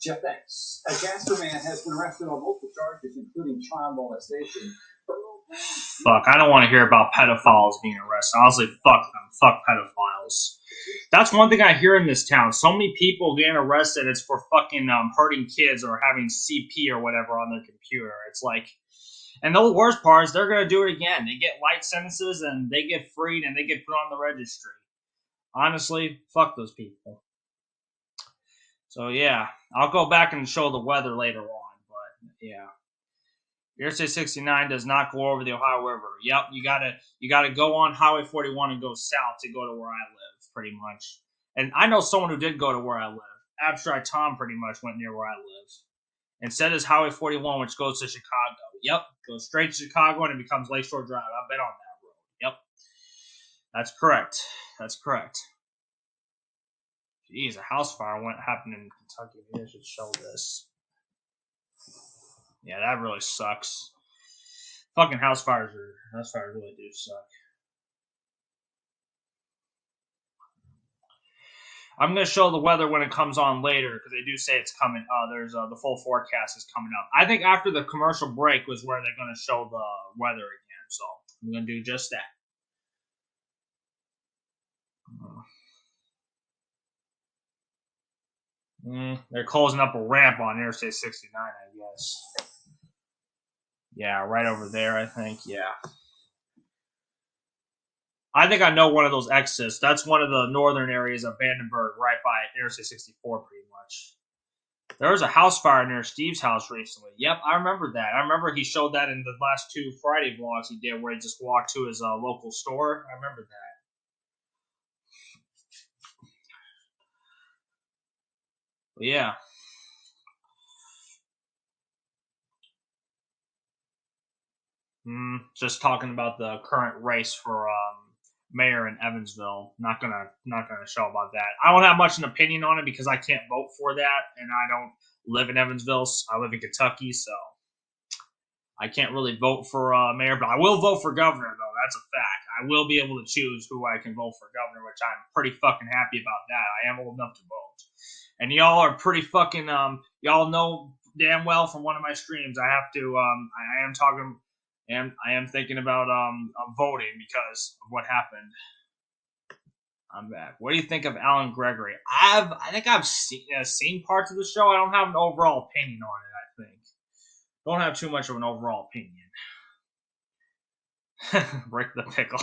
Jeff, thanks. A Jasper man has been arrested on multiple charges, including child molestation. Fuck, I don't want to hear about pedophiles being arrested. Honestly, fuck them. Fuck pedophiles. That's one thing I hear in this town. So many people getting arrested, it's for fucking hurting kids or having CP or whatever on their computer. It's like, and the worst part is they're going to do it again. They get light sentences and they get freed and they get put on the registry. Honestly, fuck those people. So yeah, I'll go back and show the weather later on, but yeah. Interstate 69 does not go over the Ohio River. Yep, you gotta go on Highway 41 and go south to go to where I live, pretty much. And I know someone who did go to where I live. Abstract Tom pretty much went near where I live. Instead is Highway 41, which goes to Chicago. Yep, goes straight to Chicago and it becomes Lakeshore Drive. I've been on that road. Yep, that's correct. That's correct. Jeez, a house fire happened in Kentucky. Maybe I should show this. Yeah, that really sucks. Fucking house fires really do suck. I'm going to show the weather when it comes on later because they do say it's coming. There's the full forecast is coming up. I think after the commercial break was where they're going to show the weather again. So I'm going to do just that. They're closing up a ramp on Interstate 69, I guess. Yeah, right over there, I think. Yeah. I think I know one of those exits. That's one of the northern areas of Vandenberg, right by Interstate 64, pretty much. There was a house fire near Steve's house recently. Yep, I remember that. I remember he showed that in the last 2 Friday vlogs he did, where he just walked to his local store. I remember that. But yeah. Just talking about the current race for mayor in Evansville. Not gonna show about that. I don't have much an opinion on it because I can't vote for that, and I don't live in Evansville. I live in Kentucky, so I can't really vote for mayor, but I will vote for governor, though. That's a fact. I will be able to choose who I can vote for governor, which I'm pretty fucking happy about that. I am old enough to vote. And y'all are pretty fucking, y'all know damn well from one of my streams, I have to, I am talking, and I am thinking about, voting because of what happened. I'm back. What do you think of Alan Gregory? I think I've seen parts of the show. I don't have an overall opinion on it, I think. Don't have too much of an overall opinion. Break the pickle.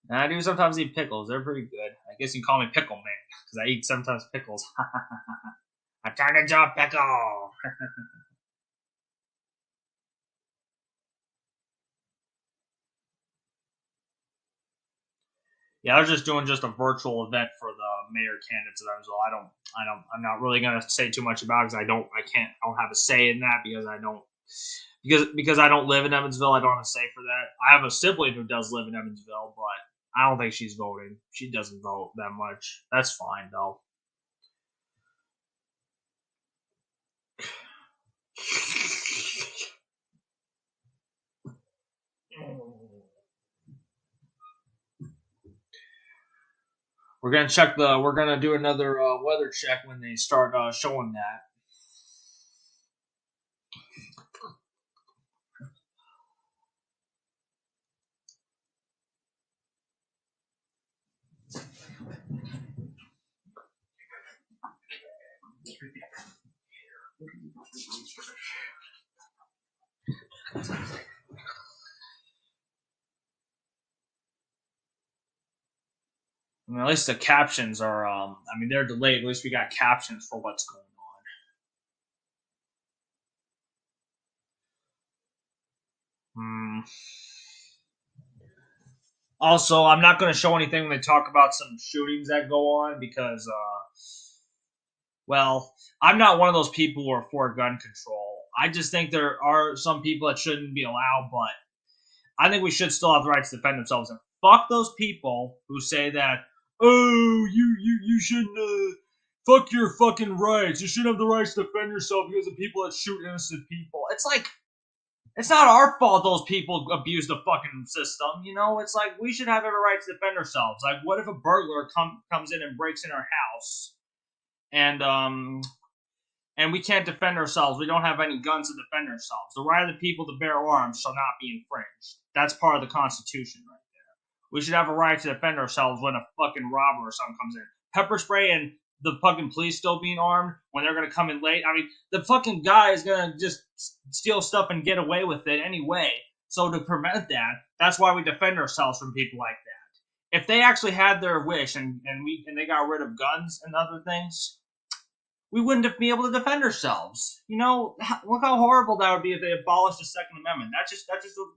I do sometimes eat pickles. They're pretty good. I guess you can call me Pickle Man, because I eat sometimes pickles. I turned into a pickle. Yeah, I was just doing a virtual event for the mayor candidates of Evansville. I'm not really gonna say too much about it because I don't have a say in that because I don't live in Evansville. I don't have a say for that. I have a sibling who does live in Evansville, but I don't think she's voting. She doesn't vote that much. That's fine though. We're gonna do another weather check when they start showing that. I mean, at least the captions are, I mean, they're delayed. At least we got captions for what's going on. Also, I'm not going to show anything when they talk about some shootings that go on because, well, I'm not one of those people who are for gun control. I just think there are some people that shouldn't be allowed, but I think we should still have the right to defend themselves. And fuck those people who say that, oh, you shouldn't, fuck your fucking rights. You shouldn't have the rights to defend yourself because of people that shoot innocent people. It's like, it's not our fault those people abuse the fucking system, you know? It's like, we should have every right to defend ourselves. Like, what if a burglar comes in and breaks in our house and we can't defend ourselves? We don't have any guns to defend ourselves. The right of the people to bear arms shall not be infringed. That's part of the Constitution right there. We should have a right to defend ourselves when a fucking robber or something comes in. Pepper spray and the fucking police still being armed when they're going to come in late. I mean, the fucking guy is going to just steal stuff and get away with it anyway. So to prevent that, that's why we defend ourselves from people like that. If they actually had their wish and they got rid of guns and other things, we wouldn't be able to defend ourselves. You know, look how horrible that would be if they abolished the Second Amendment.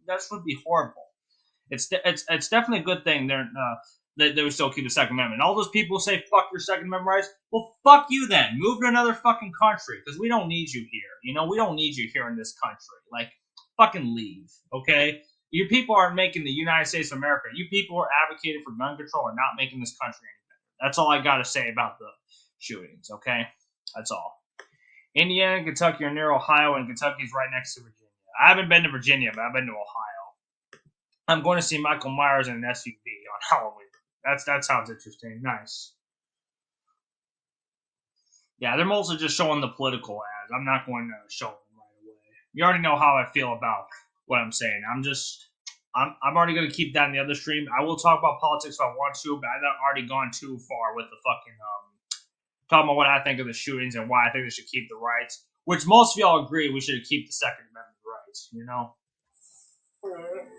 That would be horrible. It's definitely a good thing they would still keep the Second Amendment. All those people say fuck your Second Amendment rights. Well, fuck you then. Move to another fucking country because we don't need you here. You know, we don't need you here in this country. Like, fucking leave, okay? You people aren't making the United States of America. You people who are advocating for gun control are not making this country any better. That's all I got to say about the shootings, okay? That's all. Indiana and Kentucky are near Ohio, and Kentucky's right next to Virginia. I haven't been to Virginia, but I've been to Ohio. I'm going to see Michael Myers in an SUV on Halloween. That sounds interesting. Nice. Yeah, they're mostly just showing the political ads. I'm not going to show them right away. You already know how I feel about what I'm saying. I'm already going to keep that in the other stream. I will talk about politics if I want to, but I've already gone too far with the fucking talking about what I think of the shootings and why I think they should keep the rights, which most of y'all agree we should keep the Second Amendment rights, you know?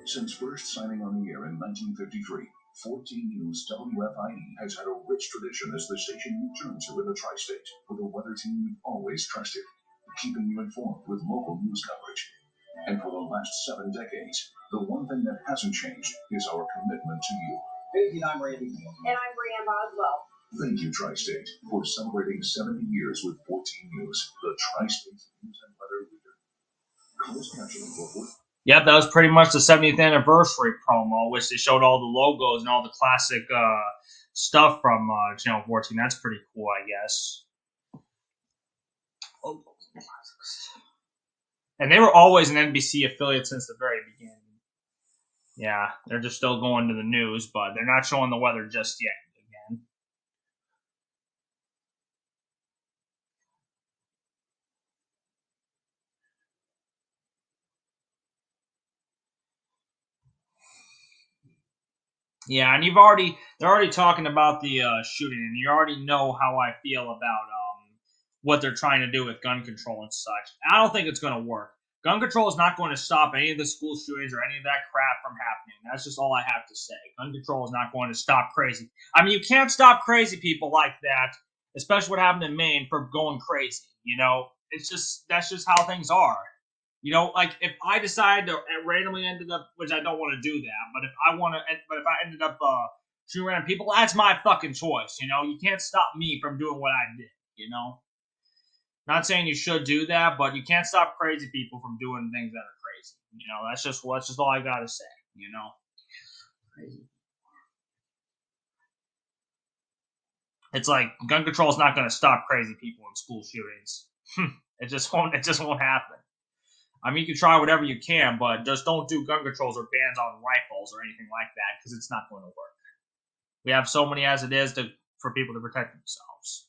Since first signing on the air in 1953, 14 News WFIE has had a rich tradition as the station you turn to in the tri-state for the weather team you've always trusted, keeping you informed with local news coverage. And for the last 7 decades, the one thing that hasn't changed is our commitment to you. Hey, I'm Randy. And I'm Brianne Boswell. Thank you, Tri-State, for celebrating 70 years with 14 News, the Tri-State News and Weather Leader. Closed captioning for Yep, that was pretty much the 70th anniversary promo, which they showed all the logos and all the classic stuff from Channel 14. That's pretty cool, I guess. And they were always an NBC affiliate since the very beginning. Yeah, they're just still going to the news, but they're not showing the weather just yet again. Yeah, and they're already talking about the shooting, and you already know how I feel about what they're trying to do with gun control and such. I don't think it's going to work. Gun control is not going to stop any of the school shootings or any of that crap from happening. That's just all I have to say. Gun control is not going to stop crazy. I mean, you can't stop crazy people like that, especially what happened in Maine, from going crazy. You know, that's just how things are. You know, like if I decide to randomly ended up, which I don't want to do that, but if I ended up shooting random people, that's my fucking choice. You know, you can't stop me from doing what I did. You know, not saying you should do that, but you can't stop crazy people from doing things that are crazy. You know, that's just all I gotta say. You know, crazy. It's like gun control is not going to stop crazy people in school shootings. It just won't happen. I mean, you can try whatever you can, but just don't do gun controls or bans on rifles or anything like that, because it's not going to work. We have so many as it is for people to protect themselves.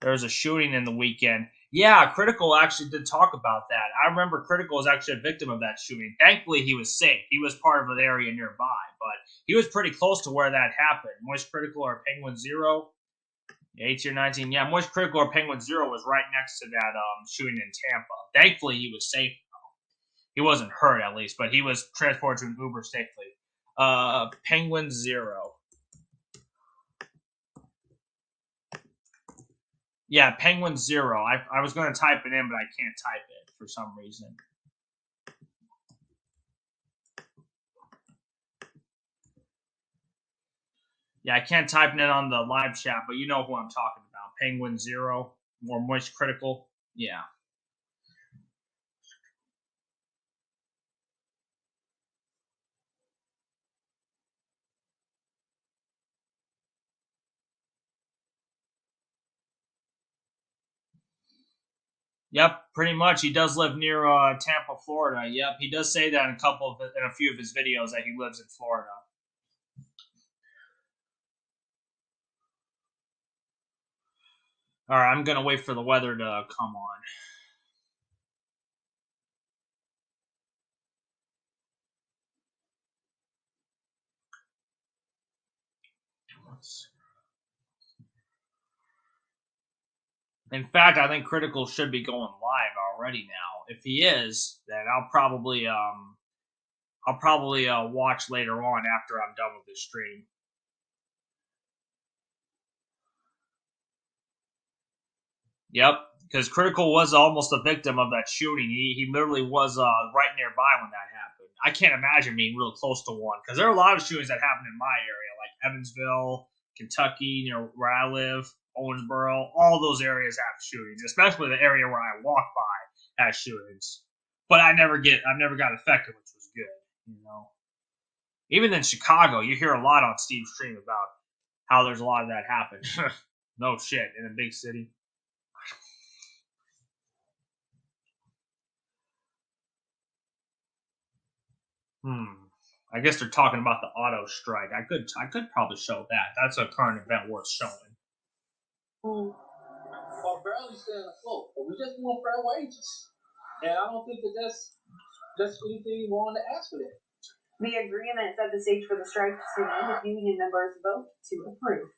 There's a shooting in the weekend. Yeah, Critical actually did talk about that. I remember Critical was actually a victim of that shooting. Thankfully, he was safe. He was part of an area nearby, but he was pretty close to where that happened. Moist Critical or Penguin Zero. 18 or 19. Yeah, Moist Critical or Penguin Zero was right next to that shooting in Tampa. Thankfully, he was safe, though. He wasn't hurt, at least, but he was transported to an Uber safely. Penguin Zero. Yeah, Penguin Zero. I was going to type it in, but I can't type it for some reason. Yeah, I can't type it in on the live chat, but you know who I'm talking about. Penguin Zero or Moist Critical. Yeah. Yep, pretty much. He does live near Tampa, Florida. Yep, he does say that in a few of his videos that he lives in Florida. All right, I'm gonna wait for the weather to come on. In fact, I think Critical should be going live already now. If he is, then I'll probably watch later on after I'm done with this stream. Yep, because Critical was almost a victim of that shooting. He literally was right nearby when that happened. I can't imagine being real close to one, because there are a lot of shootings that happen in my area, like Evansville, Kentucky, near where I live, Owensboro. All those areas have shootings, especially the area where I walk by has shootings. But I've never got affected, which was good, you know. Even in Chicago, you hear a lot on Steve's stream about how there's a lot of that happen. No shit, in a big city. I guess they're talking about the auto strike. I could probably show that. That's a current event worth showing. Are barely staying afloat, but we just want fair wages. And I don't think that's anything wrong to ask for that. The agreement set the stage for the strike soon if union members vote to approve.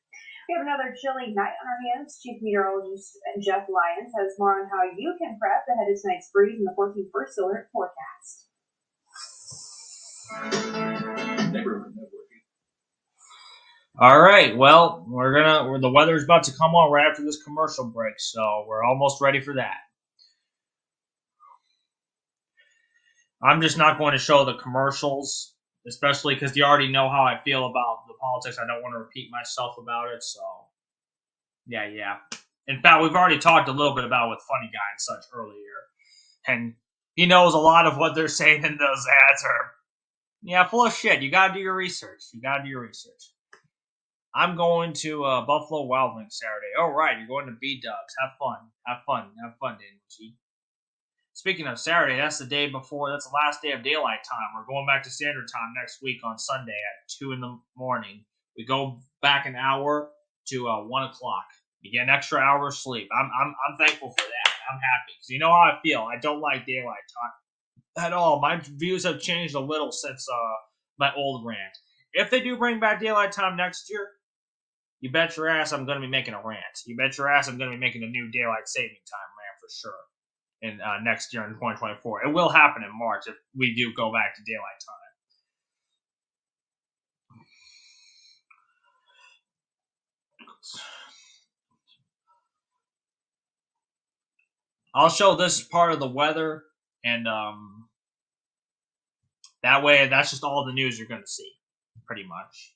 We have another chilly night on our hands. Chief Meteorologist Jeff Lyons has more on how you can prep ahead of tonight's freeze in the 14th alert forecast. All right, well, the weather's about to come on right after this commercial break, so we're almost ready for that. I'm just not going to show the commercials, especially because you already know how I feel about the politics. I don't want to repeat myself about it, so yeah. In fact, we've already talked a little bit about it with Funny Guy and such earlier, and he knows a lot of what they're saying in those ads are, full of shit. You gotta do your research. I'm going to Buffalo Wild Wings Saturday. Oh, right, you're going to B-Dubs. Have fun, Daniel G. Speaking of Saturday, that's the day before. That's the last day of daylight time. We're going back to standard time next week on Sunday at 2 in the morning. We go back an hour to 1 o'clock. You get an extra hour of sleep. I'm thankful for that. I'm happy because you know how I feel. I don't like daylight time at all. My views have changed a little since my old rant. If they do bring back daylight time next year, you bet your ass I'm going to be making a rant. You bet your ass I'm going to be making a new daylight saving time rant for sure. In next year in 2024. It will happen in March if we do go back to daylight time. I'll show this part of the weather, and that way that's just all the news you're going to see, pretty much.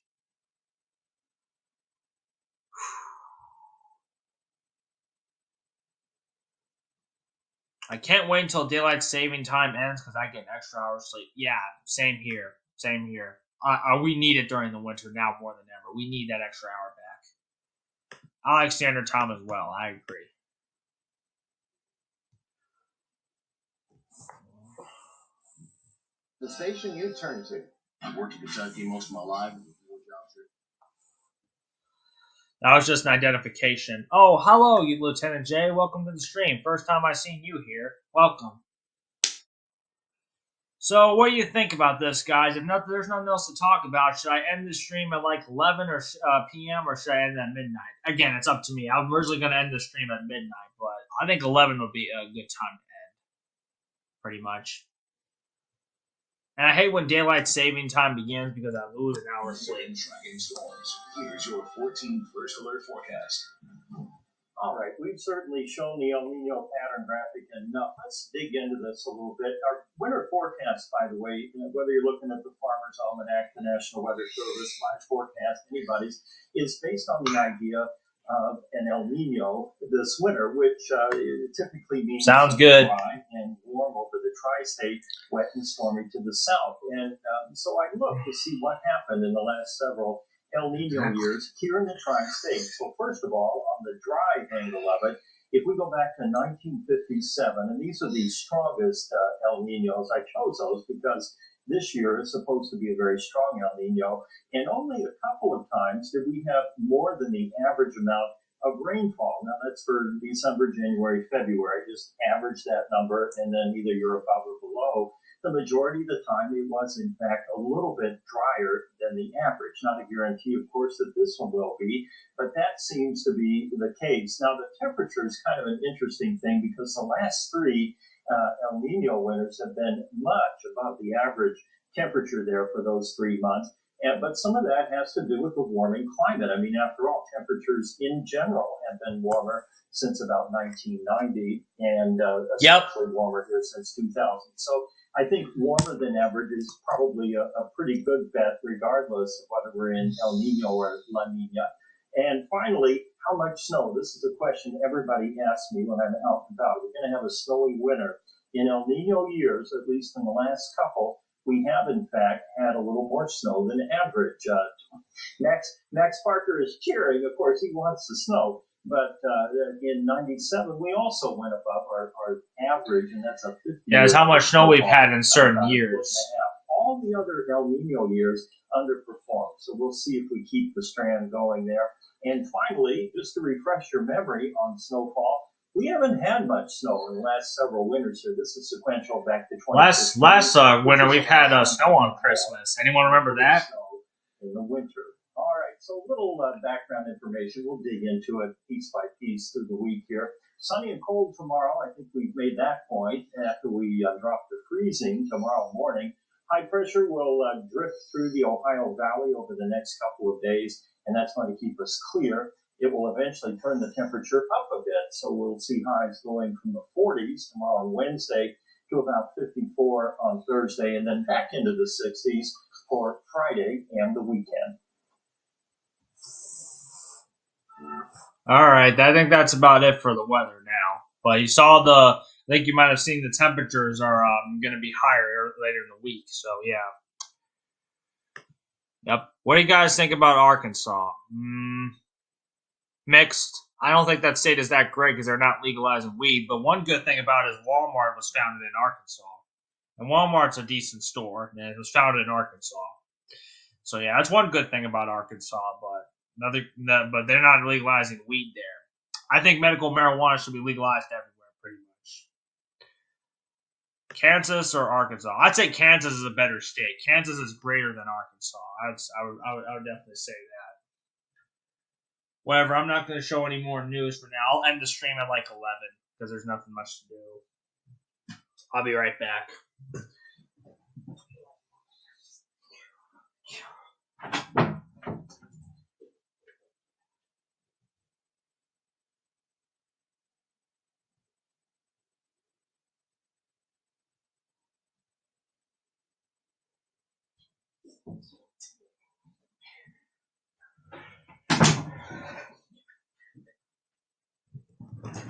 I can't wait until daylight saving time ends because I get an extra hour of sleep. Yeah, same here. Same here. We need it during the winter now more than ever. We need that extra hour back. I like standard time as well. I agree. The station you turn to. I've worked in Kentucky most of my life. That was just an identification. Oh, hello, you Lieutenant J. Welcome to the stream. First time I've seen you here. Welcome. So, what do you think about this, guys? If there's nothing else to talk about, should I end the stream at like 11 or p.m. or should I end at midnight? Again, it's up to me. I'm originally going to end the stream at midnight, but I think 11 would be a good time to end. Pretty much. And I hate when daylight saving time begins because I lose an hour of sleep. Tracking storms. Here's your 14 first alert forecast. All right, we've certainly shown the El Nino pattern graphic enough. Let's dig into this a little bit. Our winter forecast, by the way, whether you're looking at the Farmer's Almanac, the National Weather Service, March forecast, anybody's, is based on the idea of an El Nino this winter, which typically means sounds good, dry and warm over the tri-state, wet and stormy to the south. And so I looked to see what happened in the last several El Nino years here in the tri-state. So first of all, on the dry angle of it, if we go back to 1957, and these are the strongest El Ninos, I chose those because this year is supposed to be a very strong El Nino, and only a couple of times did we have more than the average amount of rainfall. Now that's for December, January, February. Just average that number, and then either you're above or below. The majority of the time, it was, in fact, a little bit drier than the average. Not a guarantee, of course, that this one will be, but that seems to be the case. Now, the temperature is kind of an interesting thing because the last three El Nino winters have been much above the average temperature there for those 3 months. But some of that has to do with the warming climate. I mean, after all, temperatures in general have been warmer since about 1990, and especially warmer here since 2000. So I think warmer than average is probably a pretty good bet, regardless of whether we're in El Nino or La Nina. And finally, how much snow? This is a question everybody asks me when I'm out and about. We're going to have a snowy winter. In El Nino years, at least in the last couple, we have, in fact, had a little more snow than average. Max Parker is cheering. Of course, he wants the snow. But in 97, we also went above our average, and that's a 50. Yeah, it's how much snow we've had in certain years. All the other El Nino years underperformed. So we'll see if we keep the strand going there. And finally, just to refresh your memory on snowfall, we haven't had much snow in the last several winters here. This is sequential back to 2015. Last winter, we've had snow on Christmas. Anyone remember that? Snow in the winter. All right, so a little background information. We'll dig into it piece by piece through the week here. Sunny and cold tomorrow. I think we've made that point after we drop to freezing tomorrow morning. High pressure will drift through the Ohio Valley over the next couple of days, and that's going to keep us clear. It will eventually turn the temperature up a bit, so we'll see highs going from the 40s tomorrow on Wednesday to about 54 on Thursday, and then back into the 60s for Friday and the weekend. All right, I think that's about it for the weather now. But you saw I think you might have seen the temperatures are going to be higher later in the week. So, yeah. Yep. What do you guys think about Arkansas? Mixed. I don't think that state is that great because they're not legalizing weed. But one good thing about it is Walmart was founded in Arkansas. And Walmart's a decent store, and it was founded in Arkansas. So yeah, that's one good thing about Arkansas. But they're not legalizing weed there. I think medical marijuana should be legalized everywhere, pretty much. Kansas or Arkansas? I'd say Kansas is a better state. Kansas is greater than Arkansas. I would definitely say that. Whatever, I'm not going to show any more news for now. I'll end the stream at like 11 because there's nothing much to do. I'll be right back.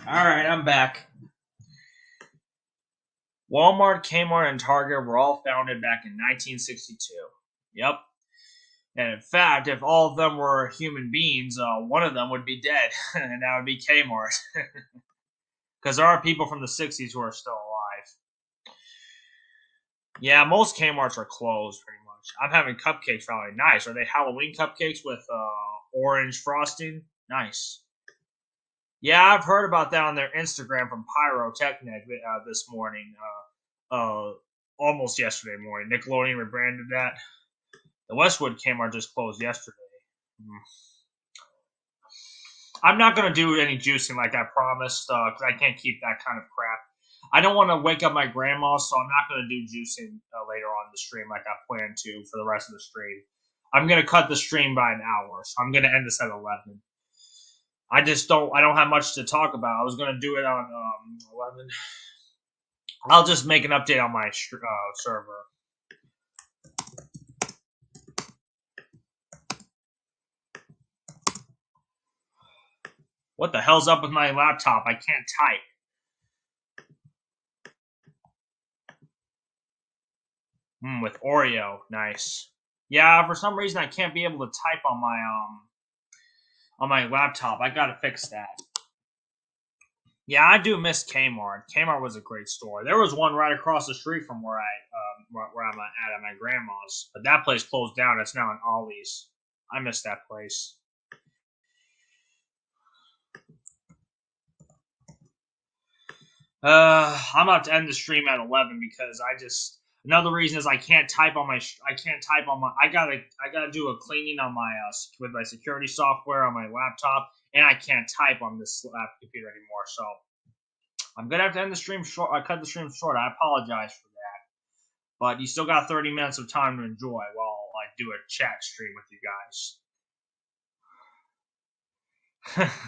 Alright, I'm back. Walmart, Kmart, and Target were all founded back in 1962. Yep. And in fact, if all of them were human beings, one of them would be dead, and that would be Kmart. Because there are people from the 60s who are still alive. Yeah, most Kmarts are closed, pretty much. I'm having cupcakes probably. Nice. Are they Halloween cupcakes with orange frosting? Nice. Yeah, I've heard about that on their Instagram from Pyrotechnic this morning. Almost yesterday morning. Nickelodeon rebranded that. The Westwood Kmart just closed yesterday. I'm not going to do any juicing like I promised, because I can't keep that kind of crap. I don't want to wake up my grandma, so I'm not going to do juicing later on in the stream like I planned to for the rest of the stream. I'm going to cut the stream by an hour, so I'm going to end this at 11. I don't have much to talk about. I was going to do it on 11. I'll just make an update on my server. What the hell's up with my laptop? I can't type. With Oreo. Nice. Yeah, for some reason I can't be able to type on my laptop. I gotta fix that. Yeah, I do miss Kmart. Kmart was a great store. There was one right across the street from where I'm at my grandma's, but that place closed down. It's now an Ollie's. I miss that place. I'm about to end the stream at 11 because another reason is I can't type on my I gotta do a cleaning on my with my security software on my laptop, and I can't type on this computer anymore. So I'm gonna have to end the stream short. I cut the stream short. I apologize for that, but you still got 30 minutes of time to enjoy while I do a chat stream with you guys.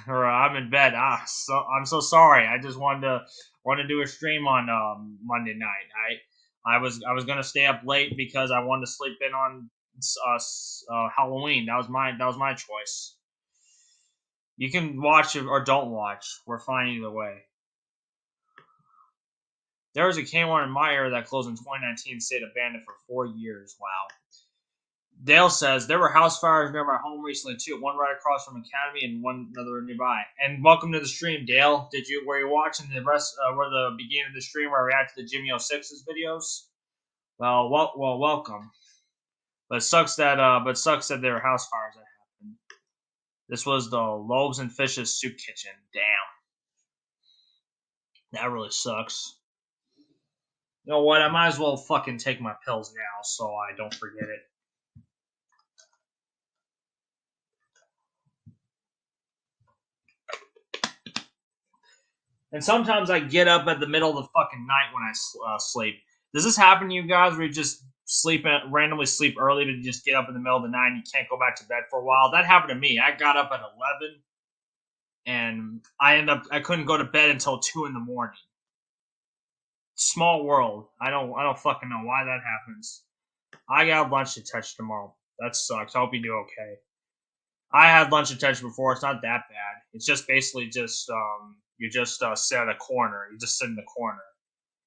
I'm in bed. I'm so sorry. I just wanted to do a stream on Monday night. I was gonna stay up late because I wanted to sleep in on Halloween. That was my choice. You can watch it or don't watch. We're fine either way. There was a Kmart in my area that closed in 2019, stayed abandoned for 4 years. Wow. Dale says, there were house fires near my home recently, too. One right across from Academy and one another nearby. And welcome to the stream, Dale. Were you watching the beginning of the stream where I reacted to Jimmy 06's videos? Well, welcome. But it sucks that there were house fires that happened. This was the Loaves and Fishes Soup Kitchen. Damn. That really sucks. You know what? I might as well fucking take my pills now so I don't forget it. And sometimes I get up at the middle of the fucking night when I sleep. Does this happen to you guys where you just randomly sleep early to just get up in the middle of the night and you can't go back to bed for a while? That happened to me. I got up at 11 and I couldn't go to bed until 2 in the morning. Small world. I don't fucking know why that happens. I got lunch to touch tomorrow. That sucks. I hope you do okay. I had lunch attention before. It's not that bad. It's just basically just you just sit at a corner. You just sit in the corner.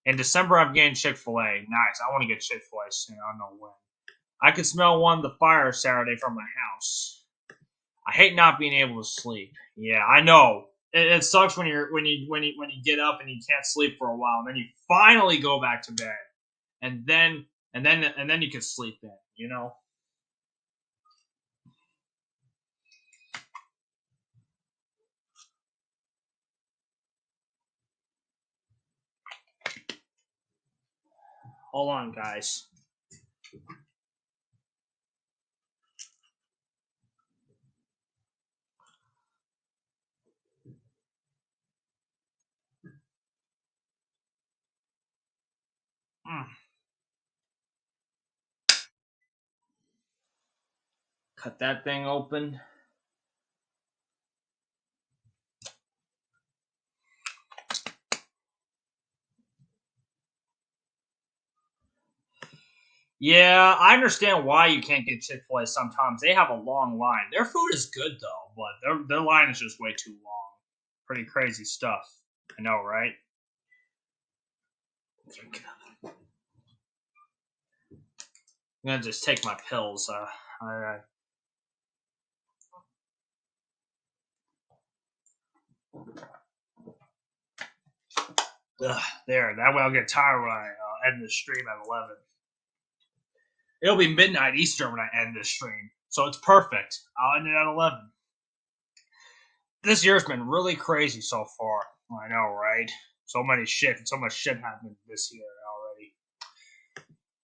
In December, I'm getting Chick-fil-A. Nice. I want to get Chick-fil-A soon. I don't know when. I could smell one of the fire Saturday from my house. I hate not being able to sleep. Yeah, I know. it sucks when you get up and you can't sleep for a while, and then you finally go back to bed, and then you can sleep in, you know. Hold on, guys. Cut that thing open. Yeah, I understand why you can't get Chick-fil-A sometimes. They have a long line. Their food is good though, but their line is just way too long. Pretty crazy stuff. I know, right? I'm gonna just take my pills. There. That way I'll get tired when I end the stream at 11. It'll be midnight Eastern when I end this stream, so it's perfect. I'll end it at 11. This year's been really crazy so far. I know, right? So much shit happened this year already.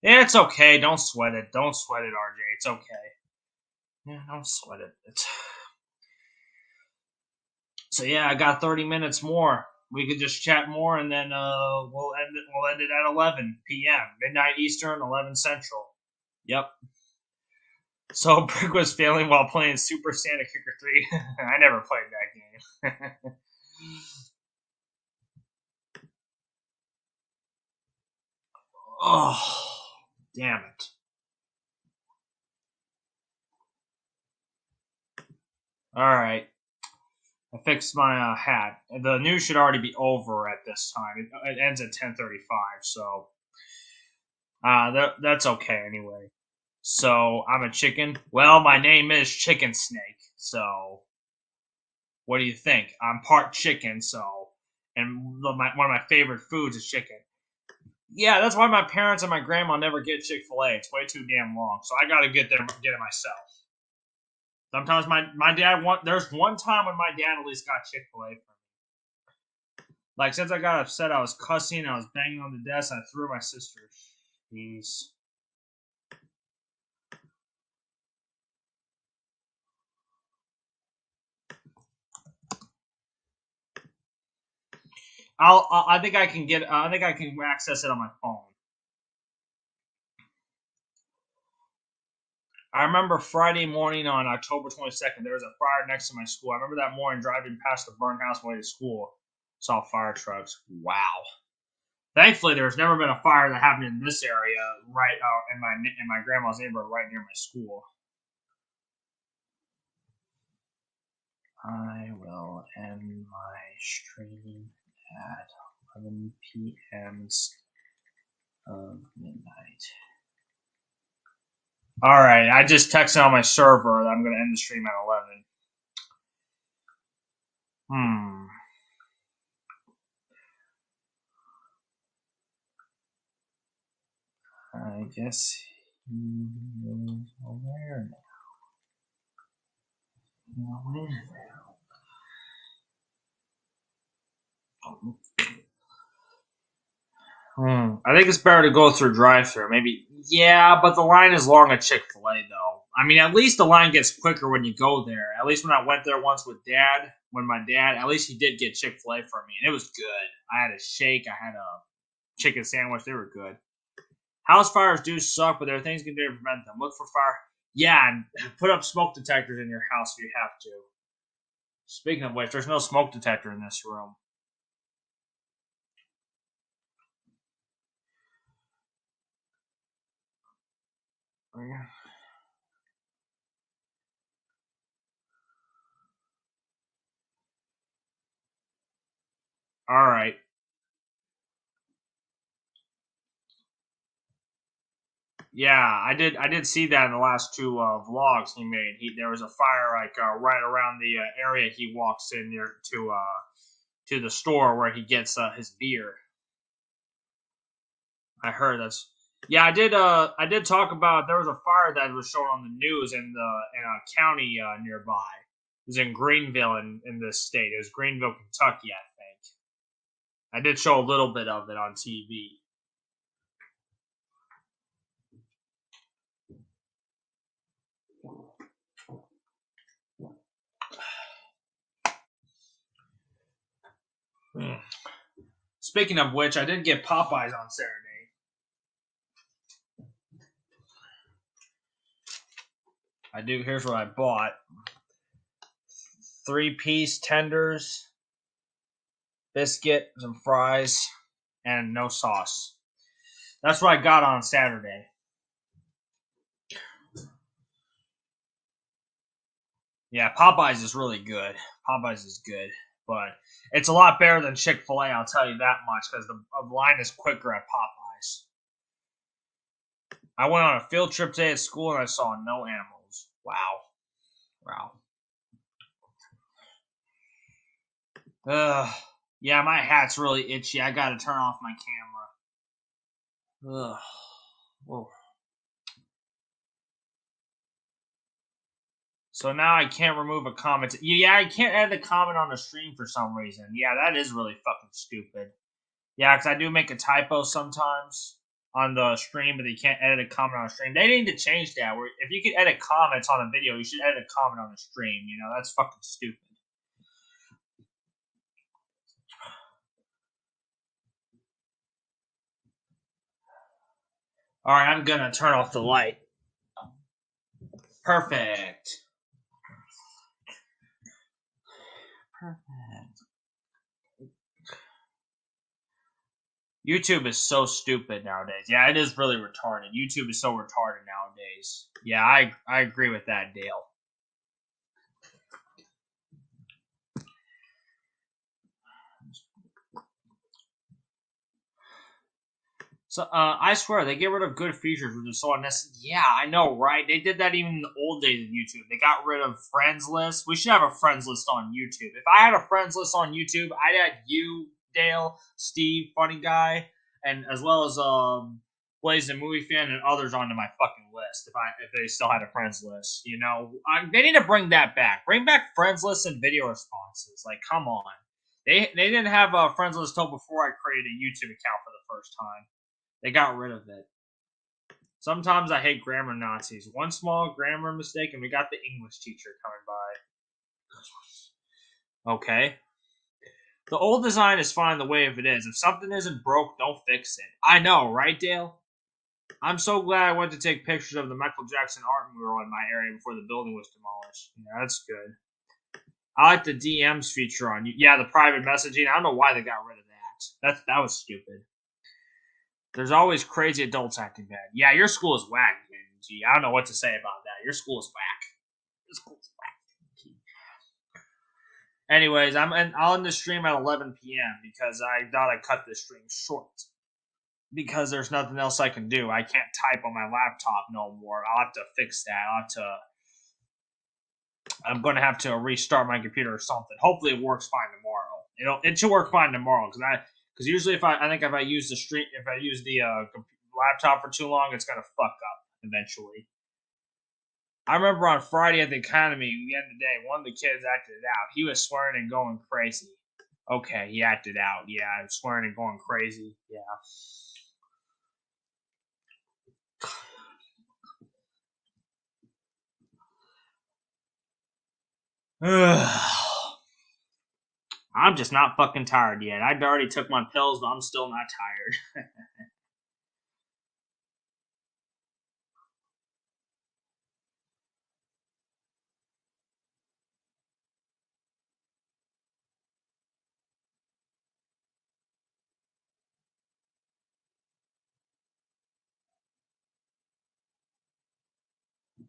Yeah, it's okay. Don't sweat it. Don't sweat it, RJ. It's okay. Yeah, don't sweat it. So yeah, I got 30 minutes more. We could just chat more, and then we'll end it at 11 p.m. midnight Eastern, 11 Central. Yep. So Brick was failing while playing Super Santa Kicker 3. I never played that game. Oh, damn it. Alright. I fixed my hat. The news should already be over at this time. It ends at 10:35, so that's okay anyway. So I'm a chicken. Well, my name is Chicken Snake. So what do you think? I'm part chicken. So, and one of my favorite foods is chicken. Yeah, that's why my parents and my grandma never get Chick-fil-A. It's way too damn long. So I gotta get it myself. Sometimes my dad there's one time when my dad at least got Chick-fil-A for me. Like, since I got upset, I was cussing, I was banging on the desk, and I threw my sister. Jeez. I think I can access it on my phone. I remember Friday morning on October 22nd, there was a fire next to my school. I remember that morning driving past the burnt house on the way to school. Saw fire trucks. Wow. Thankfully, there's never been a fire that happened in this area, right in my grandma's neighborhood, right near my school. I will end my stream at 11 p.m. of midnight. All right, I just texted on my server that I'm going to end the stream at 11. I guess he is aware now. I think it's better to go through drive-thru. Maybe, yeah, but the line is long at Chick-fil-A, though. I mean, at least the line gets quicker when you go there. At least when I went there once with Dad, at least he did get Chick-fil-A for me, and it was good. I had a shake, I had a chicken sandwich. They were good. House fires do suck, but there are things you can do to prevent them. Look for fire. Yeah, and put up smoke detectors in your house if you have to. Speaking of which, there's no smoke detector in this room. All right. Yeah, I did see that in the last two vlogs he made. There was a fire like right around the area he walks in near to the store where he gets his beer. I heard that's. Yeah, I did talk about there was a fire that was shown on the news in a county nearby. It was in Greenville in this state. It was Greenville, Kentucky, I think. I did show a little bit of it on TV. Speaking of which, I did get Popeyes on Saturday. I do. Here's what I bought: 3-piece tenders, biscuit, some fries, and no sauce. That's what I got on Saturday. Yeah, Popeyes is really good. Popeyes is good, but it's a lot better than Chick-fil-A, I'll tell you that much, because the line is quicker at Popeyes. I went on a field trip today at school and I saw no animals. Wow. Yeah, my hat's really itchy. I gotta turn off my camera. Whoa. So now I can't remove a comment. Yeah, I can't add a comment on the stream for some reason. Yeah, that is really fucking stupid. Yeah, because I do make a typo sometimes on the stream, but you can't edit a comment on a stream. They need to change that. Where if you could edit comments on a video, you should edit a comment on the stream. You know, that's fucking stupid. All right, I'm gonna turn off the light. Perfect. YouTube is so stupid nowadays. Yeah, it is really retarded. YouTube is so retarded nowadays. Yeah, I agree with that, Dale. So I swear they get rid of good features which is so unnecessary. Yeah, I know, right? They did that even in the old days of YouTube. They got rid of friends list. We should have a friends list on YouTube. If I had a friends list on YouTube, I'd add you, Dale, Steve, Funny Guy, and as well as Blaze and Movie Fan and others onto my fucking list. If they still had a friends list, you know, they need to bring that back. Bring back friends lists and video responses. Like, come on. They didn't have a friends list till before I created a YouTube account for the first time. They got rid of it. Sometimes I hate grammar Nazis. One small grammar mistake and we got the English teacher coming by. Okay. The old design is fine the way it is. If something isn't broke, don't fix it. I know, right, Dale? I'm so glad I went to take pictures of the Michael Jackson art mural in my area before the building was demolished. Yeah, that's good. I like the DMs feature on you. Yeah, the private messaging. I don't know why they got rid of that. That was stupid. There's always crazy adults acting bad. Yeah, your school is whack, man. Gee, I don't know what to say about that. Your school is whack. Your school is whack. Anyways, I'll end the stream at 11 p.m. because I thought I'd cut this stream short. Because there's nothing else I can do. I can't type on my laptop no more. I'll have to fix that. I'm going to have to restart my computer or something. Hopefully it works fine tomorrow. It should work fine tomorrow because usually if I use the laptop for too long, it's gonna fuck up eventually. I remember on Friday at the academy, the end of the day, one of the kids acted it out. He was swearing and going crazy. Okay, he acted out. Yeah, swearing and going crazy. Yeah. I'm just not fucking tired yet. I already took my pills, but I'm still not tired.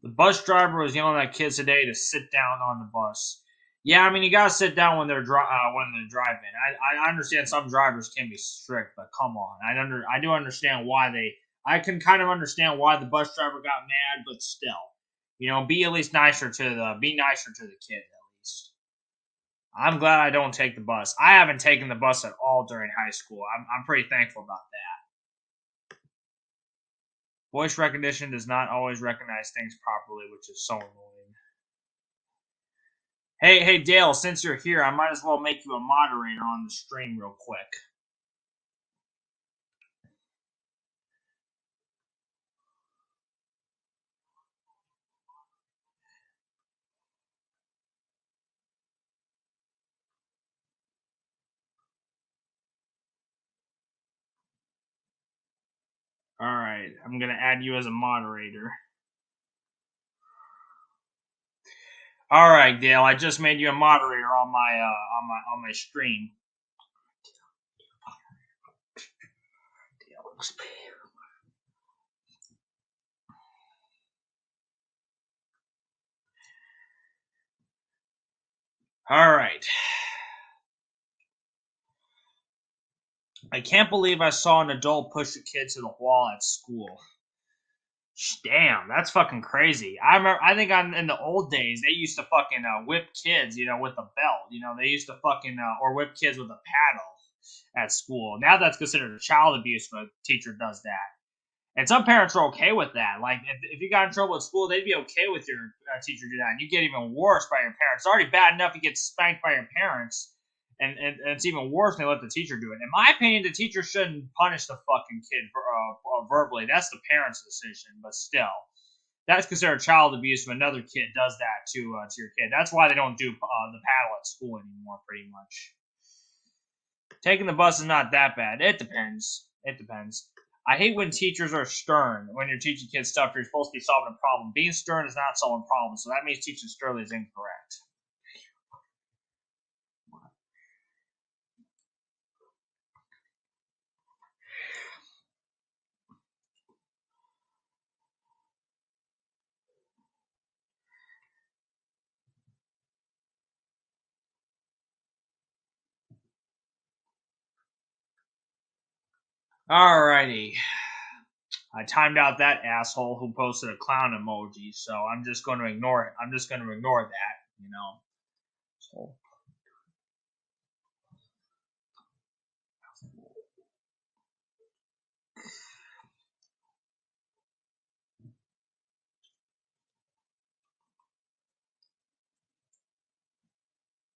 The bus driver was yelling at kids today to sit down on the bus. Yeah, I mean you gotta sit down when they're driving. I understand some drivers can be strict, but come on, I do understand why they. I can kind of understand why the bus driver got mad, but still, be at least nicer to the kid at least. I'm glad I don't take the bus. I haven't taken the bus at all during high school. I'm pretty thankful about that. Voice recognition does not always recognize things properly, which is so annoying. Hey, Dale, since you're here, I might as well make you a moderator on the stream real quick. All right, I'm gonna add you as a moderator. All right, Dale, I just made you a moderator on my stream. All right. I can't believe I saw an adult push a kid to the wall at school. Damn, that's fucking crazy. I think in the old days they used to fucking whip kids, with a belt. They used to fucking or whip kids with a paddle at school. Now that's considered child abuse when a teacher does that. And some parents are okay with that. Like if you got in trouble at school, they'd be okay with your teacher do that. And you get even worse by your parents. It's already bad enough you get spanked by your parents. And it's even worse when they let the teacher do it. In my opinion, the teacher shouldn't punish the fucking kid verbally. That's the parent's decision. But still, that's considered child abuse when another kid does that to your kid. That's why they don't do the paddle at school anymore, pretty much. Taking the bus is not that bad. It depends. I hate when teachers are stern. When you're teaching kids stuff, you're supposed to be solving a problem. Being stern is not solving problems, so that means teaching sternly is incorrect. Alrighty. I timed out that asshole who posted a clown emoji, so I'm just going to ignore it. I'm just going to ignore that, So.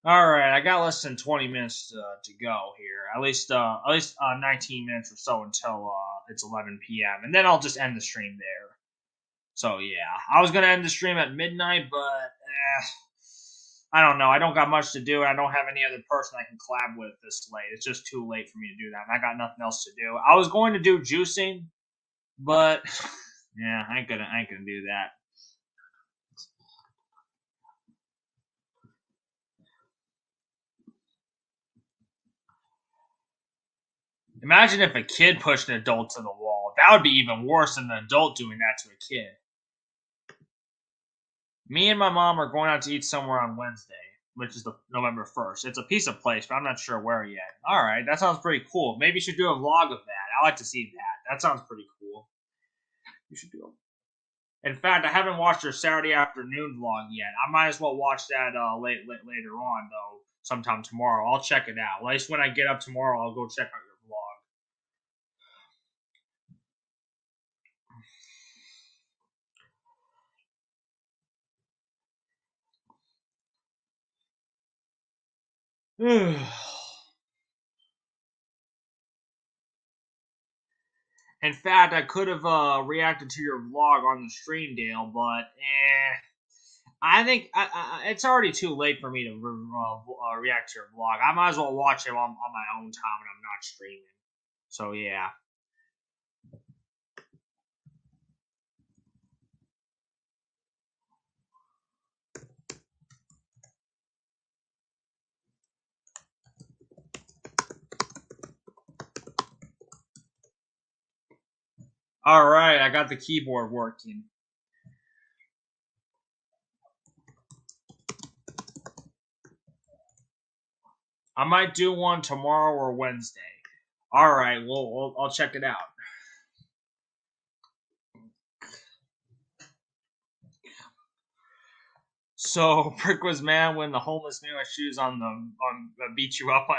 All right, I got less than 20 minutes to go here. At least 19 minutes or so until it's 11 p.m. and then I'll just end the stream there. So yeah, I was gonna end the stream at midnight, but I don't know. I don't got much to do, and I don't have any other person I can collab with this late. It's just too late for me to do that, and I got nothing else to do. I was going to do juicing, but yeah, I ain't gonna do that. Imagine if a kid pushed an adult to the wall. That would be even worse than an adult doing that to a kid. Me and my mom are going out to eat somewhere on Wednesday, which is the November 1st. It's a piece of place, but I'm not sure where yet. All right, that sounds pretty cool. Maybe you should do a vlog of that. I like to see that. That sounds pretty cool. You should do it. In fact, I haven't watched your Saturday afternoon vlog yet. I might as well watch that later on, though, sometime tomorrow. I'll check it out. At least when I get up tomorrow, I'll go check out your vlog. In fact, I could have reacted to your vlog on the stream, Dale, but I think it's already too late for me to react to your vlog. I might as well watch it on my own time when I'm not streaming. So yeah. All right, I got the keyboard working. I might do one tomorrow or Wednesday. All right, well, I'll check it out. So Brick was mad when the homeless man with shoes beat you up on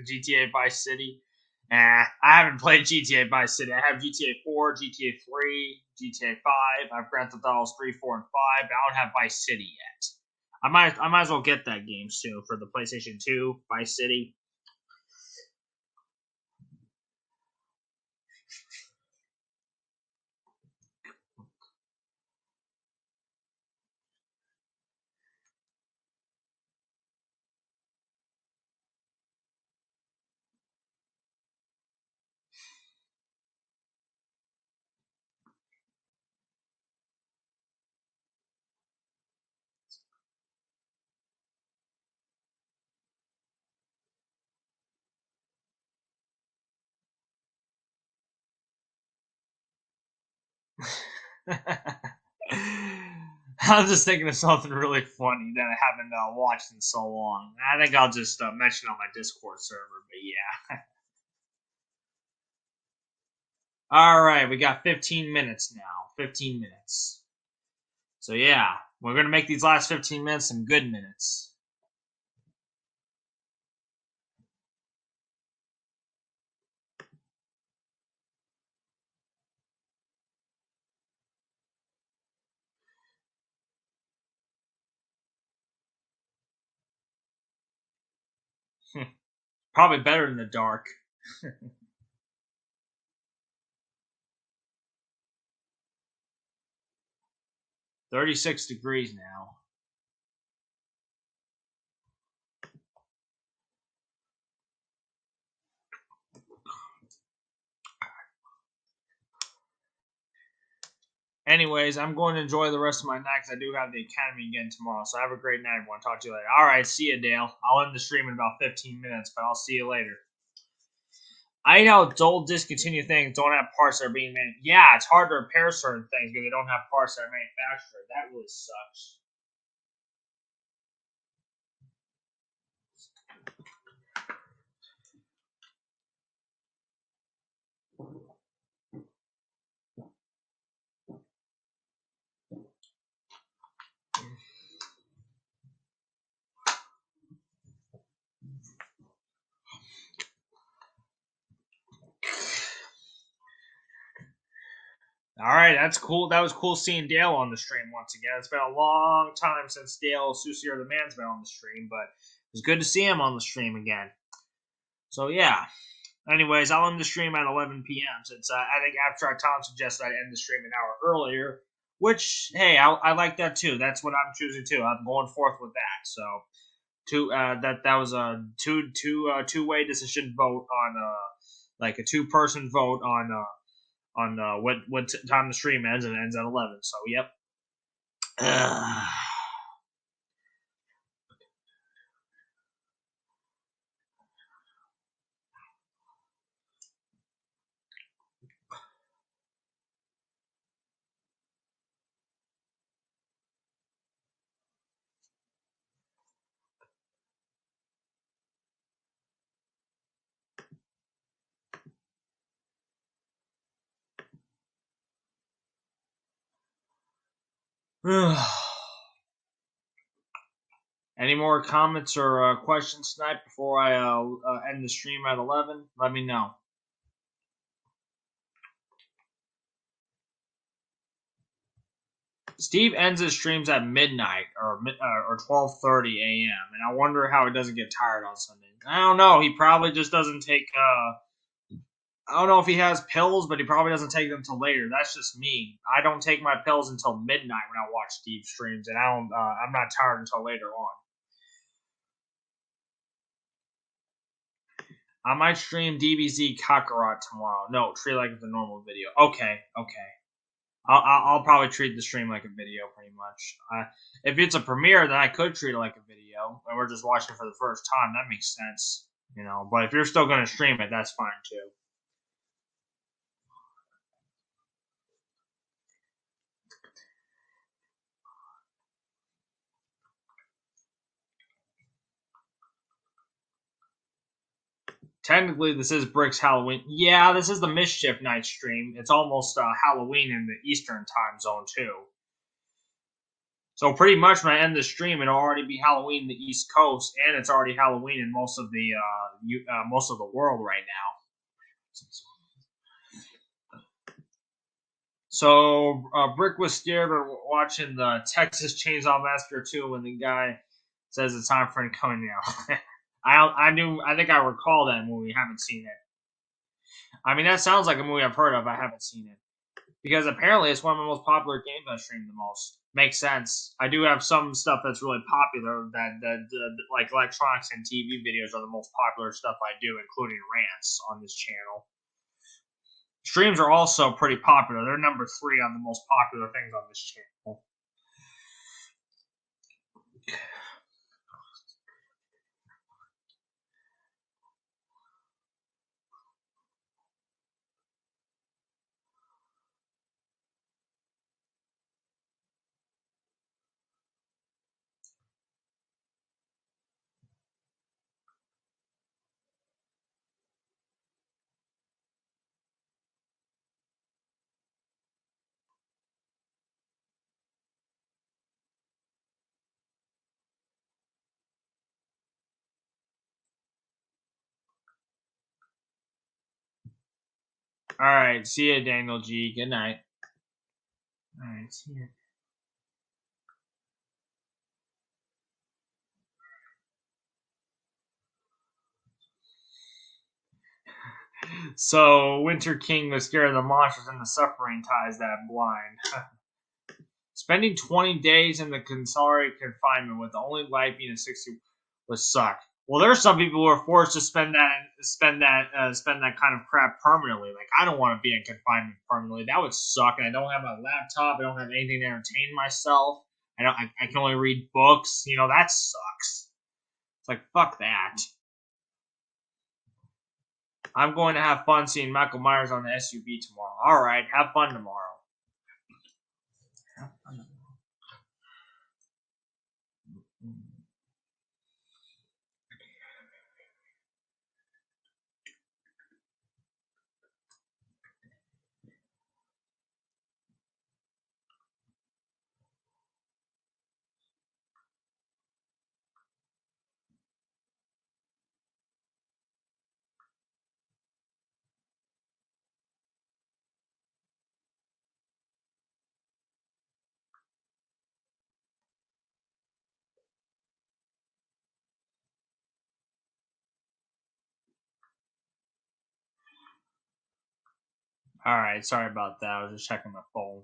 GTA Vice City. I haven't played GTA Vice City. I have GTA 4, GTA 3, GTA 5. I've Grand Theft Auto 3, 4, and 5. But I don't have Vice City yet. I might as well get that game soon for the PlayStation 2, Vice City. I'm just thinking of something really funny that I haven't watched in so long. I think I'll just mention on my Discord server, but yeah. Alright, we got 15 minutes now. 15 minutes. So yeah, we're going to make these last 15 minutes some good minutes. Probably better in the dark. 36 degrees now. Anyways, I'm going to enjoy the rest of my night because I do have the academy again tomorrow. So have a great night, everyone. Talk to you later. All right, see you, Dale. I'll end the stream in about 15 minutes, but I'll see you later. I hate how old discontinued things don't have parts that are being made. Yeah, it's hard to repair certain things because they don't have parts that are manufactured. That really sucks. All right, that's cool. That was cool seeing Dale on the stream once again. It's been a long time since Dale Susier the Man's been on the stream, but it was good to see him on the stream again. So yeah. Anyways, I'll end the stream at 11 p.m. since I think Abstract Tom suggested I end the stream an hour earlier, which, hey, I like that too. That's what I'm choosing too. I'm going forth with that. So, that was a two-way decision vote on like a two-person vote on what time the stream ends, and it ends at 11. So, yep. Any more comments or questions tonight before I end the stream at 11? Let me know. Steve ends his streams at midnight or 12:30 a.m. and I wonder how he doesn't get tired on Sunday. I don't know. He probably just doesn't take. I don't know if he has pills, but he probably doesn't take them until later. That's just me. I don't take my pills until midnight when I watch Steve streams, and I don't. I'm not tired until later on. I might stream DBZ Kakarot tomorrow. No, treat it like it's a normal video. Okay. I'll probably treat the stream like a video, pretty much. If it's a premiere, then I could treat it like a video, and we're just watching it for the first time. That makes sense, you know. But if you're still going to stream it, that's fine too. Technically, this is Brick's Halloween. Yeah, this is the Mischief night stream. It's almost Halloween in the Eastern time zone, too. So pretty much when I end the stream, it'll already be Halloween in the East Coast, and it's already Halloween in most of the world right now. So Brick was scared watching the Texas Chainsaw Massacre 2 when the guy says it's time for him coming now. I think I recall that movie. Haven't seen it. I mean, that sounds like a movie I've heard of. I haven't seen it. Because apparently it's one of the most popular games I stream the most. Makes sense. I do have some stuff that's really popular that like electronics and TV videos are the most popular stuff I do, including rants on this channel. Streams are also pretty popular. They're number 3 on the most popular things on this channel. All right, see ya, Daniel G. Good night. All right, see ya. So, Winter King was scared of the monsters and the suffering ties that blind. Spending 20 days in the solitary confinement with the only life being a 60 would suck. Well, there are some people who are forced to spend that kind of crap permanently. Like, I don't want to be in confinement permanently. That would suck. And I don't have my laptop. I don't have anything to entertain myself. I can only read books. You know, that sucks. It's like, fuck that. I'm going to have fun seeing Michael Myers on the SUV tomorrow. All right, have fun tomorrow. All right, sorry about that. I was just checking my phone.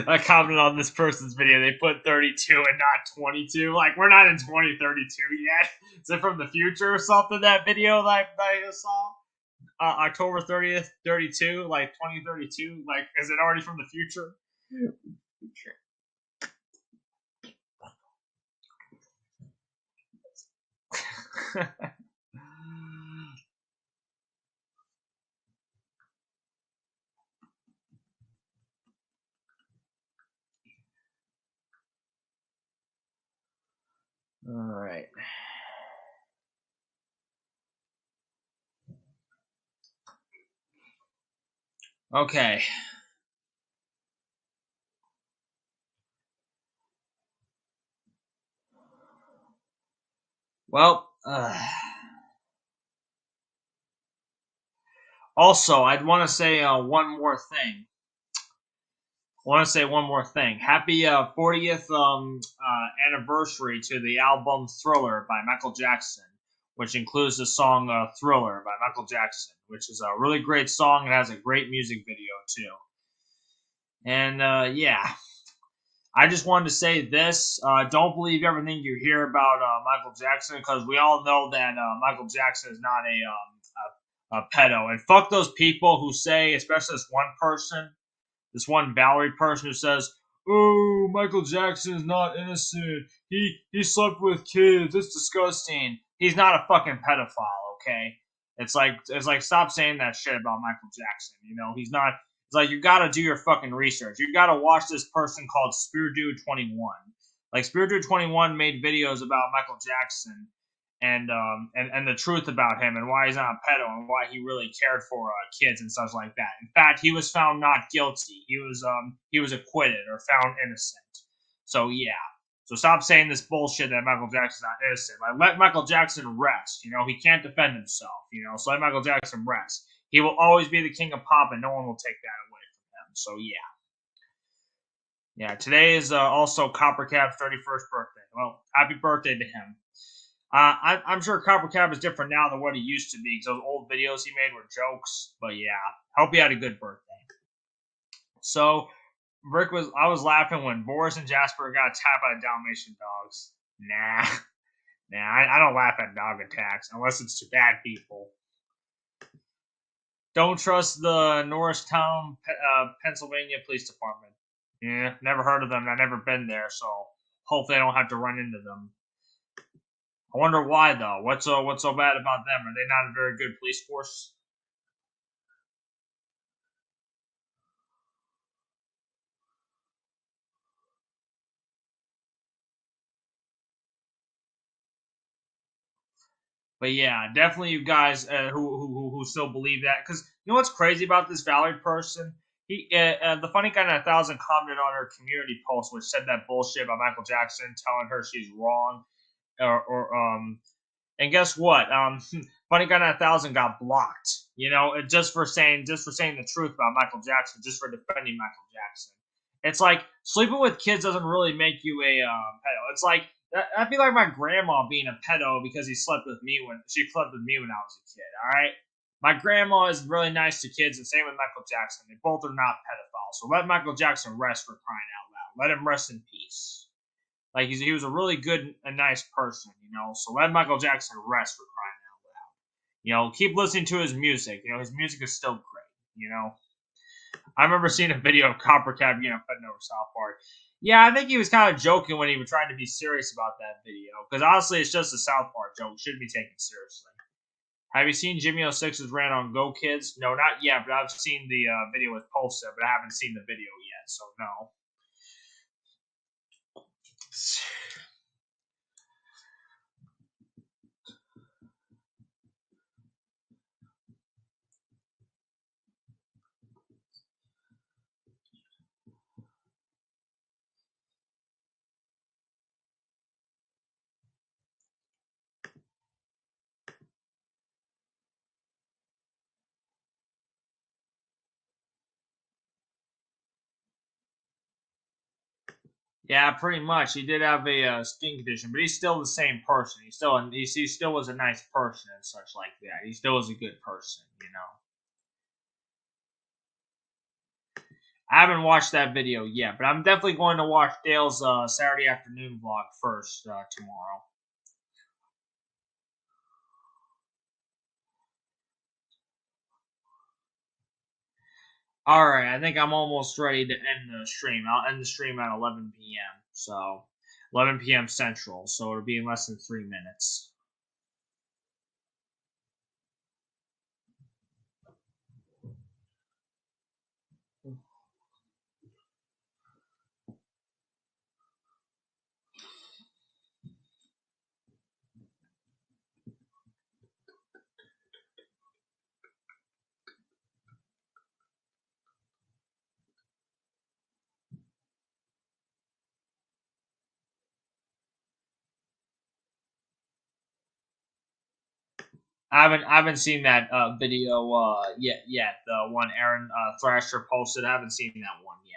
I commented on this person's video. They put 32 and not 22. Like, we're not in 2032 yet. Is it from the future or something, that video that I saw? October 30th, 32, like 2032. Like, is it already from the future? All right. Okay. Well, also, I'd want to say one more thing. Happy 40th anniversary to the album Thriller by Michael Jackson, which includes the song Thriller by Michael Jackson, which is a really great song. It has a great music video, too. And, yeah. I just wanted to say this. Don't believe everything you hear about Michael Jackson, because we all know that Michael Jackson is not a pedo. And fuck those people who say, especially this one Valerie person who says, "Oh, Michael Jackson is not innocent. He slept with kids. It's disgusting." He's not a fucking pedophile, okay? It's like stop saying that shit about Michael Jackson. You know, he's not. It's like, you gotta do your fucking research. You gotta watch this person called SpearDude21. Like, SpearDude21 made videos about Michael Jackson and the truth about him and why he's not a pedo and why he really cared for kids and stuff like that. In fact, he was found not guilty. He was acquitted or found innocent. So yeah. So stop saying this bullshit that Michael Jackson's not innocent. Like, let Michael Jackson rest. You know, he can't defend himself. You know, so let Michael Jackson rest. He will always be the king of pop, and no one will take that away from him. So yeah. Today is also Coppercap's 31st birthday. Well, happy birthday to him. I'm sure Coppercap is different now than what he used to be, because those old videos he made were jokes. But yeah, hope he had a good birthday. So I was laughing when Boris and Jasper got attacked by Dalmatian dogs. Nah, I don't laugh at dog attacks unless it's to bad people. Don't trust the Norristown, Pennsylvania Police Department. Yeah, never heard of them. I've never been there, so hopefully I don't have to run into them. I wonder why, though. What's so bad about them? Are they not a very good police force? But yeah, definitely you guys who still believe that, because you know what's crazy about this Valerie person? The funny guy in 1000 commented on her community post, which said that bullshit about Michael Jackson telling her she's wrong, and guess what? Funny guy in 1000 got blocked. You know, just for saying the truth about Michael Jackson, just for defending Michael Jackson. It's like sleeping with kids doesn't really make you a pedo. It's like that'd be like my grandma being a pedo because she slept with me when I was a kid. All right, my grandma is really nice to kids, and same with Michael Jackson. They both are not pedophiles. So let Michael Jackson rest, for crying out loud. Let him rest in peace. Like, he was a really good and nice person, you know. So let Michael Jackson rest, for crying out loud. You know, keep listening to his music. You know, his music is still great. You know. I remember seeing a video of Coppercat being putting over South Park. Yeah, I think he was kind of joking when he was trying to be serious about that video. Because honestly, it's just a South Park joke. It shouldn't be taken seriously. Have you seen Jimmy 06's rant on Go Kids? No, not yet, but I've seen the video with posted, but I haven't seen the video yet, so no. Yeah, pretty much. He did have a skin condition, but he's still the same person. He still was a nice person and such like that. He still was a good person, you know. I haven't watched that video yet, but I'm definitely going to watch Dale's Saturday afternoon vlog first tomorrow. All right, I think I'm almost ready to end the stream. I'll end the stream at 11 p.m. So 11 p.m. Central, so it'll be in less than 3 minutes. I haven't seen that video yet. The one Aaron Thrasher posted. I haven't seen that one yet.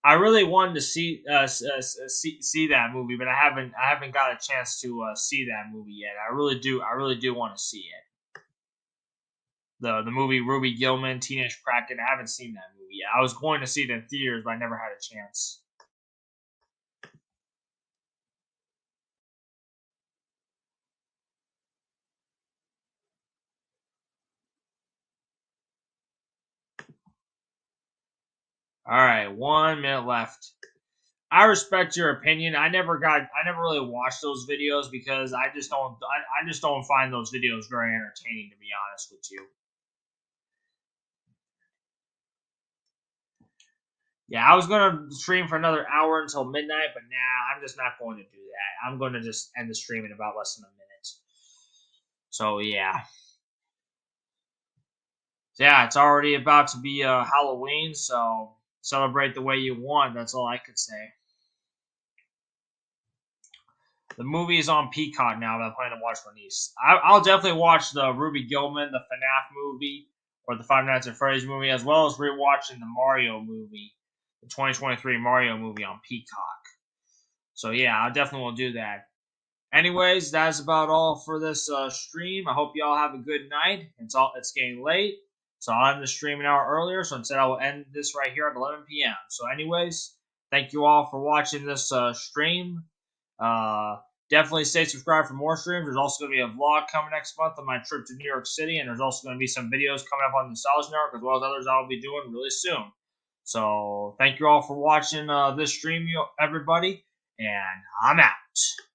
I really wanted to see that movie, but I haven't got a chance to see that movie yet. I really do want to see it. the movie Ruby Gillman, Teenage Kraken. I haven't seen that movie yet. I was going to see it in theaters, but I never had a chance. All right, 1 minute left. I respect your opinion. I never really watched those videos because I just don't find those videos very entertaining, to be honest with you. Yeah, I was gonna stream for another hour until midnight, but nah, I'm just not going to do that. I'm going to just end the stream in about less than a minute. So yeah. Yeah, it's already about to be Halloween, so celebrate the way you want. That's all I could say. The movie is on Peacock now, but I'm planning to watch Bernice. I'll definitely watch the Ruby Gillman, the FNAF movie, or the Five Nights at Freddy's movie, as well as rewatching the Mario movie, the 2023 Mario movie on Peacock. So yeah, I definitely will do that. Anyways, that's about all for this stream. I hope you all have a good night. It's getting late, so I'll end the stream an hour earlier. So instead, I will end this right here at 11 p.m. So anyways, thank you all for watching this stream. Definitely stay subscribed for more streams. There's also going to be a vlog coming next month on my trip to New York City, and there's also going to be some videos coming up on the Nostalgia Network, as well as others I'll be doing really soon. So thank you all for watching this stream, everybody, and I'm out.